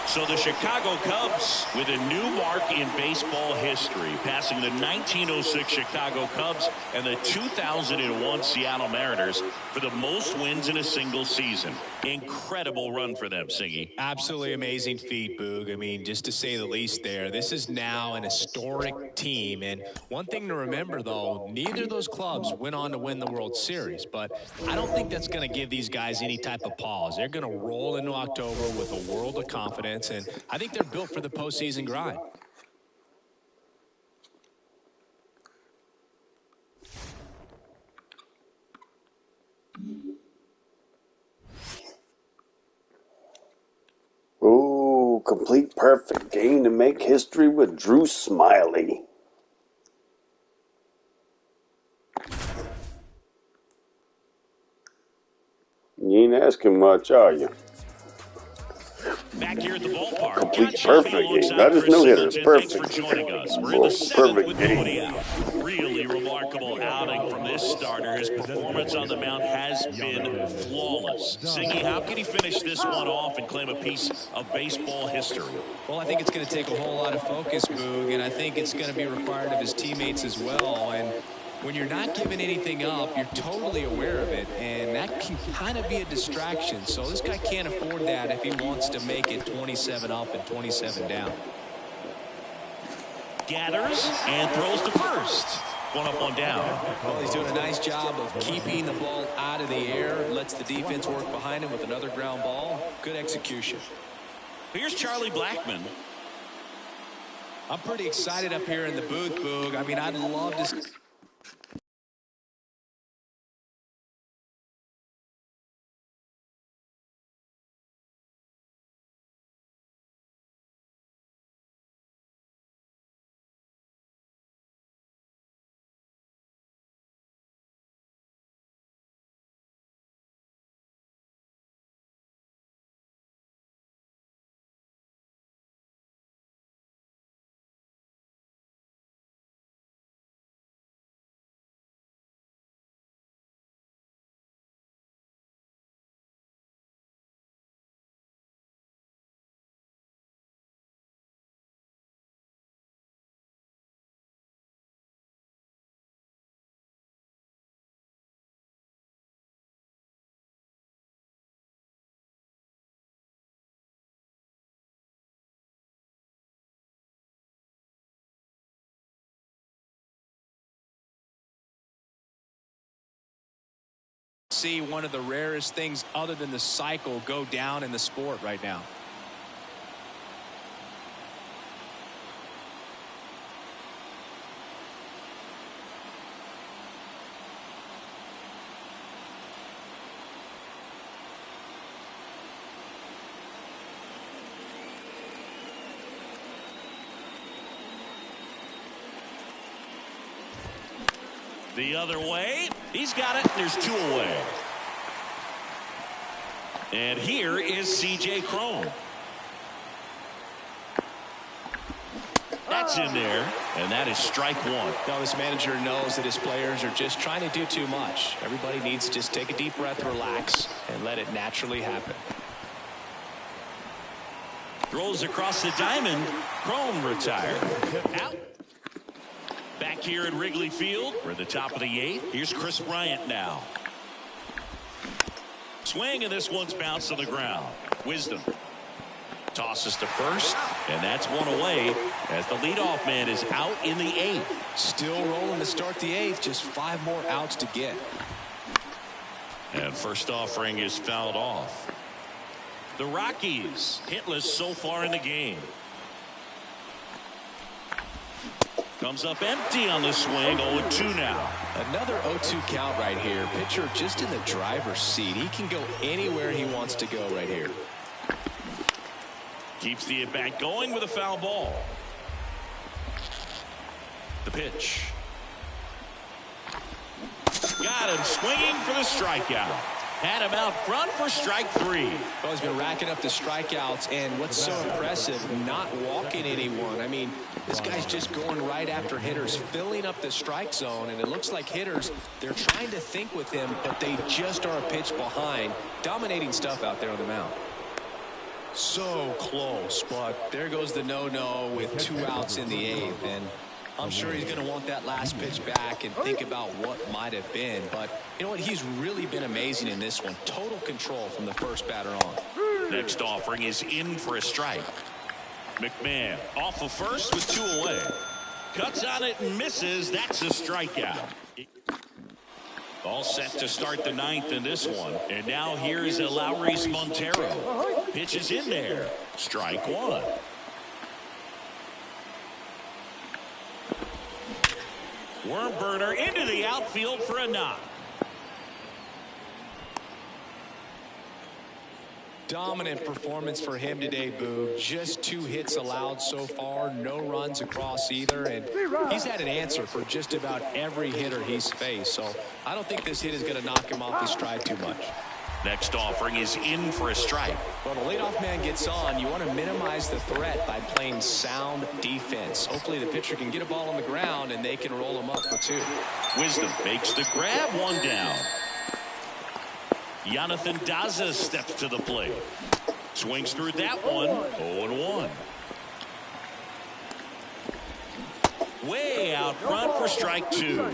So the Chicago Cubs with a new mark in baseball history, passing the 1906 Chicago Cubs and the 2001 Seattle Mariners for the most wins in a single season. Incredible run for them, Singy. Absolutely amazing feat, Boog. I mean, just to say the least there. This is now an historic team. And one thing to remember, though, neither of those clubs went on to win the World Series. But I don't think that's going to give these guys any type of pause. They're going to roll into October with a world of confidence. And I think they're built for the postseason grind. Oh, complete perfect game to make history with Drew Smiley. You ain't asking much, are you? Back here at the ballpark, Complete perfect game. Not just no hitters. Perfect. Thanks for joining us. We're in the seventh Perfect with game. nobody out. Really remarkable outing from this starter. His performance on the mound has been flawless. Singy, how can he finish this one off and claim a piece of baseball history? Well, I think it's going to take a whole lot of focus, Boog, and I think it's going to be required of his teammates as well. And when you're not giving anything up, you're totally aware of it, and that can kind of be a distraction. So this guy can't afford that if he wants to make it 27 up and 27 down. Gathers and throws to first. One up, one down. Well, he's doing a nice job of keeping the ball out of the air, lets the defense work behind him with another ground ball. Good execution. Here's Charlie Blackmon. I'm pretty excited up here in the booth, Boog. I mean, I'd love to see one of the rarest things other than the cycle go down in the sport right now. The other way. He's got it. There's two away. And here is C.J. Cron. That's in there. And that is strike one. Now, this manager knows that his players are just trying to do too much. Everybody needs to just take a deep breath, relax, and let it naturally happen. Throws across the diamond. Cron retired. Out. Back here at Wrigley Field, we're at the top of the eighth. Here's Chris Bryant now. Swing, and this one's bounced on the ground. Wisdom tosses to first, and that's one away as the leadoff man is out in the eighth. Still rolling to start the eighth, just 5 more outs to get. And first offering is fouled off. The Rockies hitless so far in the game. Comes up empty on the swing. 0-2 now. Another 0-2 count right here. Pitcher just in the driver's seat. He can go anywhere he wants to go right here. Keeps the at-bat going with a foul ball. The pitch. Got him swinging for the strikeout. Had him out front for strike 3. Well, he's been racking up the strikeouts, and what's so impressive, not walking anyone. I mean, this guy's just going right after hitters, filling up the strike zone, and it looks like hitters, they're trying to think with him, but they just are a pitch behind. Dominating stuff out there on the mound. So close, but there goes the no-no with 2 outs in the 8th, and I'm sure he's going to want that last pitch back and think about what might have been. But you know what? He's really been amazing in this one. Total control from the first batter on. Next offering is in for a strike. McMahon off of first with 2 away. Cuts on it and misses. That's a strikeout. All set to start the 9th in this one. And now here's Lowry's Montero. Pitch is in there. Strike 1. Worm burner into the outfield for a knock. Dominant performance for him today, Boo. Just 2 hits allowed so far, no runs across either, and he's had an answer for just about every hitter he's faced. So I don't think this hit is going to knock him off his stride too much. Next offering is in for a strike. When a leadoff man gets on, you want to minimize the threat by playing sound defense. Hopefully the pitcher can get a ball on the ground and they can roll him up for 2. Wisdom makes the grab, 1 down. Jonathan Daza steps to the plate. Swings through that one. 0-1. Way out front for strike 2.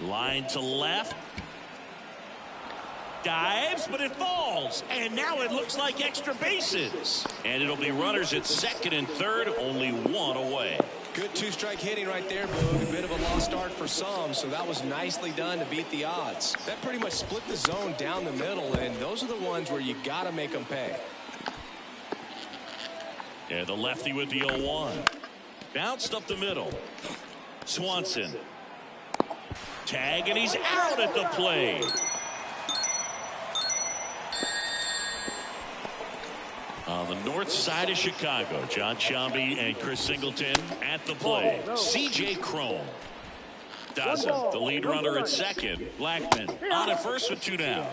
Line to left. Dives, but it falls. And now it looks like extra bases. And it'll be runners at second and third, only 1 away. Good 2-strike hitting right there, Boog. A bit of a lost start for some, so that was nicely done to beat the odds. That pretty much split the zone down the middle, and those are the ones where you got to make them pay. Yeah, the lefty with the 0-1. Bounced up the middle. Swanson. Tag, and he's out at the plate. On the north side of Chicago, John Sciambi and Chris Singleton at the plate. C.J. Cron. Daza, the lead runner at second. Blackman on at first with 2 down.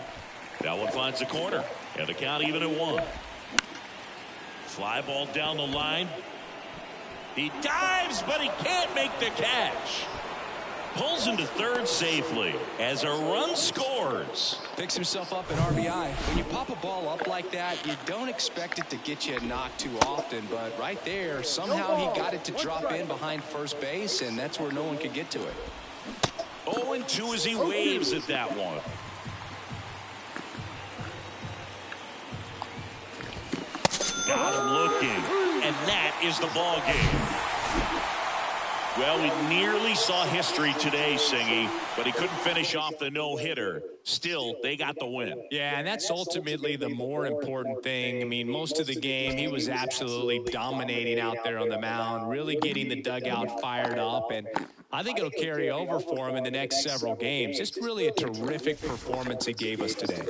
That one finds the corner. And the count even at 1. Fly ball down the line. He dives, but he can't make the catch. Pulls him to third safely as a run scores. Picks himself up at RBI. When you pop a ball up like that, you don't expect it to get you a knock too often, but right there, somehow he got it to drop in behind first base, and that's where no one could get to it. 0-2 as he waves at that one. Got him looking, and that is the ball game. Well, we nearly saw history today, Singy, but he couldn't finish off the no-hitter. Still, they got the win. Yeah, and that's ultimately the more important thing. I mean, most of the game, he was absolutely dominating out there on the mound, really getting the dugout fired up, and I think it'll carry over for him in the next several games. Just really a terrific performance he gave us today.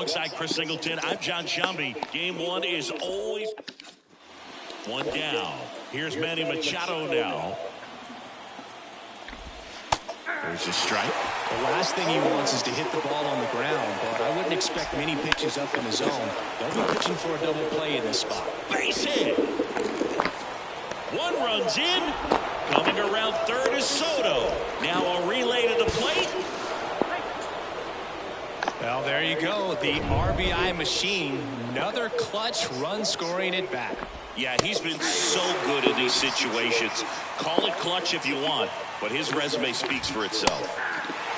Alongside Chris Singleton, I'm John Shambi. Game one is always one down. Here's Manny Machado now. There's a strike. The last thing he wants is to hit the ball on the ground, but I wouldn't expect many pitches up in the zone. They'll be pitching for a double play in this spot. Base hit. One runs in. Coming around third is Soto. Now a relay to the plate. Well, there you go. The RBI machine. Another clutch run scoring at bat. Yeah, he's been so good in these situations. Call it clutch if you want, but his resume speaks for itself.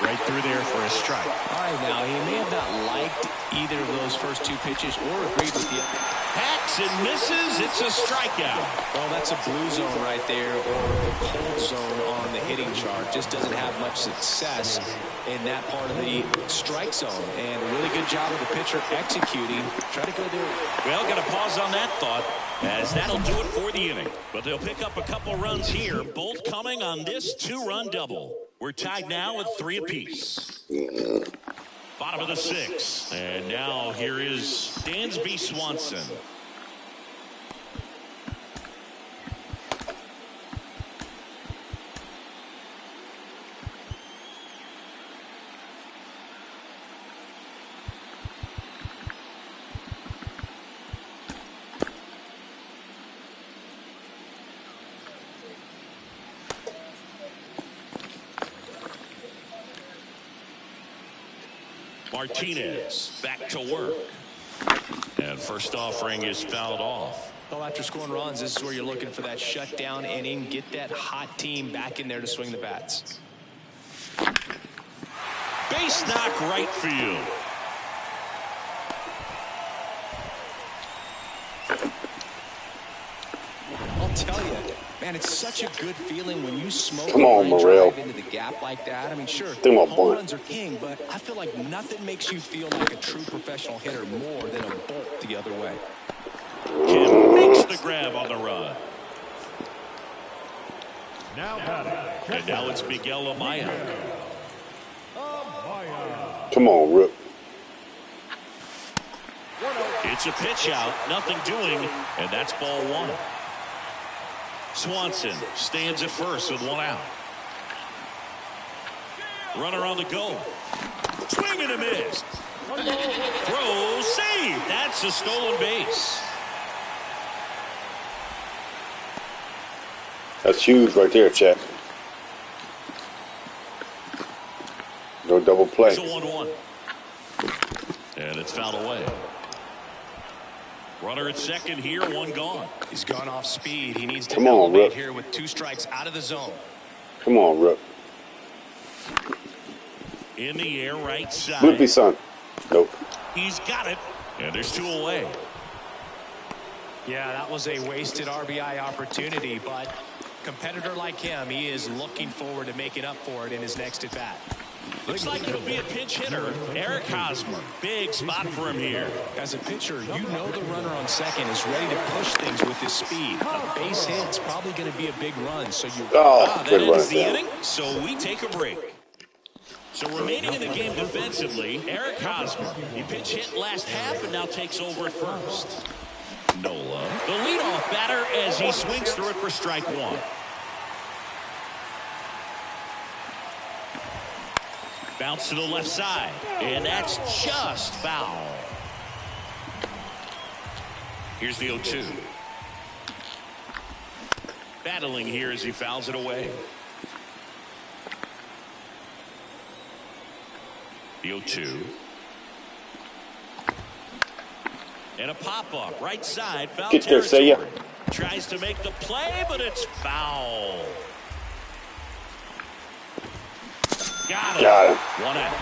Right through there for a strike. All right, now, he may have not liked either of those first two pitches or agreed with the Hacks and misses. It's a strikeout. Well, that's a blue zone right there, or the cold zone on the hitting chart. Just doesn't have much success in that part of the strike zone. And a really good job of the pitcher executing. Try to go there. Well, got to pause on that thought, as that'll do it for the inning. But they'll pick up a couple runs here, both coming on this two-run double. We're tied now with 3 apiece. Bottom of the 6th. And now here is Dansby Swanson. Martinez back to work. And first offering is fouled off. Well, after scoring runs, this is where you're looking for that shutdown inning. Get that hot team back in there to swing the bats. Base knock right field. I'll tell you, man, it's such a good feeling when you smoke Come on, a Morel. drive into the gap like that. I mean, sure, Come on, home boy. runs are king, but I feel like nothing makes you feel like a true professional hitter more than a bolt the other way. Kim makes the grab on the run. Now batting. And now it's Miguel Amaya. Come on, Rook. It's a pitch out, nothing doing, and that's ball 1. Swanson stands at first with 1 out. Runner on the go. Swing and a miss. Throw, save. That's a stolen base. That's huge right there, Chet. No double play. It's a 1-1. And it's fouled away. Runner at second here, 1 gone. He's gone off speed. He needs to Come on, elevate Rook. here with 2 strikes out of the zone. Come on, Rook. In the air, right side. Would be son. Nope. He's got it. And there's 2 away. Yeah, that was a wasted RBI opportunity, but competitor like him, he is looking forward to making up for it in his next at bat. Looks like he'll be a pinch hitter. Eric Hosmer. Big spot for him here. As a pitcher, you know the runner on second is ready to push things with his speed. A base hit's probably going to be a big run, so you... Oh, That good ends run the down. inning, so we take a break. So remaining in the game defensively, Eric Hosmer. He pinch hit last half and now takes over at first. Nola, the leadoff batter, as he swings through it for strike 1. Bounce to the left side, and that's just foul. Here's the 0-2. Battling here as he fouls it away. The 0-2. And a pop-up right side, foul Get there, say ya. territory. Tries to make the play, but it's foul. Got him. 1 out.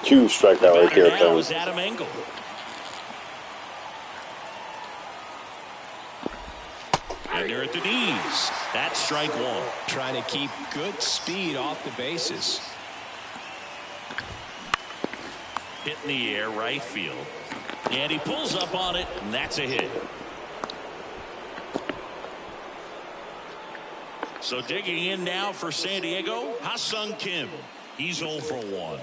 Huge strikeout right there, Now Tom. is Adam Engel. And they're at the knees. That's strike 1. Trying to keep good speed off the bases. Hit in the air, right field. And he pulls up on it, and that's a hit. So digging in now for San Diego, Ha-Sung Kim. He's 0 for 1.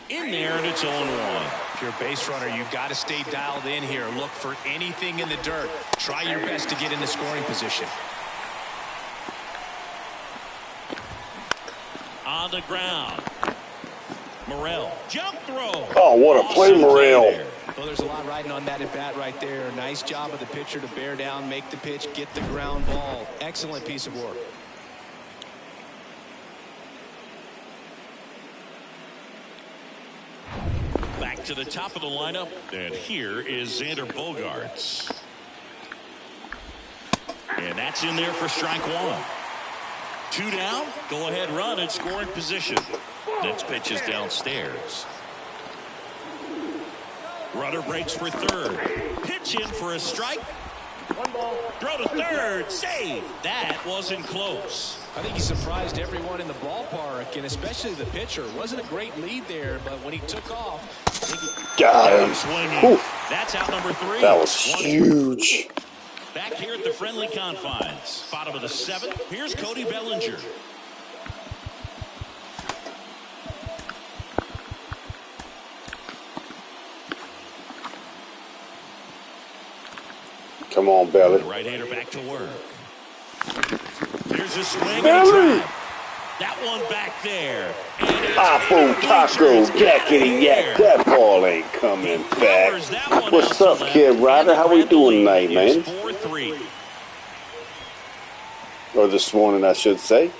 In there, and it's 0-1. If you're a base runner, you've got to stay dialed in here. Look for anything in the dirt. Try your best to get into scoring position. On the ground. Morel, jump throw. Oh, what a play, Morel. Well, there's a lot riding on that at bat right there. Nice job of the pitcher to bear down, make the pitch, get the ground ball. Excellent piece of work. Back to the top of the lineup, and here is Xander Bogaerts. And that's in there for strike 1. 2 down, go ahead run and scoring position. Next pitch is downstairs. Runner breaks for third. Pitch in for a strike. Throw to third. Save. That wasn't close. I think he surprised everyone in the ballpark, and especially the pitcher. Wasn't a great lead there, but when he took off, Got him. Swinging. That's out number 3. That was huge. Back here at the friendly confines. Bottom of the 7th. Here's Cody Bellinger. Come on, Belly. Right-hander back to work. Here's a swing. Belly. That one back there. Apple taco, yakety yak. That ball ain't coming back. What's up, Kid Ryder? How we doing tonight, man? 4-3. Or this morning, I should say.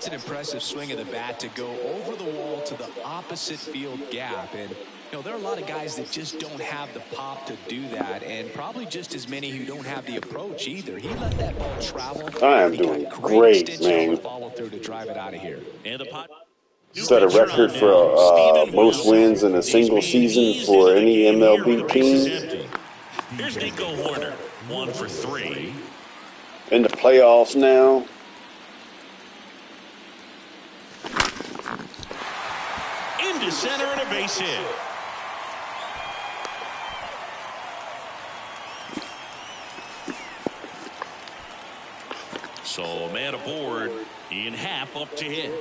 that's an impressive swing of the bat to go over the wall to the opposite field gap. And, you know, there are a lot of guys that just don't have the pop to do that, and probably just as many who don't have the approach either. He let that ball travel. I am doing great, man. Follow through to drive it out of here. And the pot. Set a record for most wins in a single season for any MLB team. Here's Nico Horner, 1 for 3. In the playoffs now. Into center and a base hit. So a man aboard. Ian Happ up to hit.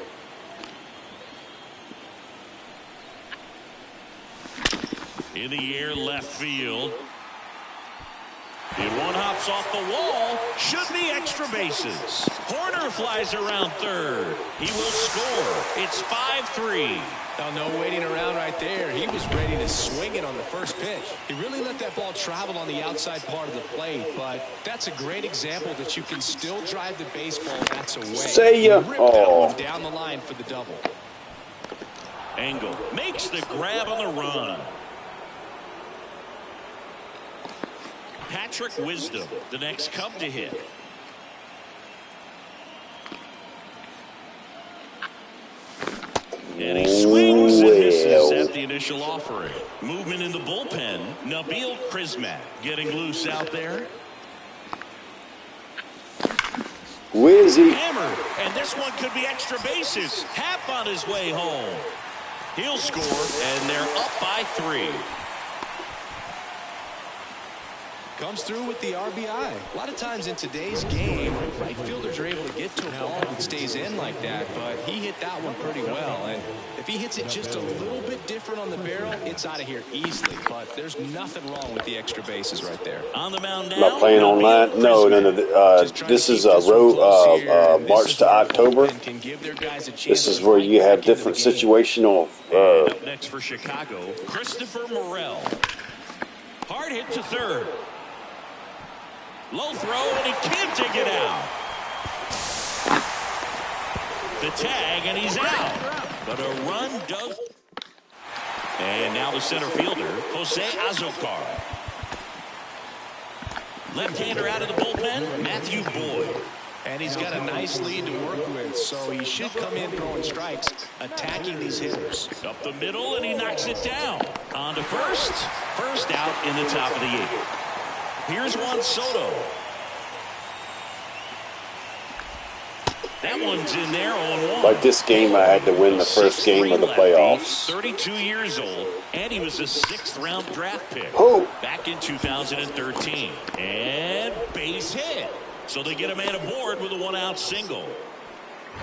In the air, left field. And one hops off the wall. Should be extra bases. Horner flies around third. He will score. It's 5-3. Oh, no waiting around right there. He was ready to swing it on the first pitch. He really let that ball travel on the outside part of the plate, but that's a great example that you can still drive the baseball that's away. Say ya. Oh. Down the line for the double. Engel makes the grab on the run. Patrick Wisdom, the next Cub to hit. And he swings and misses at the initial offering. Movement in the bullpen. Nabil Prismat getting loose out there. Wizzy. Hammered, and this one could be extra bases. Happ on his way home. He'll score, and they're up by 3. Comes through with the RBI. A lot of times in today's game, right fielders are able to get to a ball that stays in like that, but he hit that one pretty well. And if he hits it just a little bit different on the barrel, it's out of here easily. But there's nothing wrong with the extra bases right there. On the mound now. Not playing online? No. This is a road March to October. This is where you have different situational. Up next for Chicago, Christopher Morel. Hard hit to third. Low throw, and he can't take it out. The tag, and he's out. But a run does. And now the center fielder, Jose Azocar. Left-hander out of the bullpen, Matthew Boyd. And he's got a nice lead to work with, so he should come in throwing strikes, attacking these hitters. Up the middle, and he knocks it down. On to first. First out in the top of the 8th. Here's Juan Soto. That one's in there on one. Like this game, I had to win the first game of the playoffs. 32 years old, and he was a 6th-round draft pick back in 2013. And base hit. So they get a man aboard with a 1-out single.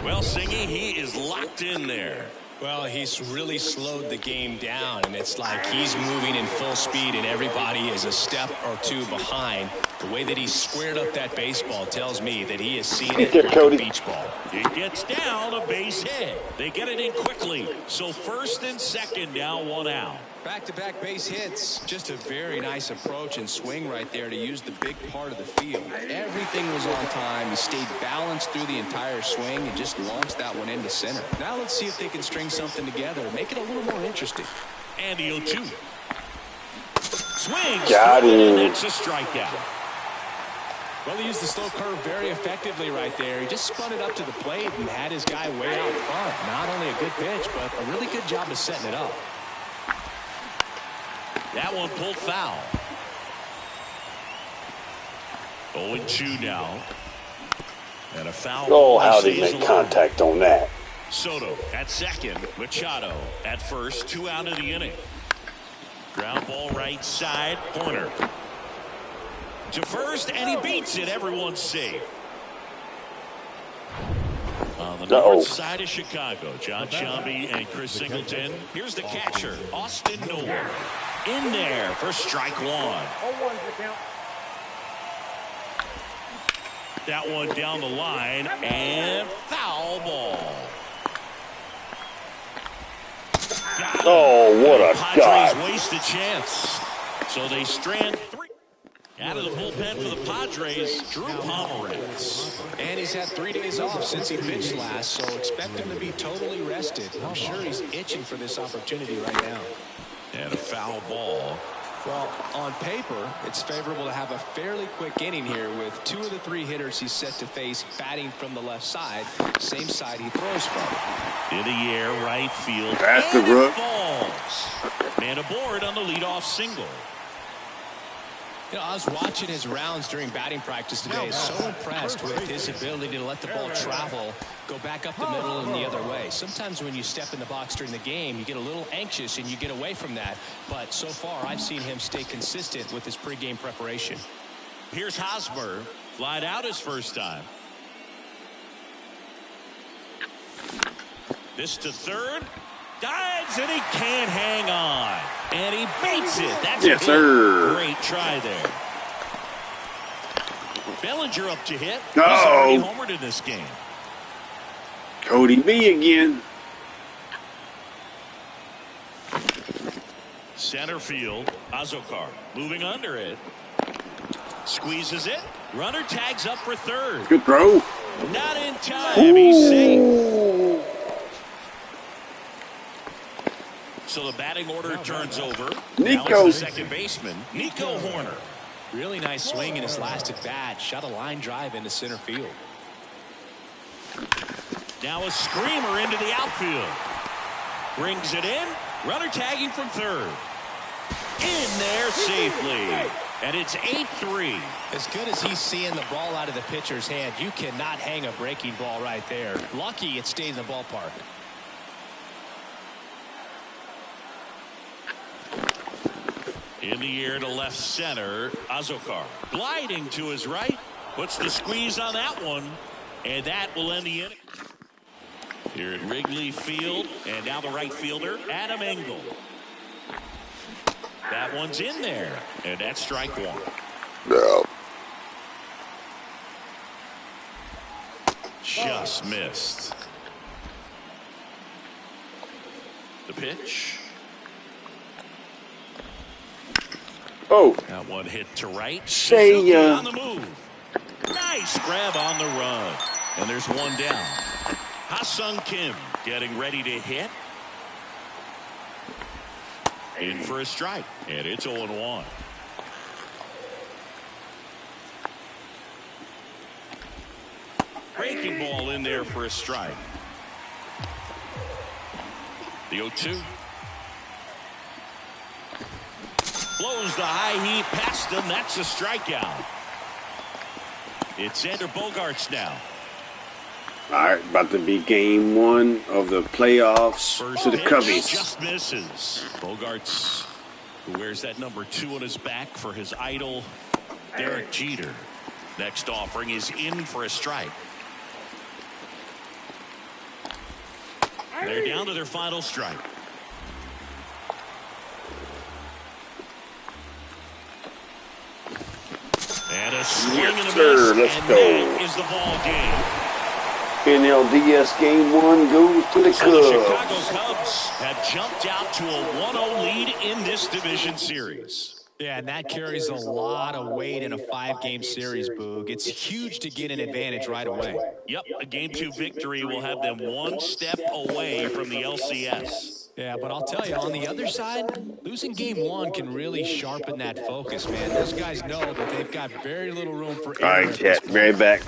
Well, Singy, he is locked in there. Well, he's really slowed the game down, and it's like he's moving in full speed, and everybody is a step or two behind. The way that he squared up that baseball tells me that he has seen it like a beach ball. It gets down, a base hit. They get it in quickly. So first and second, now 1 out. Back-to-back base hits. Just a very nice approach and swing right there to use the big part of the field. Everything was on time. He stayed balanced through the entire swing and just launched that one into center. Now let's see if they can string something together and make it a little more interesting. And the 0-2. Swings. Got him. That's a strikeout. Well, he used the slow curve very effectively right there. He just spun it up to the plate and had his guy way out front. Not only a good pitch, but a really good job of setting it up. That one pulled foul. 0-2 now. And a foul. Oh, how did he make contact on that? Soto at second. Machado at first. 2 out of the inning. Ground ball right side. Corner. To first, and he beats it. Everyone's safe. On the north side of Chicago, John Shelby and Chris Singleton. Here's the catcher, Austin Noel. In there for strike 1. That one down the line, and foul ball. Oh, what a Padres God. waste a chance. So they strand 3. Out of the bullpen for the Padres, Drew Pomeranz. And he's had 3 days off since he pitched last, so expect him to be totally rested. I'm sure he's itching for this opportunity right now. And a foul ball. Well, on paper, it's favorable to have a fairly quick inning here with 2 of the 3 hitters he's set to face batting from the left side, same side he throws from. In the air, right field. That's the rook. Falls. Man aboard on the leadoff single. You know, I was watching his rounds during batting practice today. So impressed with his ability to let the ball travel, go back up the middle and the other way. Sometimes when you step in the box during the game, you get a little anxious and you get away from that. But so far, I've seen him stay consistent with his pregame preparation. Here's Hosmer. Flied out his first time. This to third. Dives, and he can't hang on. And he beats it. That's yes, sir. Great try there. Bellinger up to hit. No. He's already homered in this game. Cody B again. Center field. Azokar moving under it. Squeezes it. Runner tags up for third. Good throw. Not in time. He's safe. So the batting order turns over. Nico. The second baseman, Nico Horner. Really nice swing in his last at bat. Shot a line drive into center field. Now a screamer into the outfield. Brings it in. Runner tagging from third. In there safely. And it's 8-3. As good as he's seeing the ball out of the pitcher's hand, you cannot hang a breaking ball right there. Lucky it stayed in the ballpark. In the air to left center, Azokar gliding to his right, puts the squeeze on that one, and that will end the inning. Here at Wrigley Field, and now the right fielder, Adam Engel. That one's in there, and that's strike 1. No. Just missed. The pitch. Oh. That one hit to right. Say Suzuki on the move. Nice grab on the run. And there's one down. Ha-Sung Kim getting ready to hit. In for a strike. And it's 0-1. Breaking ball in there for a strike. The 0-2. Blows the high heat past him. That's a strikeout. It's Xander Bogaerts now. All right, about to be game one of the playoffs First to the pitch Cubbies. just misses. Bogarts, who wears that number 2 on his back for his idol, Derek Jeter. Next offering is in for a strike. They're down to their final strike. And a swing and a miss, Let's and go. that is the ball game. NLDS game one goes to the So the Chicago Cubs. Cubs have jumped out to a 1-0 lead in this division series. Yeah, and that carries a lot of weight in a 5-game series, Boog. It's huge to get an advantage right away. Yep, a Game 2 victory will have them one step away from the LCS. Yeah, but I'll tell you, on the other side, losing Game 1 can really sharpen that focus, man. Those guys know that they've got very little room for All error. right, chat. Very back.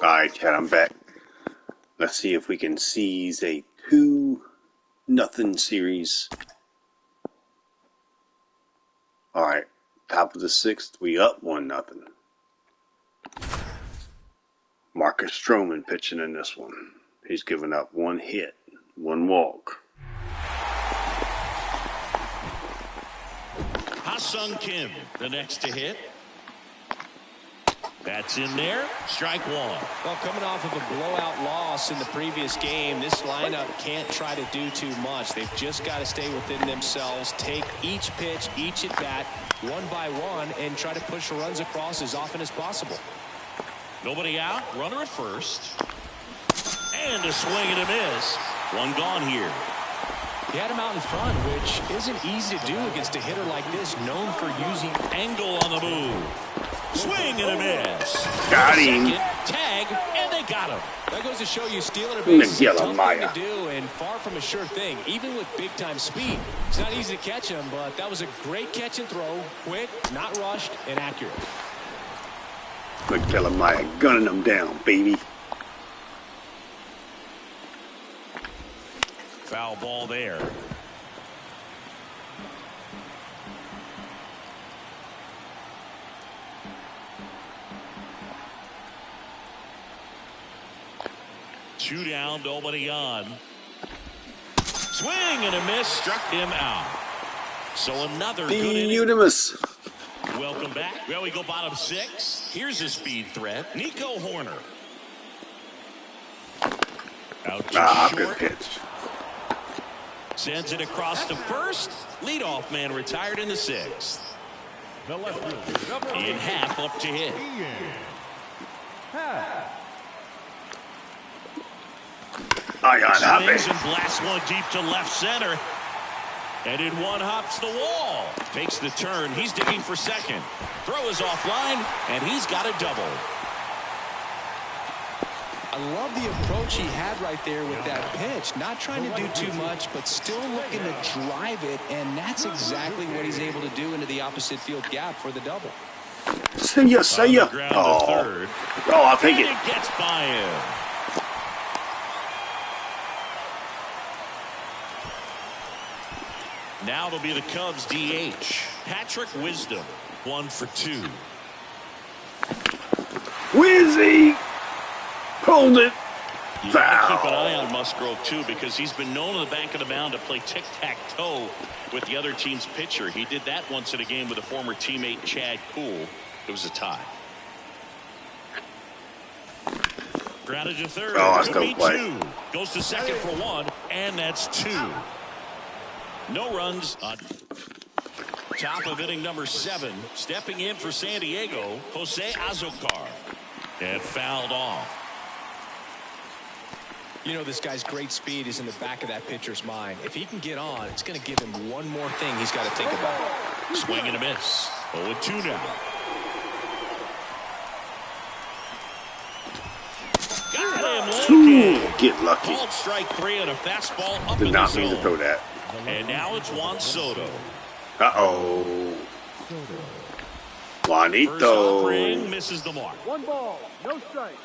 All right, chat. I'm back. Let's see if we can seize a 2-0 series. All right, top of the 6th, we up 1-0. Marcus Stroman pitching in this one. He's given up 1 hit, 1 walk. Ha-Sung Kim, the next to hit. That's in there. Strike 1. Well, coming off of a blowout loss in the previous game, this lineup can't try to do too much. They've just got to stay within themselves, take each pitch, each at bat, one by one, and try to push the runs across as often as possible. Nobody out. Runner at first. And a swing and a miss. 1 gone here. He had him out in front, which isn't easy to do against a hitter like this, known for using Angle on the move. Swing and a miss. Got him. Second, tag, and they got him. That goes to show you stealing a base is a tough Maya. thing to do and far from a sure thing, even with big-time speed. It's not easy to catch him, but that was a great catch and throw, quick, not rushed, and accurate. Miguel Amaya gunning them down, baby. Foul ball there. Two down, nobody on. Swing and a miss, struck him out. So another good inning. Unimus. Welcome back. Well, we go bottom 6. Here's a speed threat. Nico Horner. Out to Good short. pitch. Sends it across to first. Leadoff man retired in the 6th. The left fielder, number In half up to hit. Swings and blasts one deep to left center. And in one hops the wall. Takes the turn. He's digging for second. Throw is offline, and he's got a double. I love the approach he had right there with that pitch. Not trying to do too much, but still looking to drive it, and that's exactly what he's able to do into the opposite field gap for the double. See ya. Third. Oh, I'll take it. It gets by him. Now it'll be the Cubs DH. Patrick Wisdom, 1 for 2. Wizzy pulled it. You got to keep an eye on Musgrove, too, because he's been known on the back of the mound to play tic-tac-toe with the other team's pitcher. He did that once in a game with a former teammate, Chad Kuhl. It was a tie. Grounded to third. Oh, Could be play. 2. Goes to second for 1, and that's 2. No runs on top of inning number 7. Stepping in for San Diego, Jose Azocar. And fouled off. You know, this guy's great speed is in the back of that pitcher's mind. If he can get on, it's going to give him one more thing he's got to think about. Swing and a miss. 0-2 now. Got him looking. Get lucky. Called strike 3 on a fastball up Did in not the mean to zone. throw that. And now it's Juan Soto. Uh-oh. First Juanito. offering misses the mark. 1 ball, no strike.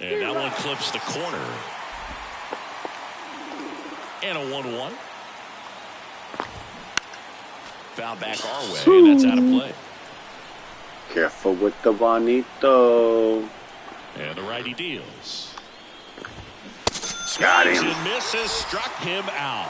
And that one clips the corner. And a 1-1. Foul back our way, and that's out of play. Careful with the Juanito. And the righty deals. Got Swings him. and misses, struck him out.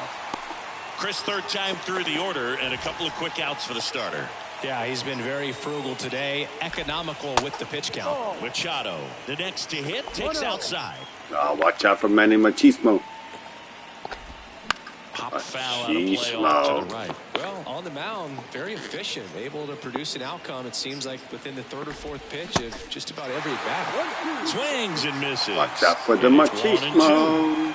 Chris, third time through the order, and a couple of quick outs for the starter. Yeah, he's been very frugal today, economical with the pitch count. Machado, the next to hit, takes outside. Oh, watch out for Manny Machismo. Pop foul out of play off to the right. Well, on the mound, very efficient, able to produce an outcome, it seems like, within the third or fourth pitch of just about every at-bat. Swings and misses. Watch out for the And it's Machismo. 1-2.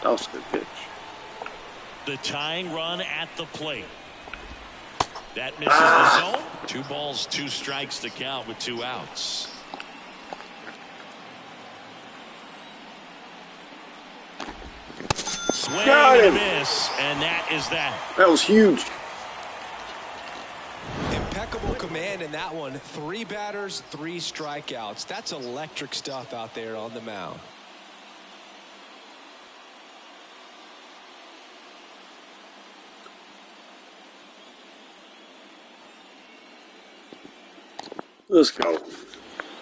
That was a good pitch. The tying run at the plate. That misses the zone. 2 balls, 2 strikes to count with 2 outs. Swing Got and a him. miss, and that is that. That was huge. Impeccable command in that one. 3 batters, 3 strikeouts. That's electric stuff out there on the mound. Let's go.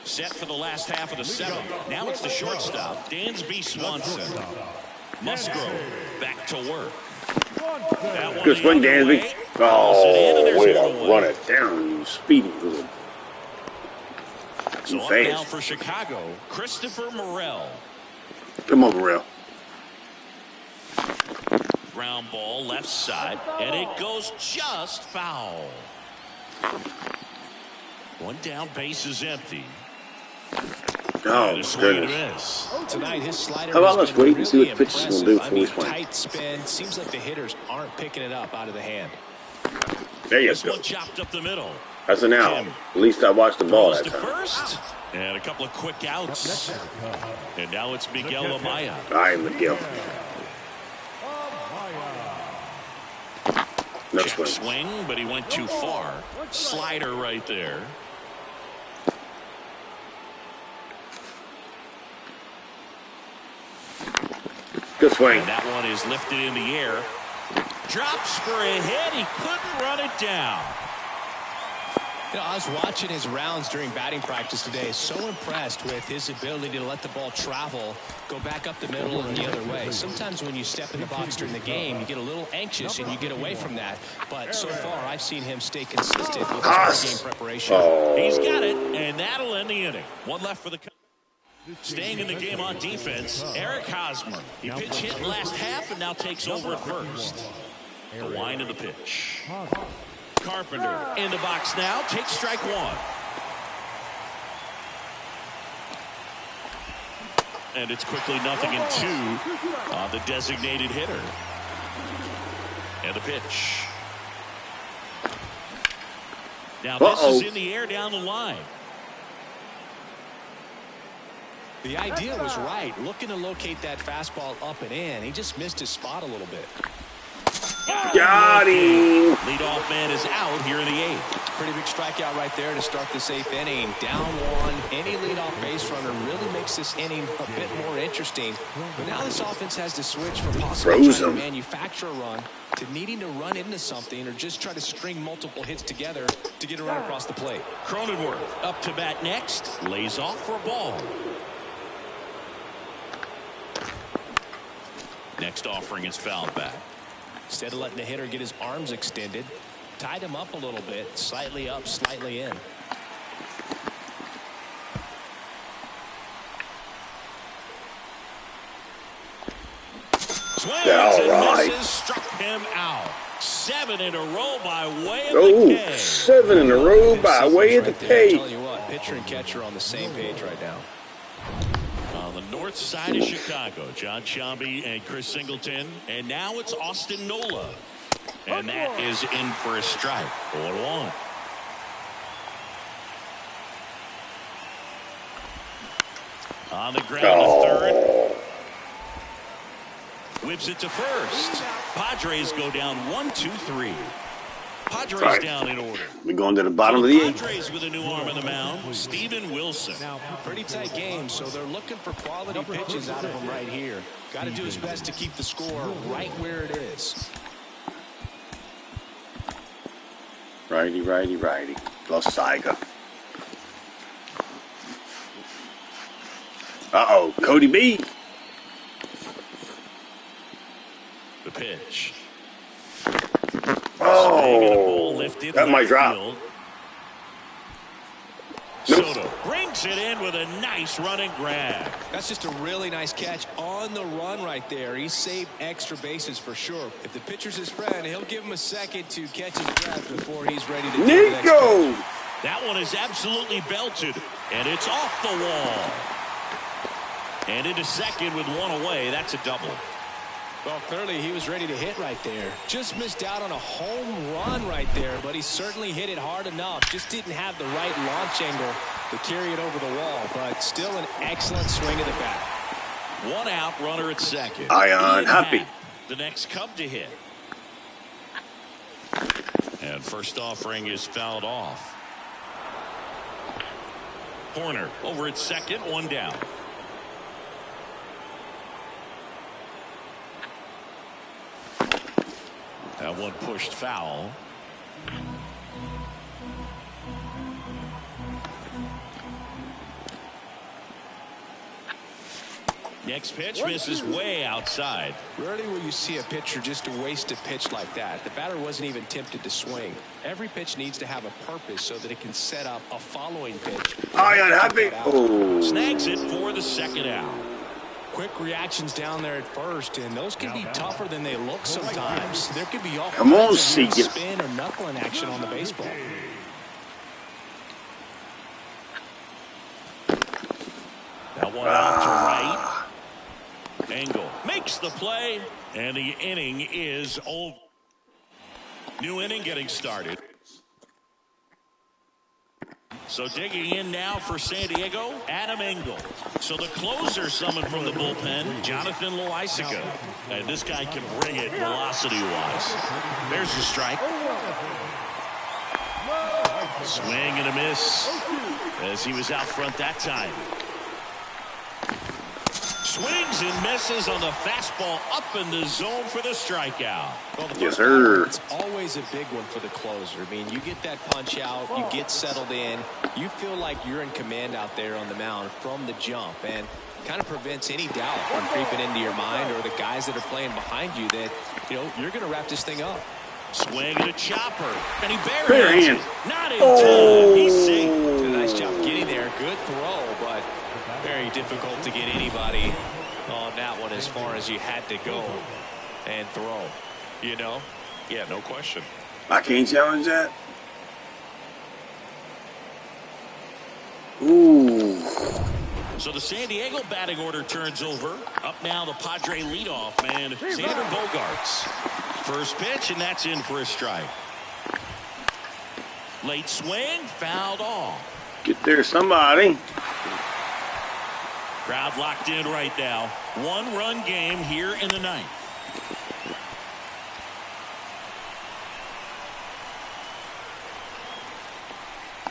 Set for the last half of the 7th. Now it's the shortstop, Dansby Swanson. Musgrove back to work. That one Good swing, the other Dansby. way. Oh, way There's one to away. run it down, you speedy little. So up fast. now for Chicago, Christopher Morel. Come on, Morel. Ground ball left side, and it goes just foul. One down, base is empty. Oh, And a swing and a goodness. miss. Tonight, his slider How about has let's been wait and see really what pitch he's gonna impressive. do I before we mean, swing? tight spin. Seems like the hitters aren't picking it up out of the hand. There you This go. one chopped up the middle. That's an out. At least I watched the ball Throws that to time. first, and a couple of quick outs. And now it's Miguel Amaya. All right, Miguel. Next Check one. swing, but he went too far. Slider right there. Good swing. And that one is lifted in the air. Drops for a hit. He couldn't run it down. You know, I was watching his rounds during batting practice today. So impressed with his ability to let the ball travel, go back up the middle and the other way. Sometimes when you step in the box during the game, you get a little anxious and you get away from that. But so far, I've seen him stay consistent with his game preparation. Oh. He's got it, and that'll end the inning. One left for the Cubs. Staying in the game on defense, Eric Hosmer. He pitch hit last half and now takes over at first. The wind of the pitch. Carpenter in the box now, takes strike one. And it's quickly 0-2 on the designated hitter. And the pitch. Now this is in the air down the line. The idea was right, looking to locate that fastball up and in. He just missed his spot a little bit. Got him. Leadoff man is out here in the 8th. Pretty big strikeout right there to start this 8th inning. Down one. Any leadoff base runner really makes this inning a bit more interesting. But now this offense has to switch from possibly trying to manufacture a run to needing to run into something or just try to string multiple hits together to get a run across the plate. Cronenworth up to bat next. Lays off for a ball. Next offering is fouled back. Instead of letting the hitter get his arms extended, tied him up a little bit, slightly up, slightly in. Swings and misses, struck him out. 7 in a row by way of the K. 7 in a row by way of the K. I'm telling you what, pitcher and catcher on the same page right now. On the north side of Chicago, John Sciambi and Chris Singleton. And now it's Austin Nola. And that is in for a strike. 0-1. On the ground to third. Whips it to first. Padres go down 1-2-3. Padres down in order. We're going to the bottom of the 8th. Padres with a new arm on the mound. Steven Wilson. Pretty tight game, so they're looking for quality pitches out of him right here. Got to do his best to keep the score right where it is. Righty, righty, righty. Los Saiga. Uh-oh, Cody B. The pitch. Oh, that might drop. Soto brings it in with a nice running grab. That's just a really nice catch on the run right there. He saved extra bases for sure. If the pitcher's his friend, he'll give him a second to catch his breath before he's ready to Nico. That one is absolutely belted, and it's off the wall. And into second with one away. That's a double. Well, clearly he was ready to hit right there. Just missed out on a home run right there, but he certainly hit it hard enough. Just didn't have the right launch angle to carry it over the wall, but still an excellent swing of the bat. One out, runner at second. Ion happy. The next Cub to hit. And first offering is fouled off. Corner over at second, one down. That one pushed foul. Next pitch misses way outside. Rarely will you see a pitcher just waste a pitch like that. The batter wasn't even tempted to swing. Every pitch needs to have a purpose so that it can set up a following pitch. Ion happy. Oh. Snags it for the second out. Quick reactions down there at first, and those can be tougher than they look sometimes. There could be all Come on, kinds of Segan. spin or knuckling action on the baseball. That one out to right. Engel makes the play, and the inning is over. New inning getting started. So digging in now for San Diego, Adam Engel. So the closer summoned from the bullpen, Jonathan Loaisiga. And this guy can bring it velocity-wise. There's a strike. Swing and a miss as he was out front that time. Swings and misses on the fastball up in the zone for the strikeout. Well, the Yes, sir. It's always a big one for the closer. I mean, you get that punch out, you get settled in, you feel like you're in command out there on the mound from the jump, and kind of prevents any doubt from creeping into your mind or the guys that are playing behind you that, you know, you're going to wrap this thing up. Swing and a chopper, and he Bare buries hand. it. Not in time. He's safe. Did a nice job getting there. Good throw, but very difficult difficult to get anybody on that one as far as you had to go and throw. You know? Yeah, no question. I can't challenge that. Ooh. So the San Diego batting order turns over. Up now the Padre leadoff man, Xander Bogaerts. First pitch, and that's in for a strike. Late swing, fouled off. Get there, somebody. Crowd locked in right now. One-run game here in the ninth.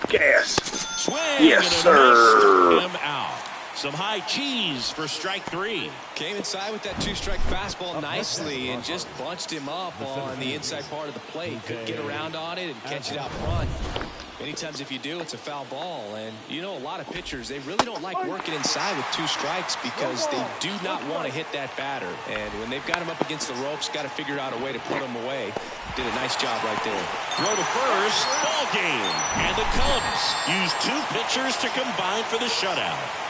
Gas. Swing. Yes, sir. Him out. Some high cheese for strike 3. Came inside with that 2-strike fastball nicely and just bunched him up on the inside part of the plate. Couldn't get around on it and catch it out front. Many times if you do, it's a foul ball. And, you know, a lot of pitchers, they really don't like working inside with 2 strikes because they do not want to hit that batter. And when they've got him up against the ropes, got to figure out a way to put him away. Did a nice job right there. Throw to first, ball game. And the Cubs use 2 pitchers to combine for the shutout.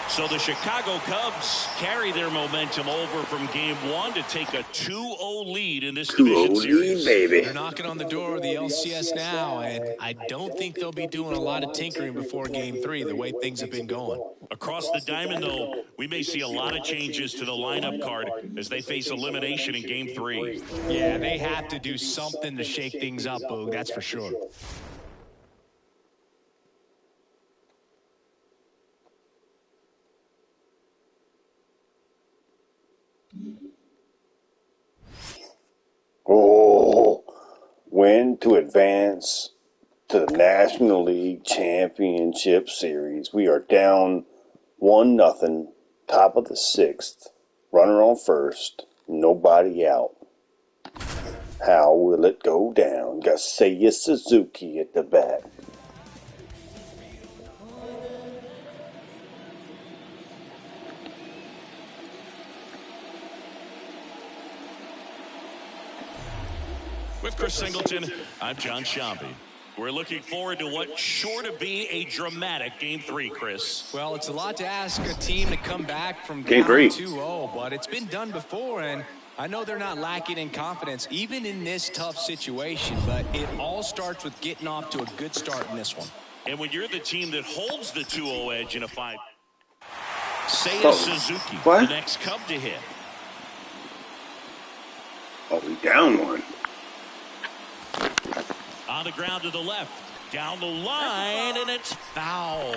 So the Chicago Cubs carry their momentum over from game 1 to take a 2-0 lead in this division series. Baby. They're knocking on the door of the LCS now, and I don't think they'll be doing a lot of tinkering before game 3, the way things have been going. Across the diamond, though, we may see a lot of changes to the lineup card as they face elimination in game 3. Yeah, they have to do something to shake things up, Boog, that's for sure. Oh, win to advance to the National League Championship Series. We are down 1-0, top of the 6th. Runner on first, nobody out. How will it go down? Got Seiya Suzuki at the bat. With Chris Singleton, I'm John Shambi. We're looking forward to what's sure to be a dramatic Game 3, Chris. Well, it's a lot to ask a team to come back from Game down 3. 2-0, but it's been done before, and I know they're not lacking in confidence, even in this tough situation, but it all starts with getting off to a good start in this one. And when you're the team that holds the 2-0 edge in a fight, Seiya Suzuki, what? the next Cub to hit. Oh, we down 1. On the ground to the left, down the line, and it's foul.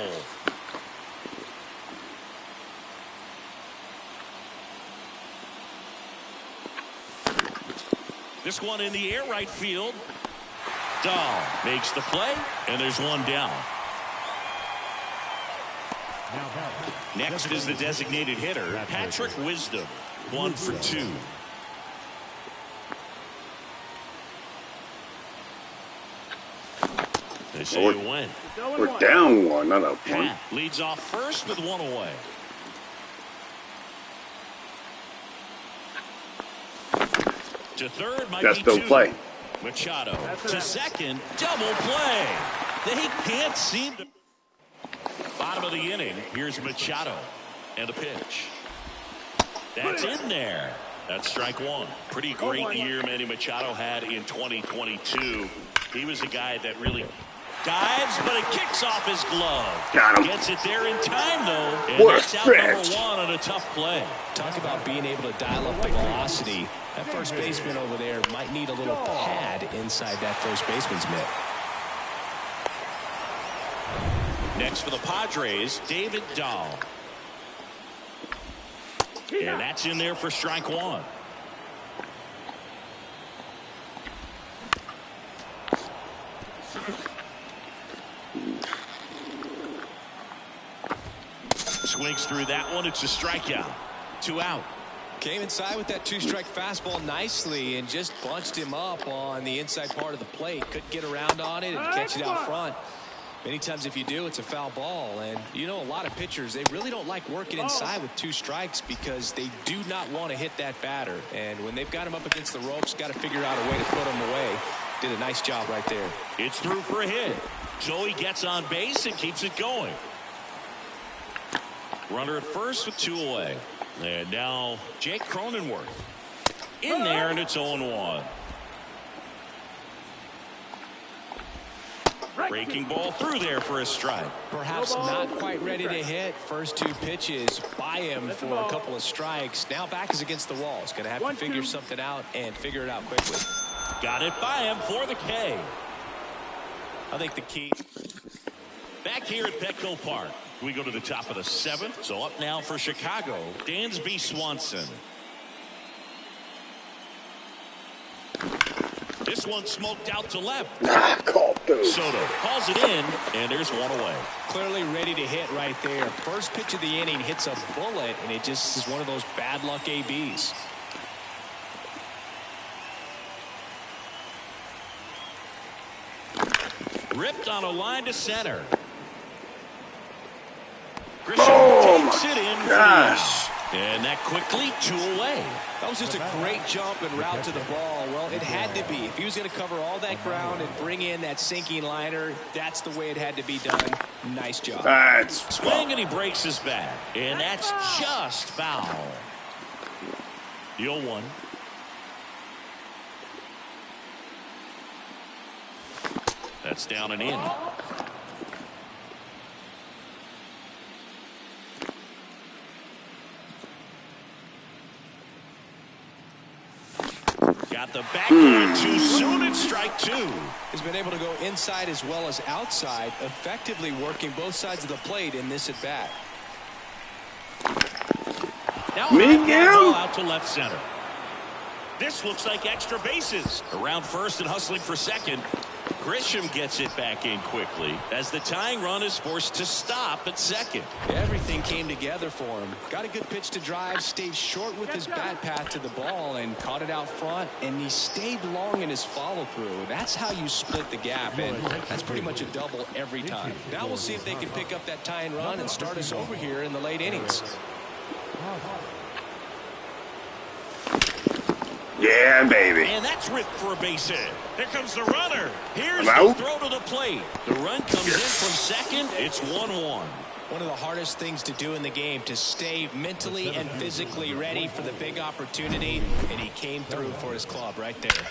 This one in the air right field. Dahl makes the play, and there's one down. Next is the designated hitter, Patrick Wisdom, 1 for 2. They say you win. We're down 1, not up 1. Pat leads off first with 1 away. To third might That's be no 2. play. Machado to second, double play. They can't seem to. Bottom of the inning, here's Machado and a pitch. That's in there. That's strike 1. Pretty great year Manny Machado had in 2022. He was a guy that really dives, but it kicks off his glove. Got him. Gets it there in time, though. And What a that's out number stretch. 1 on a tough play. Talk about being able to dial up the velocity. That first baseman over there might need a little pad inside that first baseman's mitt. Next for the Padres, David Dahl. And that's in there for strike 1. Swings through that one. It's a strikeout. 2 out. Came inside with that 2-strike fastball nicely and just bunched him up on the inside part of the plate. Couldn't get around on it and catch it out front. Many times if you do, it's a foul ball. And, you know, a lot of pitchers, they really don't like working inside with 2 strikes because they do not want to hit that batter. And when they've got him up against the ropes, got to figure out a way to put him away. Did a nice job right there. It's through for a hit. Joey gets on base and keeps it going. Runner at first with 2 away. And now Jake Cronenworth in there, and it's 0-1. Breaking ball through there for a strike. Perhaps not quite ready to hit. First 2 pitches by him for a couple of strikes. Now back is against the wall. He's going to have to figure something out and figure it out quickly. Got it by him for the K. I think the key. Back here at Petco Park, we go to the top of the 7th. So up now for Chicago, Dansby Swanson. This one smoked out to left. Soto calls it in, and there's 1 away. Clearly ready to hit right there. First pitch of the inning hits a bullet, and it just is one of those bad luck ABs. Ripped on a line to center. Grisham takes it in. Gosh. And that quickly 2 away. That was just a great jump and route to the ball. Well, it had to be. If he was going to cover all that ground and bring in that sinking liner, that's the way it had to be done. Nice job. Swing, and he breaks his bat. And that's just foul. The 0-1. That's down and in. Got the back going too soon. It's strike 2. He's been able to go inside as well as outside, effectively working both sides of the plate in this at bat. Now ball out to left center. This looks like extra bases. Around first and hustling for second. Grisham gets it back in quickly as the tying run is forced to stop at second. Everything came together for him. Got a good pitch to drive, stayed short with his bat path to the ball and caught it out front, and he stayed long in his follow through. That's how you split the gap, and that's pretty much a double every time. Now we'll see if they can pick up that tying run and start us over here in the late innings. Yeah, baby. And that's ripped for a base hit. Here comes the runner. Here's the throw to the plate. The run comes in from second. It's 1-1. One of the hardest things to do in the game, to stay mentally and physically ready for the big opportunity, and he came through for his club right there.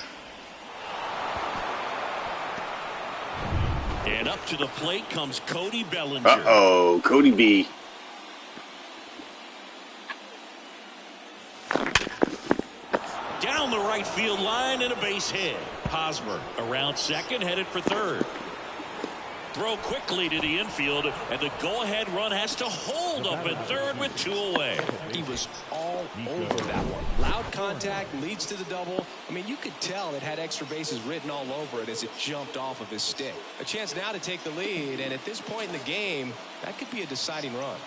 And up to the plate comes Cody Bellinger. Uh-oh, Cody B. Down the right field line and a base hit. Hosmer around second, headed for third. Throw quickly to the infield, and the go-ahead run has to hold up at third with 2 away. He was all over that one. Loud contact leads to the double. I mean, you could tell it had extra bases written all over it as it jumped off of his stick. A chance now to take the lead, and at this point in the game, that could be a deciding run.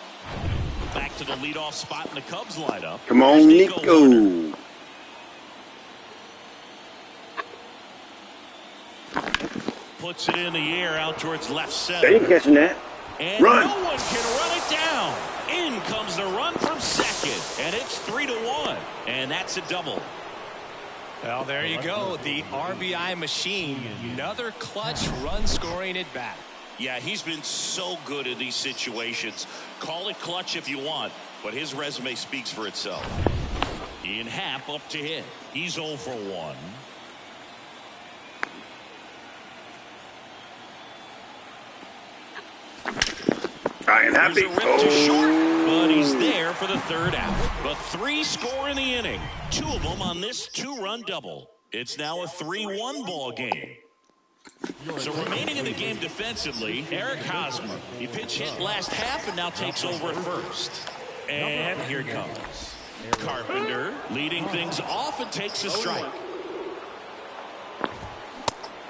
Back to the leadoff spot in the Cubs lineup. Come on, Nico. Puts it in the air out towards left center. They ain't catching that. And Run. No one can run it down. In comes the run from second, and it's 3-1, and that's a double. Well, there you go. The RBI machine. Another clutch run-scoring at bat. Yeah, he's been so good in these situations. Call it clutch if you want, but his resume speaks for itself. Ian Happ up to hit. He's 0 for 1. Ryan Happy. There's a rip to short, but he's there for the third out. But 3 score in the inning. 2 of them on this 2-run double. It's now a 3-1 ball game. So remaining in the game defensively, Eric Hosmer. He pinch hit last half and now takes over at first. And here he comes. Carpenter leading things off and takes a strike.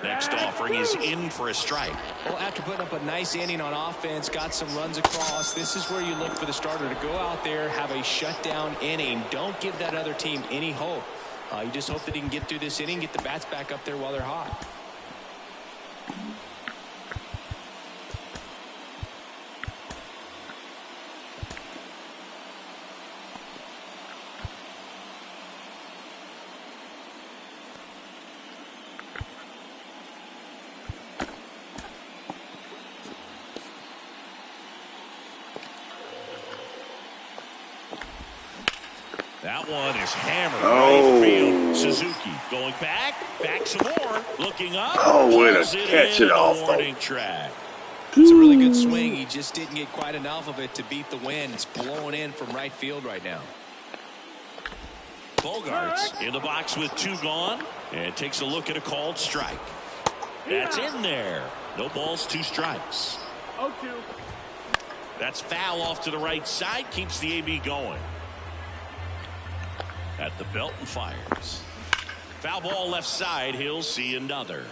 Next offering is in for a strike. Well, after putting up a nice inning on offense, got some runs across, this is where you look for the starter to go out there, have a shutdown inning. Don't give that other team any hope. You just hope that he can get through this inning, get the bats back up there while they're hot. one is hammered right field. Suzuki going back some more, looking up. Oh, way to catch it off. Warning track. It's a really good swing. He just didn't get quite enough of it to beat the wind. It's blowing in from right field right now. Bogarts in the box with 2 gone and takes a look at a called strike. That's in there. No balls, 2 strikes. 0-2. That's foul off to the right side. Keeps the AB going. At the belt and fires. Foul ball left side. He'll see another.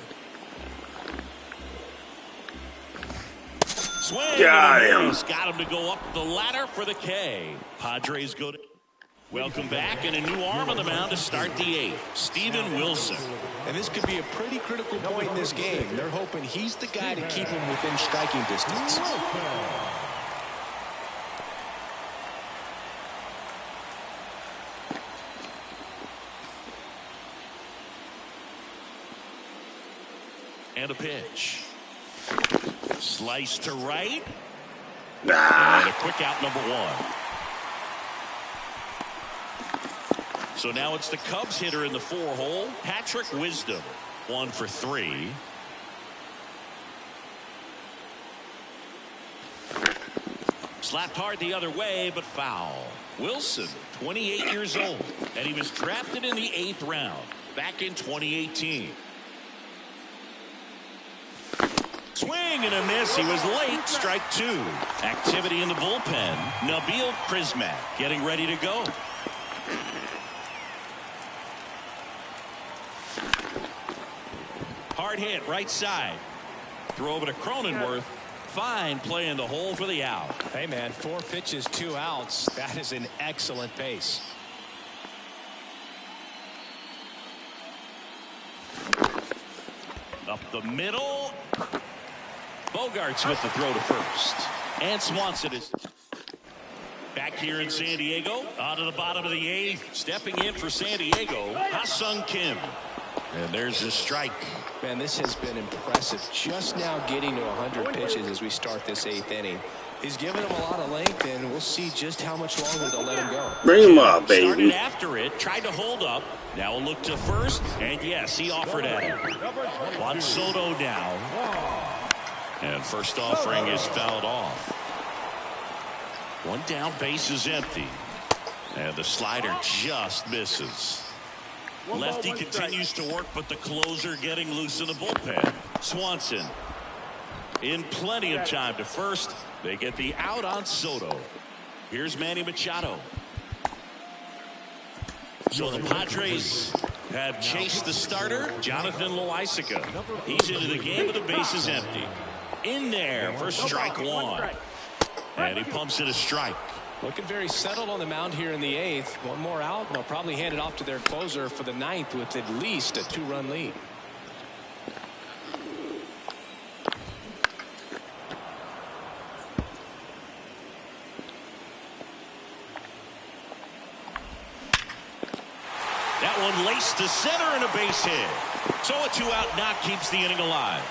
Swing. Got him. Got him to go up the ladder for the K. Padres go to. Welcome back, and a new arm on the mound to start the 8th. Steven Wilson. And this could be a pretty critical point in this game. They're hoping he's the guy to keep him within striking distance. And a pitch. Slice to right. Nah. And a quick out, number 1. So now it's the Cubs hitter in the 4-hole, Patrick Wisdom. 1 for 3. Slapped hard the other way, but foul. Wilson, 28 years old, and he was drafted in the 8th round back in 2018. Swing and a miss. He was late. Strike 2. Activity in the bullpen. Nabil Prismac getting ready to go. Hard hit right side. Throw over to Cronenworth. Fine play in the hole for the out. Hey, man, 4 pitches, 2 outs. That is an excellent pace. Up the middle. Bogarts with the throw to first. And Swanson is back here in San Diego. On to the bottom of the 8th. Stepping in for San Diego, Ha-Sung Kim. And there's a strike. Man, this has been impressive. Just now getting to 100 pitches as we start this 8th inning. He's given him a lot of length, and we'll see just how much longer they'll let him go. Bring him up, baby. Started after it, tried to hold up. Now a look to first, and yes, he offered at him. Juan Soto down. And first offering is fouled off. 1 down, base is empty. And the slider just misses. Lefty continues to work, but the closer getting loose in the bullpen. Swanson in plenty of time to first. They get the out on Soto. Here's Manny Machado. So the Padres have chased the starter, Jonathan Loaisiga. He's into the game with the bases empty. In there for strike 1. And he pumps it a strike. Looking very settled on the mound here in the 8th. 1 more out, and they'll probably hand it off to their closer for the 9th with at least a 2-run lead. That one laced to center and a base hit. So a 2-out knock keeps the inning alive.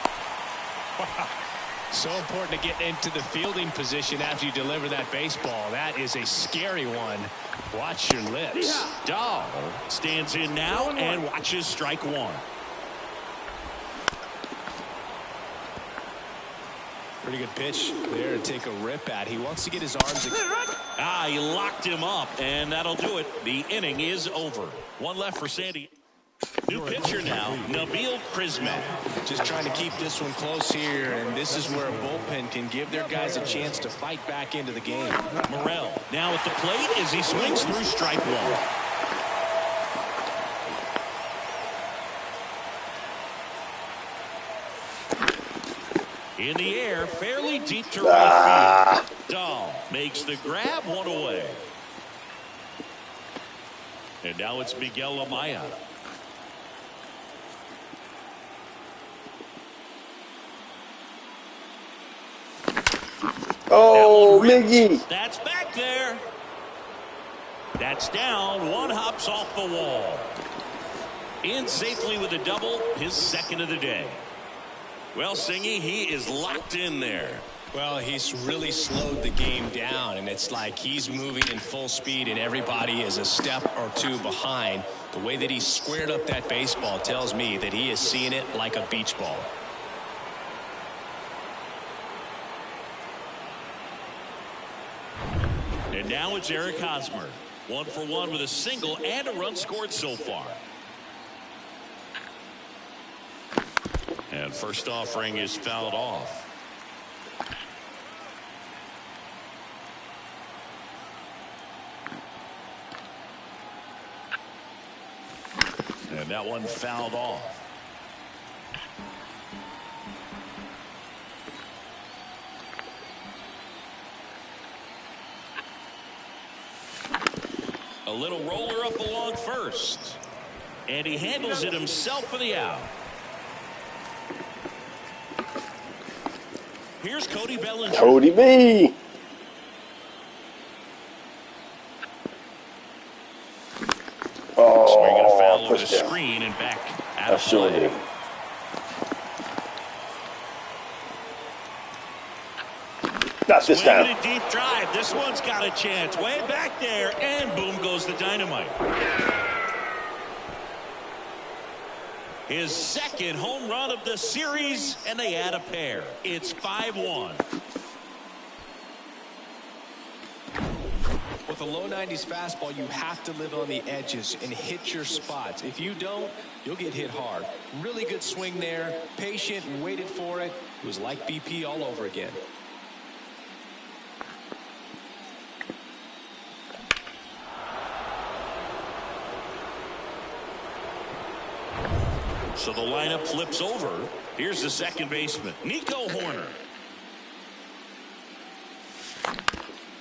So important to get into the fielding position after you deliver that baseball. That is a scary one. Watch your lips. Dahl stands in now and watches strike 1. Pretty good pitch there to take a rip at. He wants to get his arms. He locked him up, and that'll do it. The inning is over. 1 left for Sandy. New pitcher now, Nabil Prismac. Just trying to keep this one close here, and this is where a bullpen can give their guys a chance to fight back into the game. Morel now at the plate as he swings through strike 1. In the air, fairly deep to right field. Dahl makes the grab, 1 away. And now it's Miguel Amaya. Oh, Miggy. That's back there. That's down. 1 hops off the wall. In safely with a double, his 2nd of the day. Well, Singy, he is locked in there. Well, he's really slowed the game down, and it's like he's moving in full speed, and everybody is a step or two behind. The way that he squared up that baseball tells me that he is seeing it like a beach ball. And now it's Eric Hosmer. 1 for 1 with a single and a run scored so far. And first offering is fouled off. And that one fouled off. A little roller up along first. And he handles it himself for the out. Here's Cody Bellinger. Cody B. Swinging a foul over the touchdown. screen and back out of Sure play. did. Not this Swinging time. a deep drive. This one's got a chance. Way back there, and boom goes the dynamite. His second home run of the series, and they add a pair. It's 5-1. With a low 90s fastball, you have to live on the edges and hit your spots. If you don't, you'll get hit hard. Really good swing there. Patient and waited for it. It was like BP all over again. So the lineup flips over. Here's the second baseman, Nico Horner.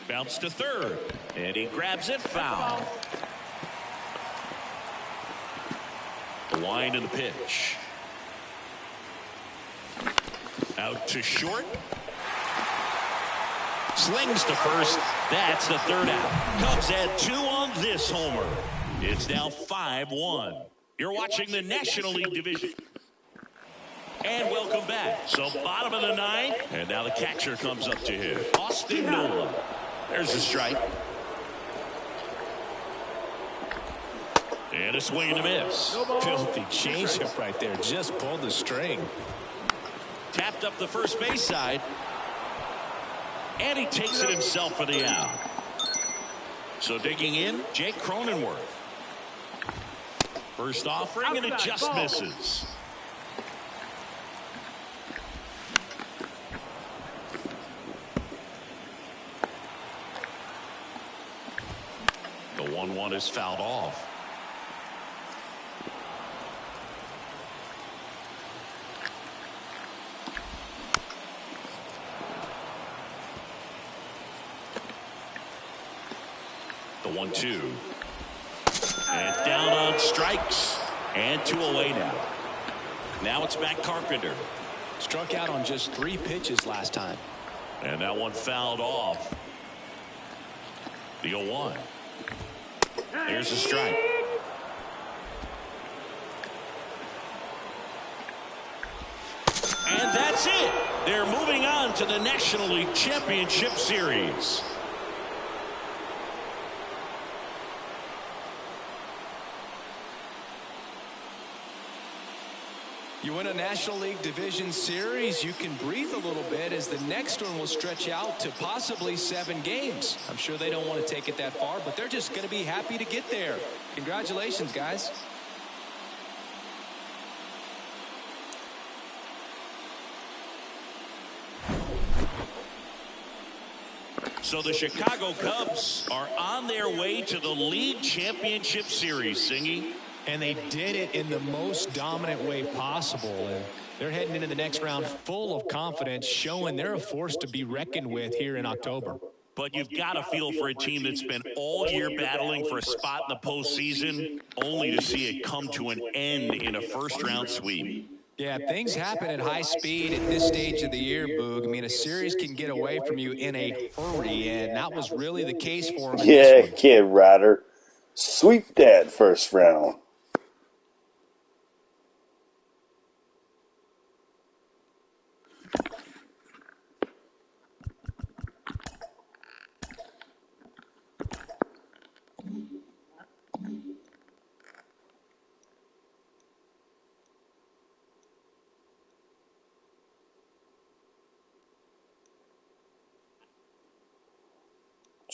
Bounce to third, and he grabs it foul. The line and the pitch. Out to short. Slings to first. That's the third out. Cubs add 2 on this homer. It's now 5-1. You're watching the National League Division. And welcome back. So bottom of the ninth. And now the catcher comes up to him. Austin Nola. There's a strike. And a swing and a miss. Filthy changeup right there. Just pulled the string. Tapped up the first base side. And he takes it himself for the out. So digging in, Jake Cronenworth. First offering, and it just misses. The 1-1 is fouled off. The 1-2. And down on strikes. And 2 away now. Now it's Matt Carpenter. Struck out on just 3 pitches last time. And that one fouled off. The 0-1. There's a strike. And that's it. They're moving on to the National League Championship Series. You win a National League Division Series, you can breathe a little bit as the next one will stretch out to possibly 7 games. I'm sure they don't want to take it that far, but they're just going to be happy to get there. Congratulations, guys. So the Chicago Cubs are on their way to the League Championship Series, Singy. And they did it in the most dominant way possible. And they're heading into the next round full of confidence, showing they're a force to be reckoned with here in October. But you've got to feel for a team that's been all year battling for a spot in the postseason, only to see it come to an end in a first-round sweep. Yeah, things happen at high speed at this stage of the year, Boog. I mean, a series can get away from you in a hurry, and that was really the case for them. Yeah, Kid Ryder. Sweep that first round.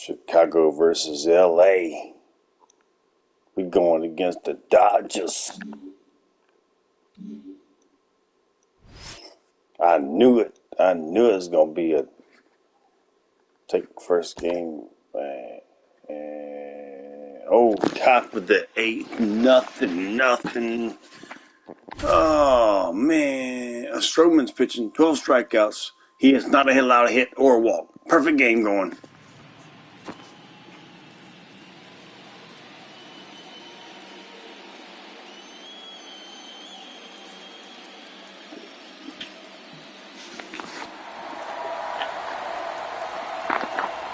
Chicago versus LA. We going against the Dodgers. I knew it. I knew it was gonna be a take first game. Oh, top of the 8th, nothing. Oh man, Stroman's pitching 12 strikeouts. He has not allowed a hit or a walk. Perfect game going.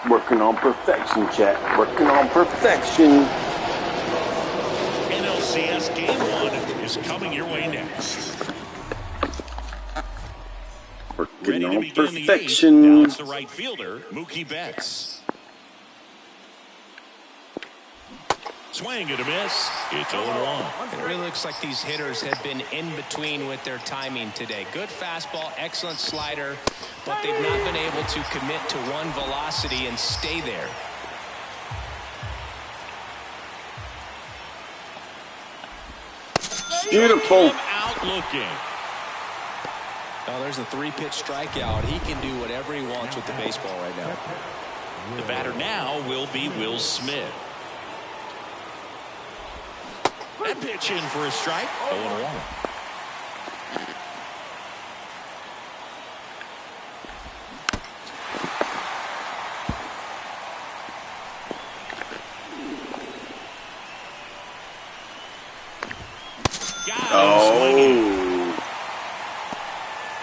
Working on perfection, chat. Working on perfection. NLCS Game 1 is coming your way next. Working Ready to on begin the 8th. perfection. Now it's the right fielder, Mookie Betts. Swing and a miss. It's 0-1. It really looks like these hitters have been in between with their timing today. Good fastball, excellent slider, but they've not been able to commit to one velocity and stay there. Beautiful. Out looking. Oh, there's a 3-pitch strikeout. He can do whatever he wants with the baseball right now. The batter now will be Will Smith. That pitch in for a strike. 0-1.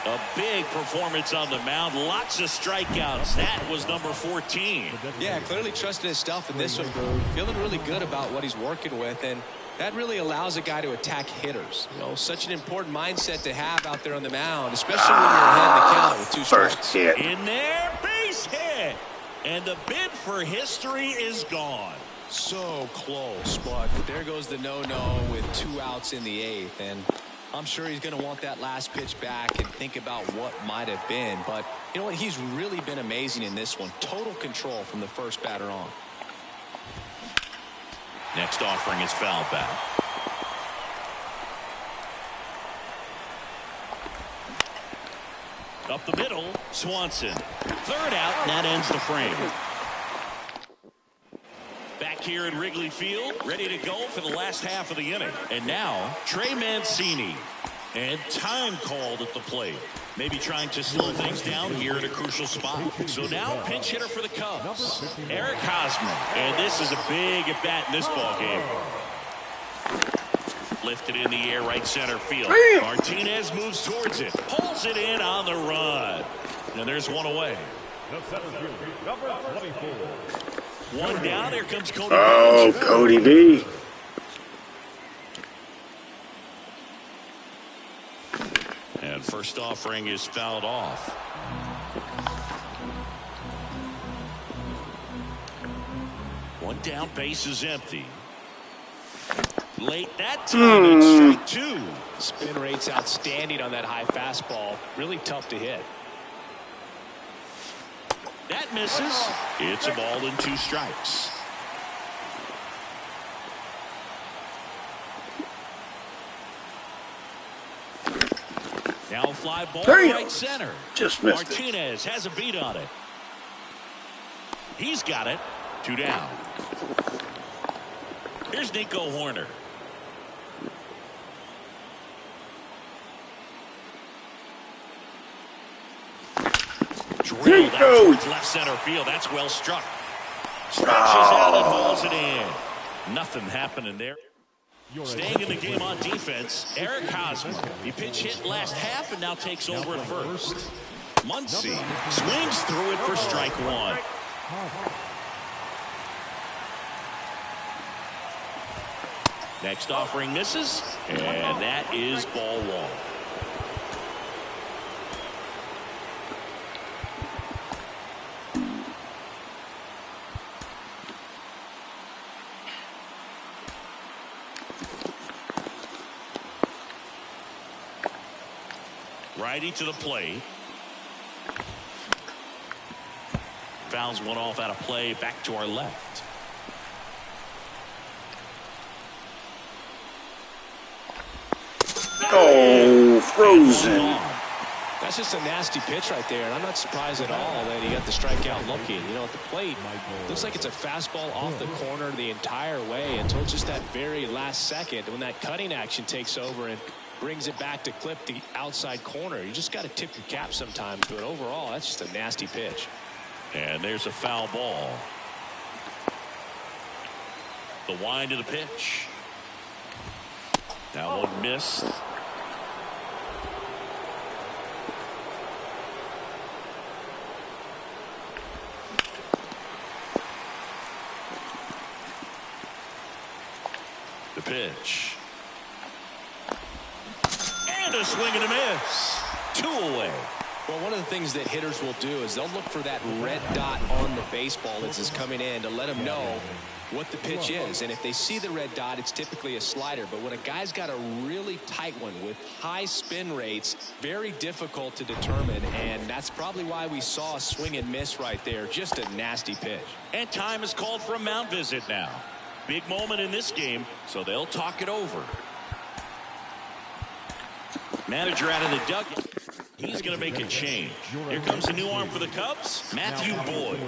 A big performance on the mound. Lots of strikeouts. That was number 14. Yeah, clearly trusting his stuff in this one. Feeling really good about what he's working with, and that really allows a guy to attack hitters. You know, such an important mindset to have out there on the mound, especially when you're ahead in the count with 2 strikes. First hit. In there, base hit. And the bid for history is gone. So close, but there goes the no-no with 2 outs in the 8th, and I'm sure he's going to want that last pitch back and think about what might have been. But you know what? He's really been amazing in this one. Total control from the first batter on. Next offering is foul back. Up the middle, Swanson. 3rd out, and that ends the frame. Back here at Wrigley Field, ready to go for the last half of the inning. And now, Trey Mancini. And time called at the plate. Maybe trying to slow things down here at a crucial spot. So now, pinch hitter for the Cubs, Eric Hosmer. And this is a big at-bat in this ball game. Lifted in the air, right center field. Martinez moves towards it. Pulls it in on the run. And there's one away. The center fielder, number 24. One down. Here comes Cody. Oh, Cody B. And first offering is fouled off. One down, base is empty. Late that time, it's strike 2. Spin rate's outstanding on that high fastball. Really tough to hit. That misses. It's a ball and 2 strikes. Now a fly ball right center. Just missed Martinez has a beat on it. He's got it. 2 down. Here's Nico Horner. Drilled out towards left center field. That's well struck. Stretches out and holds it in. Nothing happening there. Staying in the game on defense, Eric Hosmer. He pinch hit last half and now takes over at first. Muncy swings through it for strike 1. Next offering misses, and that is ball 1. Righty to the plate. fouls one off out of play. Back to our left. Oh, frozen. That's just a nasty pitch right there, and I'm not surprised at all that he got the strikeout looking. You know, at the plate, looks like it's a fastball off the corner the entire way until just that very last second when that cutting action takes over and brings it back to clip the outside corner. You just got to tip your cap sometimes, but overall, that's just a nasty pitch. And there's a foul ball. The wind of the pitch. That one missed. The pitch. And a swing and a miss. 2 away. Well, one of the things that hitters will do is they'll look for that red dot on the baseball as it's coming in to let them know what the pitch is. And if they see the red dot, it's typically a slider. But when a guy's got a really tight one with high spin rates, very difficult to determine. And that's probably why we saw a swing and miss right there. Just a nasty pitch. And time is called for a mound visit now. Big moment in this game, so they'll talk it over. Manager out of the dugout. He's going to make a change. Here comes a new arm for the Cubs, Matthew Boyd.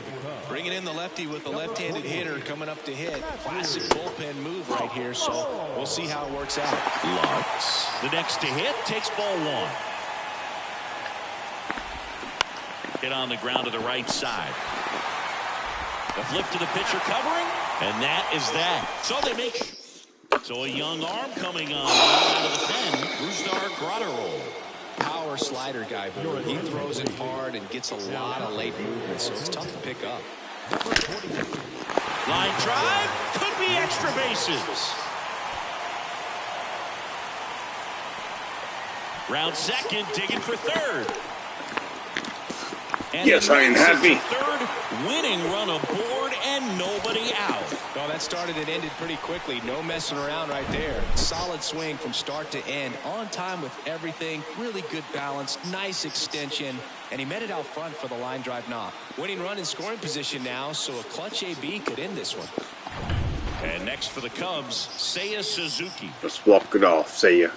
Bringing in the lefty with a left-handed hitter coming up to hit. Classic bullpen move right here, so we'll see how it works out. Lux, the next to hit, takes ball 1. Hit on the ground to the right side. The flip to the pitcher covering, and that is that. So they make. So a young arm coming on out of the pen. Brusdar Grotterol. Power slider guy, but he throws it hard and gets a lot of late movement, so it's tough to pick up. Line drive, could be extra bases. Round second, digging for third. And Yes, I am happy. Third, winning run aboard and nobody out. Well, that started and ended pretty quickly. No messing around right there. Solid swing from start to end. On time with everything. Really good balance. Nice extension. And he met it out front for the line drive knock. Winning run in scoring position now, so a clutch AB could end this one. And next for the Cubs, Seiya Suzuki. Let's walk it off, Seiya.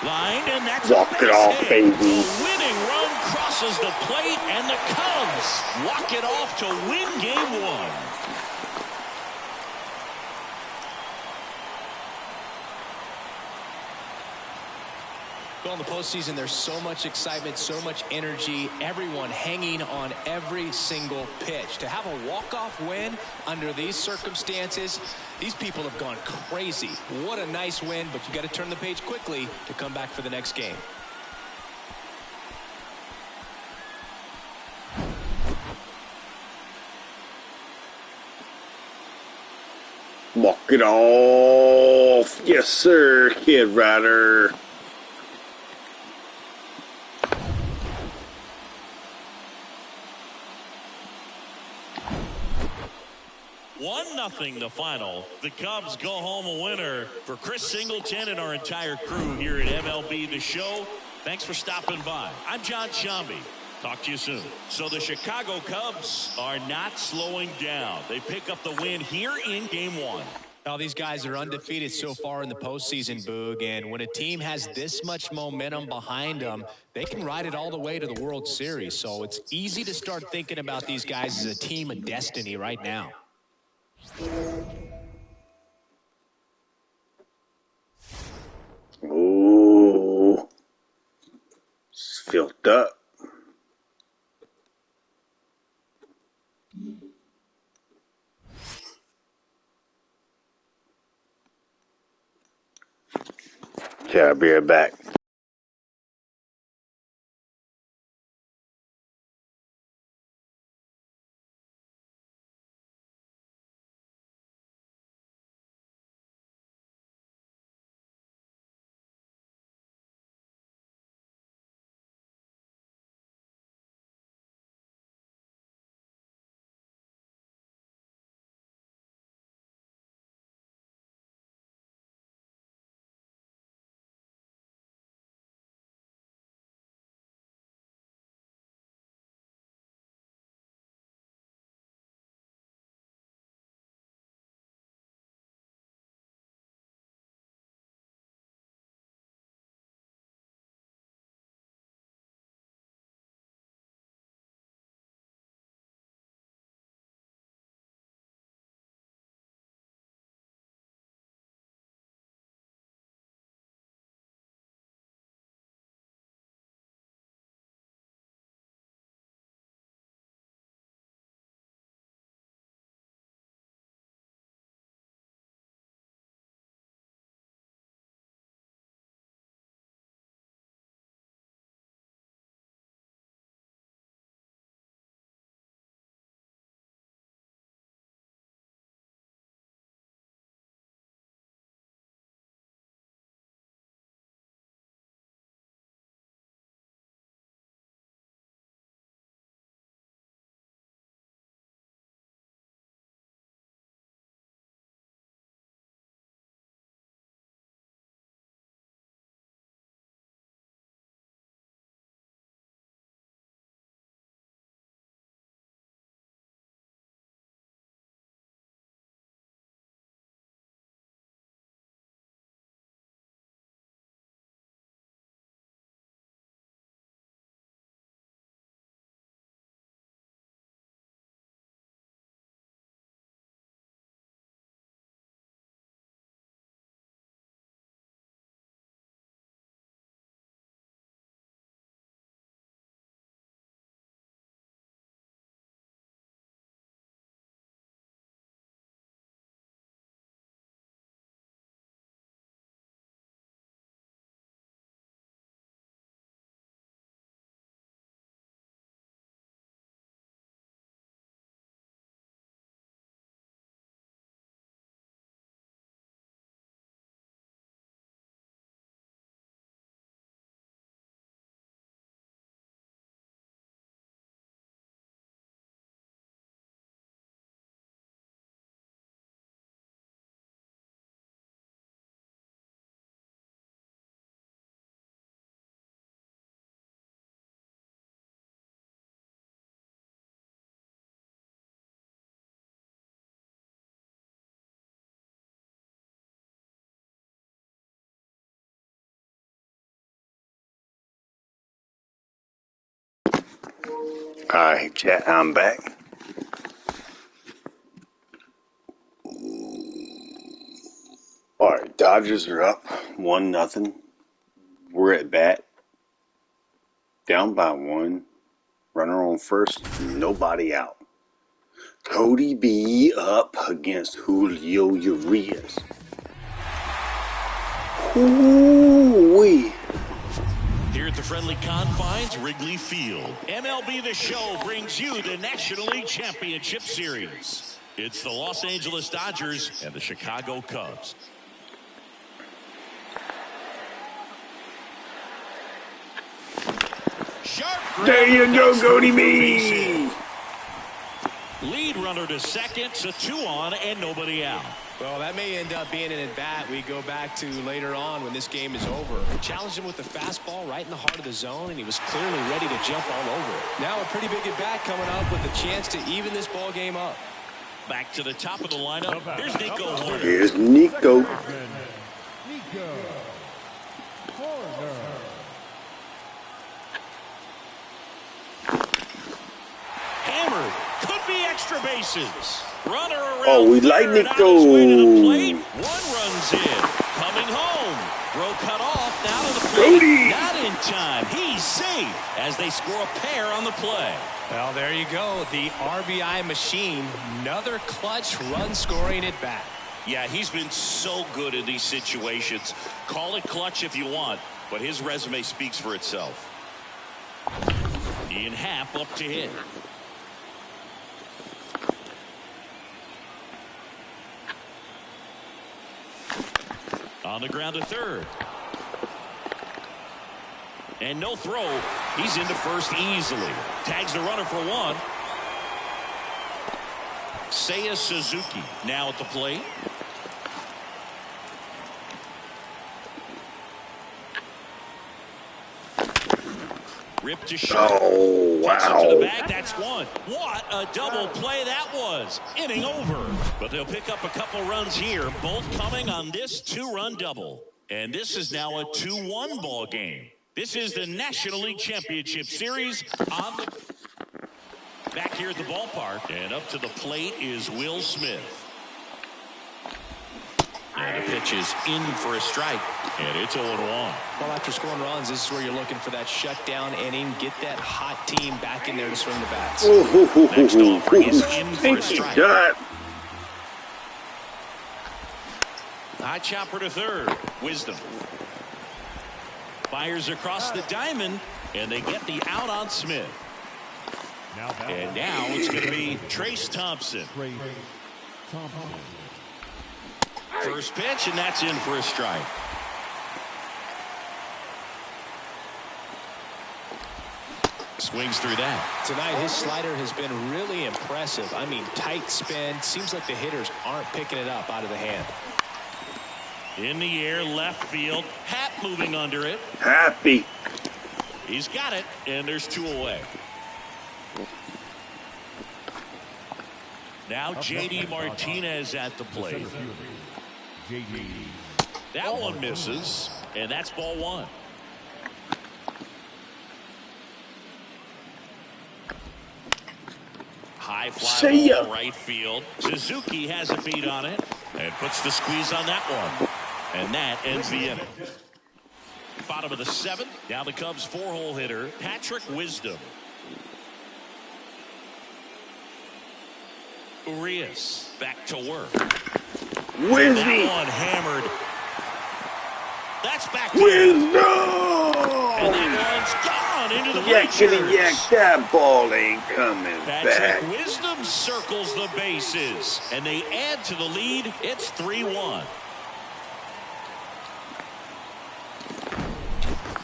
Line, and that's walk it off, baby. The winning run crosses the plate, and the Cubs walk it off to win game 1. Well, in the postseason, there's so much excitement, so much energy, everyone hanging on every single pitch. To have a walk-off win under these circumstances, these people have gone crazy. What a nice win, but you got to turn the page quickly to come back for the next game. Walk it off. Yes, sir, Kid Rider. 1-0 the final. The Cubs go home a winner. For Chris Singleton and our entire crew here at MLB The Show, thanks for stopping by. I'm John Shambi. Talk to you soon. So the Chicago Cubs are not slowing down. They pick up the win here in game 1. Now, these guys are undefeated so far in the postseason, Boog, and when a team has this much momentum behind them, they can ride it all the way to the World Series. So it's easy to start thinking about these guys as a team of destiny right now. Ooh, it's filled up. Okay, I'll be right back. All right, chat, I'm back. All right, Dodgers are up 1-0. We're at bat, down by 1. Runner on first, nobody out. Cody B up against Julio Urias. Ooh-wee. Here at the friendly confines, Wrigley Field. MLB The Show brings you the National League Championship Series. It's the Los Angeles Dodgers and the Chicago Cubs. Sharp grab. There you go, Cody B. Lead runner to second, so 2 on and nobody out. Well, that may end up being an at-bat we go back to later on when this game is over. Challenged him with the fastball right in the heart of the zone, and he was clearly ready to jump all over it. Now a pretty big at-bat coming up with a chance to even this ball game up. Back to the top of the lineup. Here's Nico Horner. Here's Nico. Nico Horner. Hammered. Could be extra bases. Runner around. Oh, we like third, on his way to the plate. Nico. 1 runs in. Coming home. Throw cut off. Now to the plate. Cody. Not in time. He's safe as they score a pair on the play. Well, there you go. The RBI machine. Another clutch run-scoring at bat. Yeah, he's been so good in these situations. Call it clutch if you want, but his resume speaks for itself. Ian Happ up to hit. On the ground to third. And no throw. He's into first easily. Tags the runner for 1. Seiya Suzuki now at the plate. Ripped to short. Oh, Takes it to the wow. bag. That's 1. What a double play that was. Inning over. But they'll pick up a couple runs here, both coming on this 2-run double. And this is now a 2-1 ball game. This is the National League Championship Series on the back here at the ballpark. And up to the plate is Will Smith. And the pitch is in for a strike. And it's 0-1. Well, after scoring runs, this is where you're looking for that shutdown inning. Get that hot team back in there to swing the bats. Next offer is in for a strike. Shot. High chopper to third. Wisdom. Fires across the diamond, and they get the out on Smith. And now it's going to be Trace Thompson. First pitch, and that's in for a strike. Swings through that. Tonight, his slider has been really impressive. I mean, tight spin. Seems like the hitters aren't picking it up out of the hand. In the air, left field. Happ moving under it. Happy. He's got it, and there's 2 away. Now J.D. Martinez at the plate. That one misses, and that's ball 1. High fly ball right field. Suzuki has a beat on it and puts the squeeze on that one. And that ends the inning. Bottom of the 7th. Now the Cubs 4-hole hitter, Patrick Wisdom. Urias back to work. Wisdom. That one hammered. That's back to Wisdom. and that one's gone into the Yakety bleachers. yak, that ball ain't coming Patrick back. Wisdom circles the bases, and they add to the lead. It's 3-1.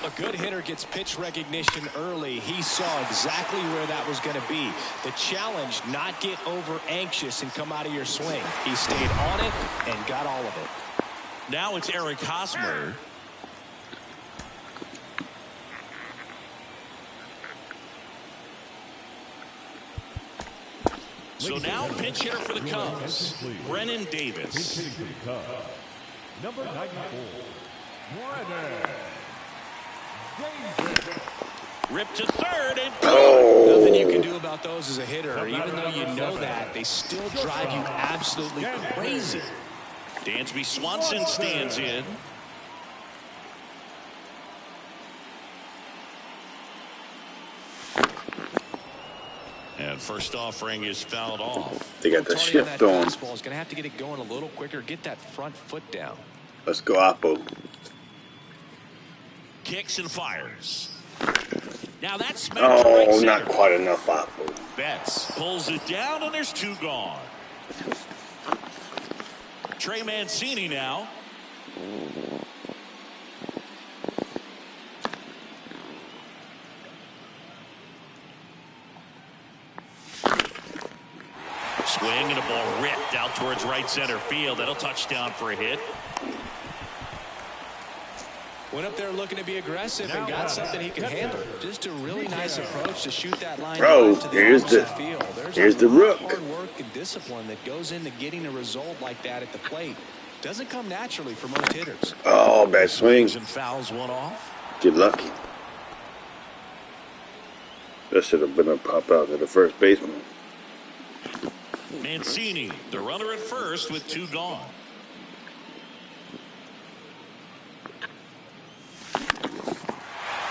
A good hitter gets pitch recognition early. He saw exactly where that was going to be. The challenge, not get over anxious and come out of your swing. He stayed on it and got all of it. Now it's Eric Hosmer. So now pinch hitter for the Cubs, Brennan Davis. Number 94, Brennan Davis. Ripped to third and Nothing you can do about those as a hitter. Even though you know that, they still drive you absolutely crazy. Dansby Swanson stands in. And first offering is fouled off. They got the Tardy on shift that on. fastball is going to have to get it going a little quicker. Get that front foot down. Let's go, Oppo. Kicks and fires. Now that's smacked to right Oh, center. not quite enough, Oppo. Betts pulls it down, and there's 2 gone. Trey Mancini now. Swing and a ball ripped out towards right center field. That'll touch down for a hit. Went up there looking to be aggressive and got something he can handle. Just a really nice approach to shoot that line Oh, to the here's opposite the- field. here's There's the a lot of rook. hard work and discipline that goes into getting a result like that at the plate. Doesn't come naturally for most hitters. Oh, bad swing. And fouls one off. Get lucky. That should have been a pop out to the first baseman. Mancini, the runner at first with 2 gone.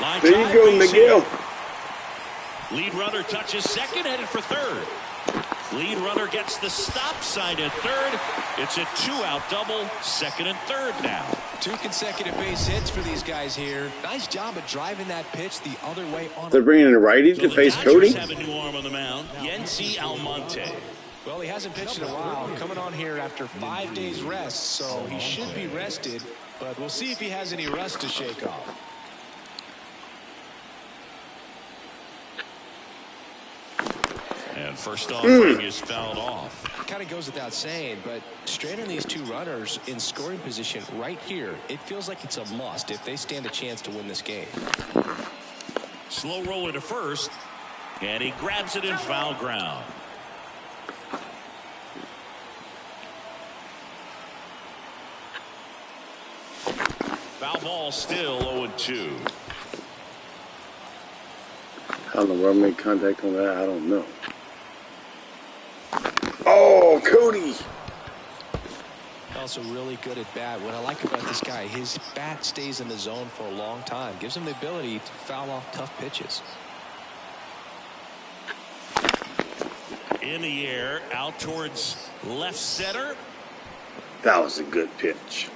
Line There you drive, go, base Miguel. hit. Lead runner touches second, headed for third. Lead runner gets the stop sign at third. It's a 2-out double, second and third now. 2 consecutive base hits for these guys here. Nice job of driving that pitch the other way on. They're bringing in a righty So to the face Dodgers Cody. have a new arm on the mound, Yency Almonte. Well, he hasn't pitched in a while. Coming on here after 5 days rest, so he should be rested. But we'll see if he has any rust to shake off. And first offering is fouled off. Kind of goes without saying, but straight on these 2 runners in scoring position right here, it feels like it's a must if they stand a chance to win this game. Slow roller to first, and he grabs it in foul ground. Foul ball still 0-2. How the rubber made contact on that, I don't know. Oh, Cody. Also really good at bat. What I like about this guy, his bat stays in the zone for a long time. Gives him the ability to foul off tough pitches. In the air, out towards left center. That was a good pitch.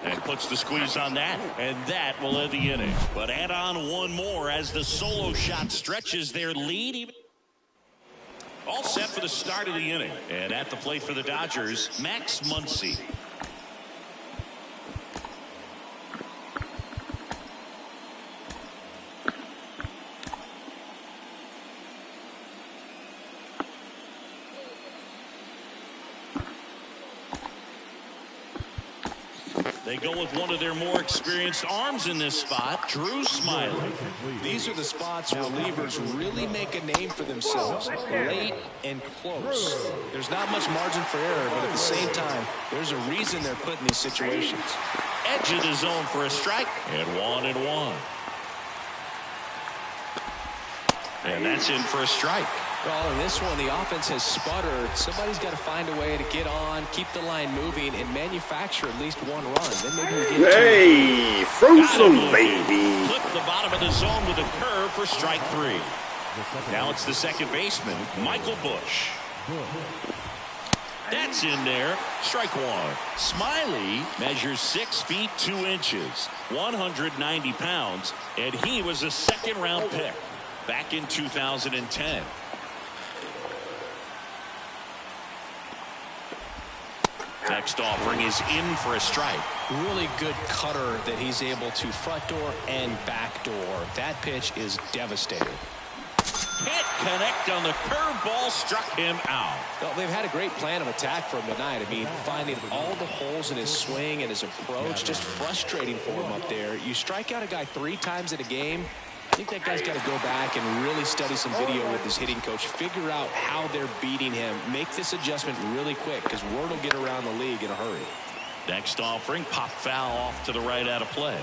And puts the squeeze on that, and that will end the inning. But add on one more as the solo shot stretches their lead. All set for the start of the inning. And at the plate for the Dodgers, Max Muncy. They go with one of their more experienced arms in this spot, Drew Smiley. These are the spots relievers really make a name for themselves. Late and close. There's not much margin for error, but at the same time, there's a reason they're put in these situations. Edge of the zone for a strike, and 1-1. And that's in for a strike. Well, in this one, the offense has sputtered. Somebody's got to find a way to get on, keep the line moving, and manufacture at least one run. Then maybe we get Hey, frozen baby. Flip the bottom of the zone with a curve for strike 3. Now it's the second baseman, Michael Bush. That's in there. Strike 1. Smiley measures 6 feet 2 inches, 190 pounds, and he was a second-round pick back in 2010. Next offering is in for a strike. really good cutter that he's able to front door and back door. That pitch is devastating. Can't connect on the curveball, struck him out. Well, they've had a great plan of attack for him tonight. I mean, finding all the holes in his swing and his approach, just frustrating for him up there. You strike out a guy 3 times in a game, I think that guy's got to go back and really study some video with his hitting coach, figure out how they're beating him, make this adjustment really quick because word will get around the league in a hurry. Next offering, pop foul off to the right out of play.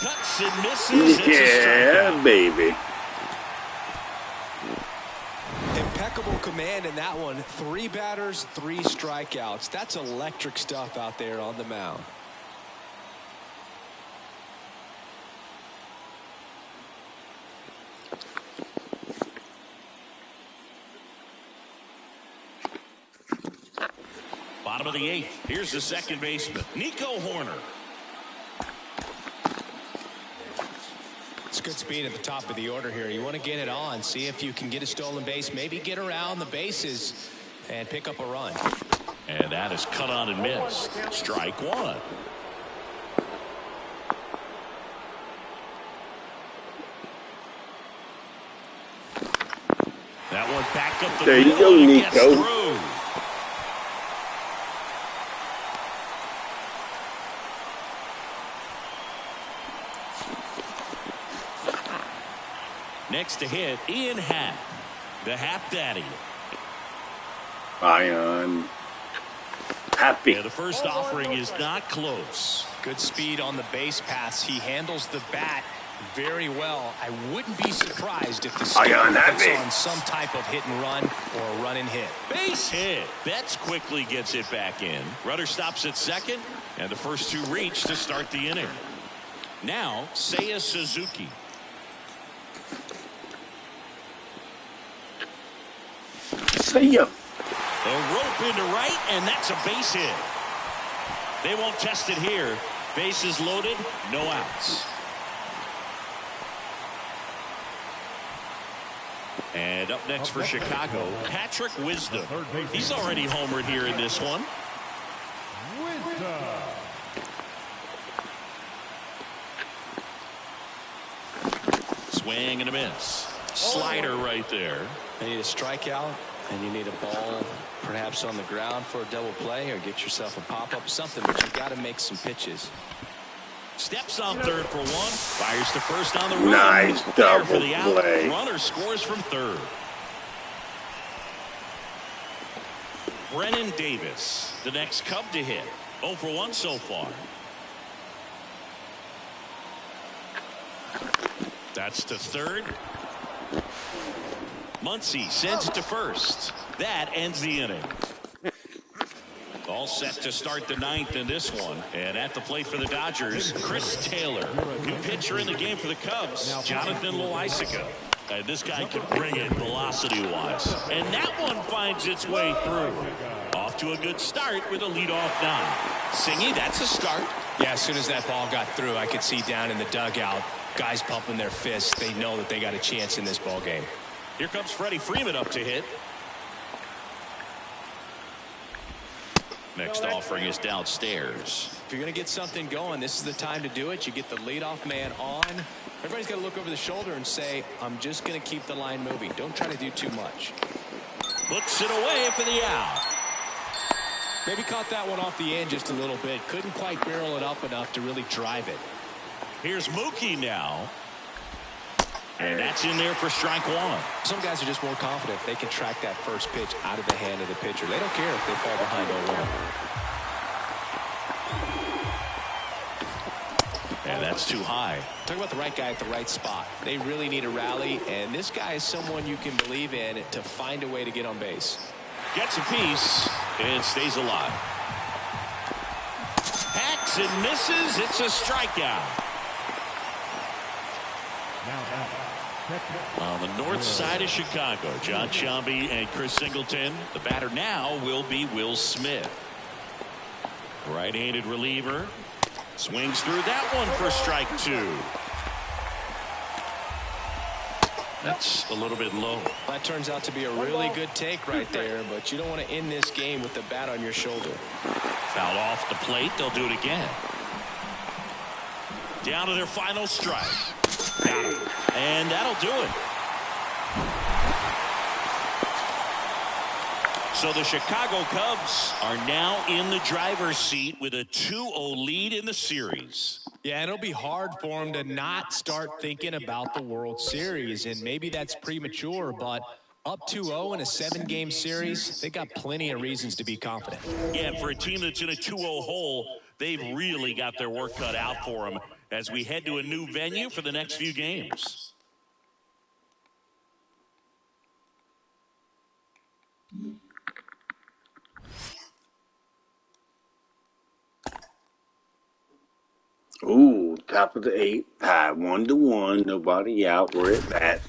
Cuts and misses. It's a Yeah, strikeout. baby. Impeccable command in that one. 3 batters, 3 strikeouts. That's electric stuff out there on the mound. Bottom of the 8th. Here's the second baseman, Nico Horner. It's good speed at the top of the order here. You want to get it on, see if you can get a stolen base, maybe get around the bases and pick up a run. And that is cut on and missed. Strike 1. That one back up the There you middle go, and it gets Nico. through. Next to hit, Ian Happ, the Happ Daddy. Ion. Happy. Yeah, the first offering is not close. Good speed on the base paths. He handles the bat very well. I wouldn't be surprised if the skipper puts on some type of hit and run or a run and hit. Base hit. Betts quickly gets it back in. Runner stops at second, and the first 2 reach to start the inning. Now, Seiya Suzuki. See ya. A rope into right, and that's a base hit. They won't test it here. Bases loaded, no outs. And up next for Chicago, Patrick Wisdom. He's already homered here in this one. Swing and a miss. Slider right there. You need a strikeout, and you need a ball perhaps on the ground for a double play or get yourself a pop-up, something, but you've got to make some pitches. Steps on third for 1. Fires to first on the run. Nice There double for the out. play. Runner scores from third. Brennan Davis, the next Cub to hit. 0 for 1 so far. That's to third. Muncy sends it to first. That ends the inning. All set to start the 9th in this one. And at the plate for the Dodgers, Chris Taylor. New pitcher in the game for the Cubs, Jonathan Loaisiga. This guy can bring it velocity-wise. And that one finds its way through. Off to a good start with a leadoff 9. Singy, that's a start. Yeah, as soon as that ball got through, I could see down in the dugout, guys pumping their fists. They know that they got a chance in this ball game. Here comes Freddie Freeman up to hit. Next offering is downstairs. If you're going to get something going, this is the time to do it. You get the leadoff man on. Everybody's got to look over the shoulder and say, I'm just going to keep the line moving. Don't try to do too much. Puts it away for the out. Maybe caught that one off the end just a little bit. Couldn't quite barrel it up enough to really drive it. Here's Mookie now. And that's in there for strike 1. Some guys are just more confident if they can track that first pitch out of the hand of the pitcher. They don't care if they fall behind 0-1. And that's too high. Talk about the right guy at the right spot. They really need a rally, and this guy is someone you can believe in to find a way to get on base. Gets a piece and stays alive. Hacks and misses. It's a strikeout. On the north side of Chicago, John Sciambi and Chris Singleton. The batter now will be Will Smith. Right-handed reliever. Swings through that one for strike 2. That's a little bit low. That turns out to be a really good take right there, but you don't want to end this game with the bat on your shoulder. Foul off the plate. They'll do it again. Down to their final strike. Got him. And that'll do it. So the Chicago Cubs are now in the driver's seat with a 2-0 lead in the series. Yeah, it'll be hard for them to not start thinking about the World Series, and maybe that's premature, but up 2-0 in a 7-game series, they got plenty of reasons to be confident. Yeah, for a team that's in a 2-0 hole, they've really got their work cut out for them. as we head to a new venue for the next few games. Ooh, top of the 8th, tied 1-1, nobody out. We're at bat.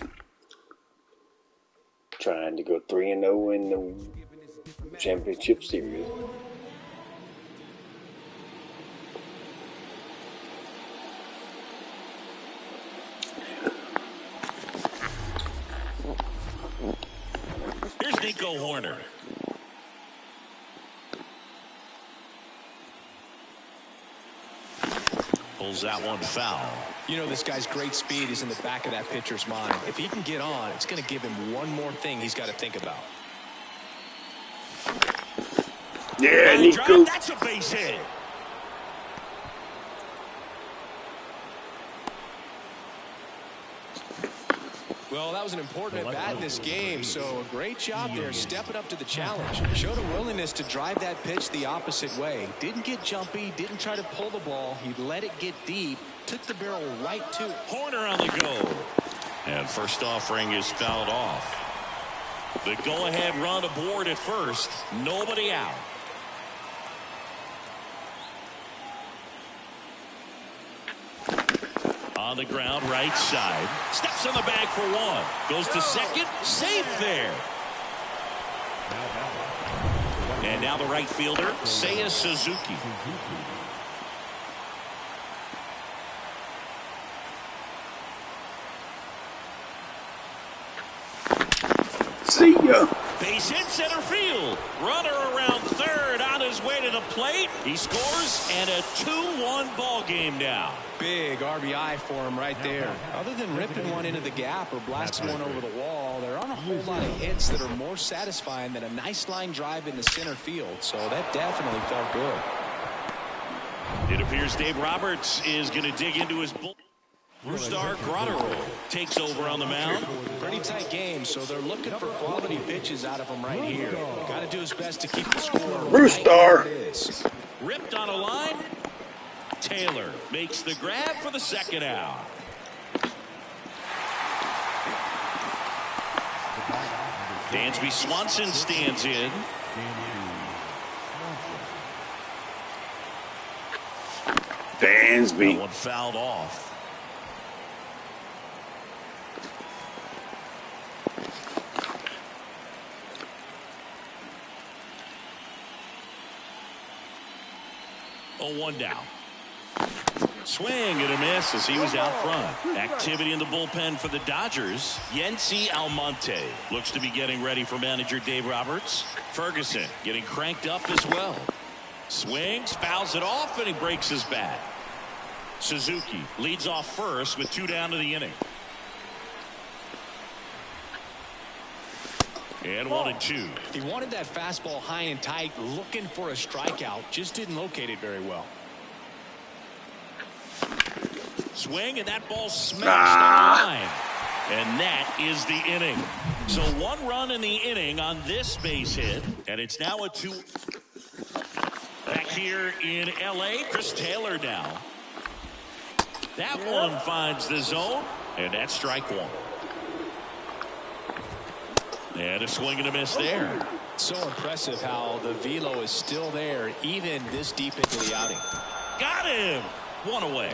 Trying to go 3-0 in the championship series. Here's Nico Horner. Pulls that one foul. You know, this guy's great speed is in the back of that pitcher's mind. If he can get on, it's going to give him one more thing he's got to think about. Yeah, Line Nico. drive, that's a base hit. Well, that was an important at-bat in this game, so a great job there stepping up to the challenge. Showed a willingness to drive that pitch the opposite way. Didn't get jumpy, didn't try to pull the ball. He let it get deep, took the barrel right to it. Horner on the go. And first offering is fouled off. The go-ahead run aboard at first. Nobody out. On the ground, right side. Steps on the bag for one. Goes to second. Safe there. And now the right fielder, Seiya Suzuki. See ya. Base hit center field. Runner around third on his way to the plate. He scores, and a 2-1 ball game now. Big RBI for him right there. Other than ripping one into the gap or blasting one over the wall, there aren't a whole lot of hits that are more satisfying than a nice line drive into center field. So that definitely felt good. It appears Dave Roberts is going to dig into his bull. Brusdar Graterol takes over on the mound. Pretty tight game, so they're looking for quality pitches out of him right here. Got to do his best to keep the score. Brusdar. Right. Ripped on a line. Taylor makes the grab for the second out. Dansby Swanson stands in. Dansby. That one fouled off. Oh, 1 down. Swing and a miss as he was out front. Activity in the bullpen for the Dodgers. Yency Almonte looks to be getting ready for manager Dave Roberts. Ferguson getting cranked up as well. Swings, fouls it off, and he breaks his bat. Suzuki leads off first with 2 down to the inning. And 1-2. He wanted that fastball high and tight, looking for a strikeout. Just didn't locate it very well. Swing, and that ball smashed on the line. And that is the inning. So 1 run in the inning on this base hit. And it's now a 2. Back here in L.A., Chris Taylor now. That one finds the zone. And that's strike 1. And a swing and a miss there. So impressive how the velo is still there, even this deep into the outing. Got him. 1 away.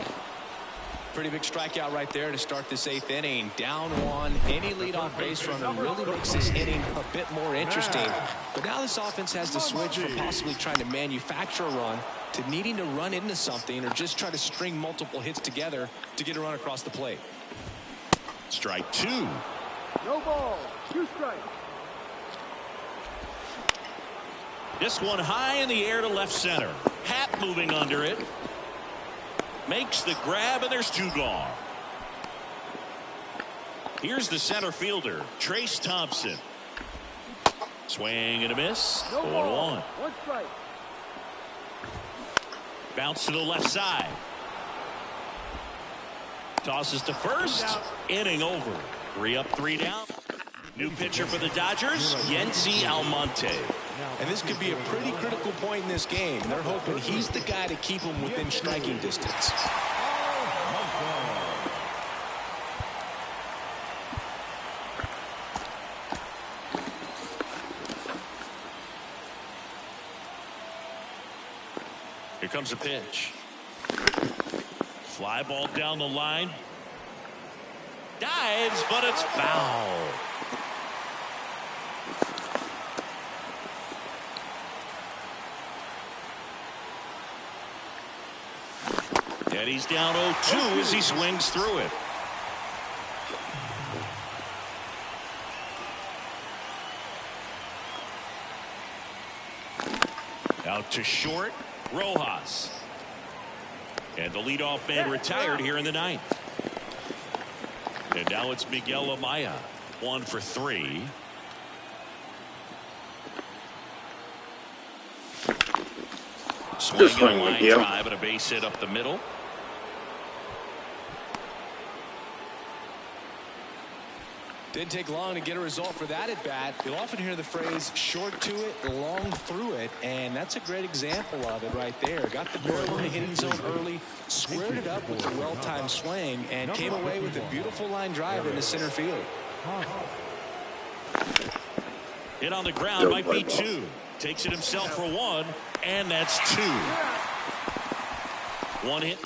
Pretty big strikeout right there to start this 8th inning. Down 1. Any leadoff base runner really makes this inning a bit more interesting. But now this offense has to switch from possibly trying to manufacture a run to needing to run into something or just try to string multiple hits together to get a run across the plate. Strike 2. No ball. 2 strikes. This one high in the air to left center. Happ moving under it. Makes the grab, and there's 2 gone. Here's the center fielder, Trace Thompson. Swing and a miss. 0-1. 1 strike. Bounce to the left side. Tosses to first. Inning over. 3 up, 3 down. New pitcher for the Dodgers, Yency Almonte. And this could be a pretty critical point in this game. They're hoping he's the guy to keep them within striking distance. Here comes a pitch. Fly ball down the line. Dives, but it's foul. And he's down 0-2 as he swings through it. Out to short, Rojas. And the leadoff man retired here in the ninth. And now it's Miguel Amaya, 1 for 3. Swinging a line drive and a base hit up the middle. Didn't take long to get a result for that at bat. You'll often hear the phrase short to it, long through it, and that's a great example of it right there. Got the barrel in the hitting zone early, squared it up with a well-timed swing, and came away with a beautiful line drive into center field. Hit on the ground might be 2. Takes it himself for 1, and that's 2. 1 hit.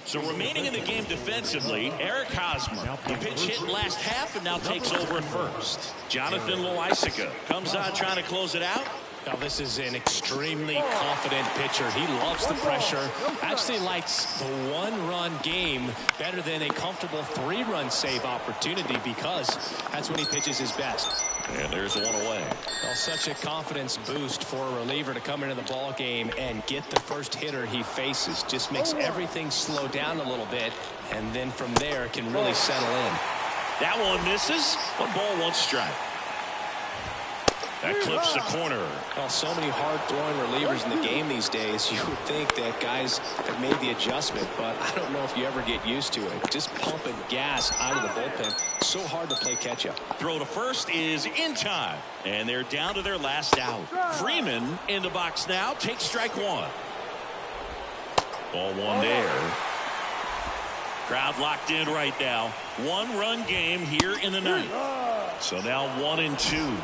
So remaining in the game defensively, Eric Hosmer. He pinch hit last half and now takes over at first. Jonathan Loaisiga comes on trying to close it out. Now this is an extremely confident pitcher. He loves the pressure. Actually likes the 1-run game better than a comfortable 3-run save opportunity because that's when he pitches his best. And there's 1 away. Well, such a confidence boost for a reliever to come into the ball game and get the first hitter he faces. Just makes everything slow down a little bit, and then from there can really settle in. That one misses. 1 ball, 1 strike. That clips the corner. Well, so many hard-throwing relievers in the game these days. You would think that guys have made the adjustment, but I don't know if you ever get used to it. Just pumping gas out of the bullpen. So hard to play catch-up. Throw to first is in time, and they're down to their last out. Freeman in the box now. Takes strike 1. Ball 1 there. Crowd locked in right now. 1-run game here in the ninth. So now 1-2.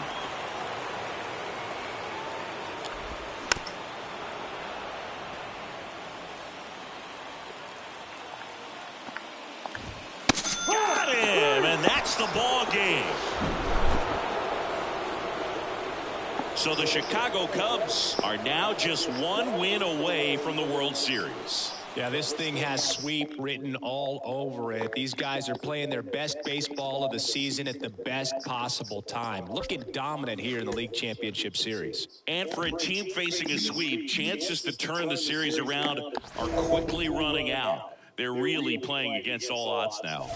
Got him, and that's the ball game. So the Chicago Cubs are now just 1 win away from the World Series. Yeah, this thing has sweep written all over it. These guys are playing their best baseball of the season at the best possible time. Looking dominant here in the League Championship Series. And for a team facing a sweep, chances to turn the series around are quickly running out. They're really playing against all odds now.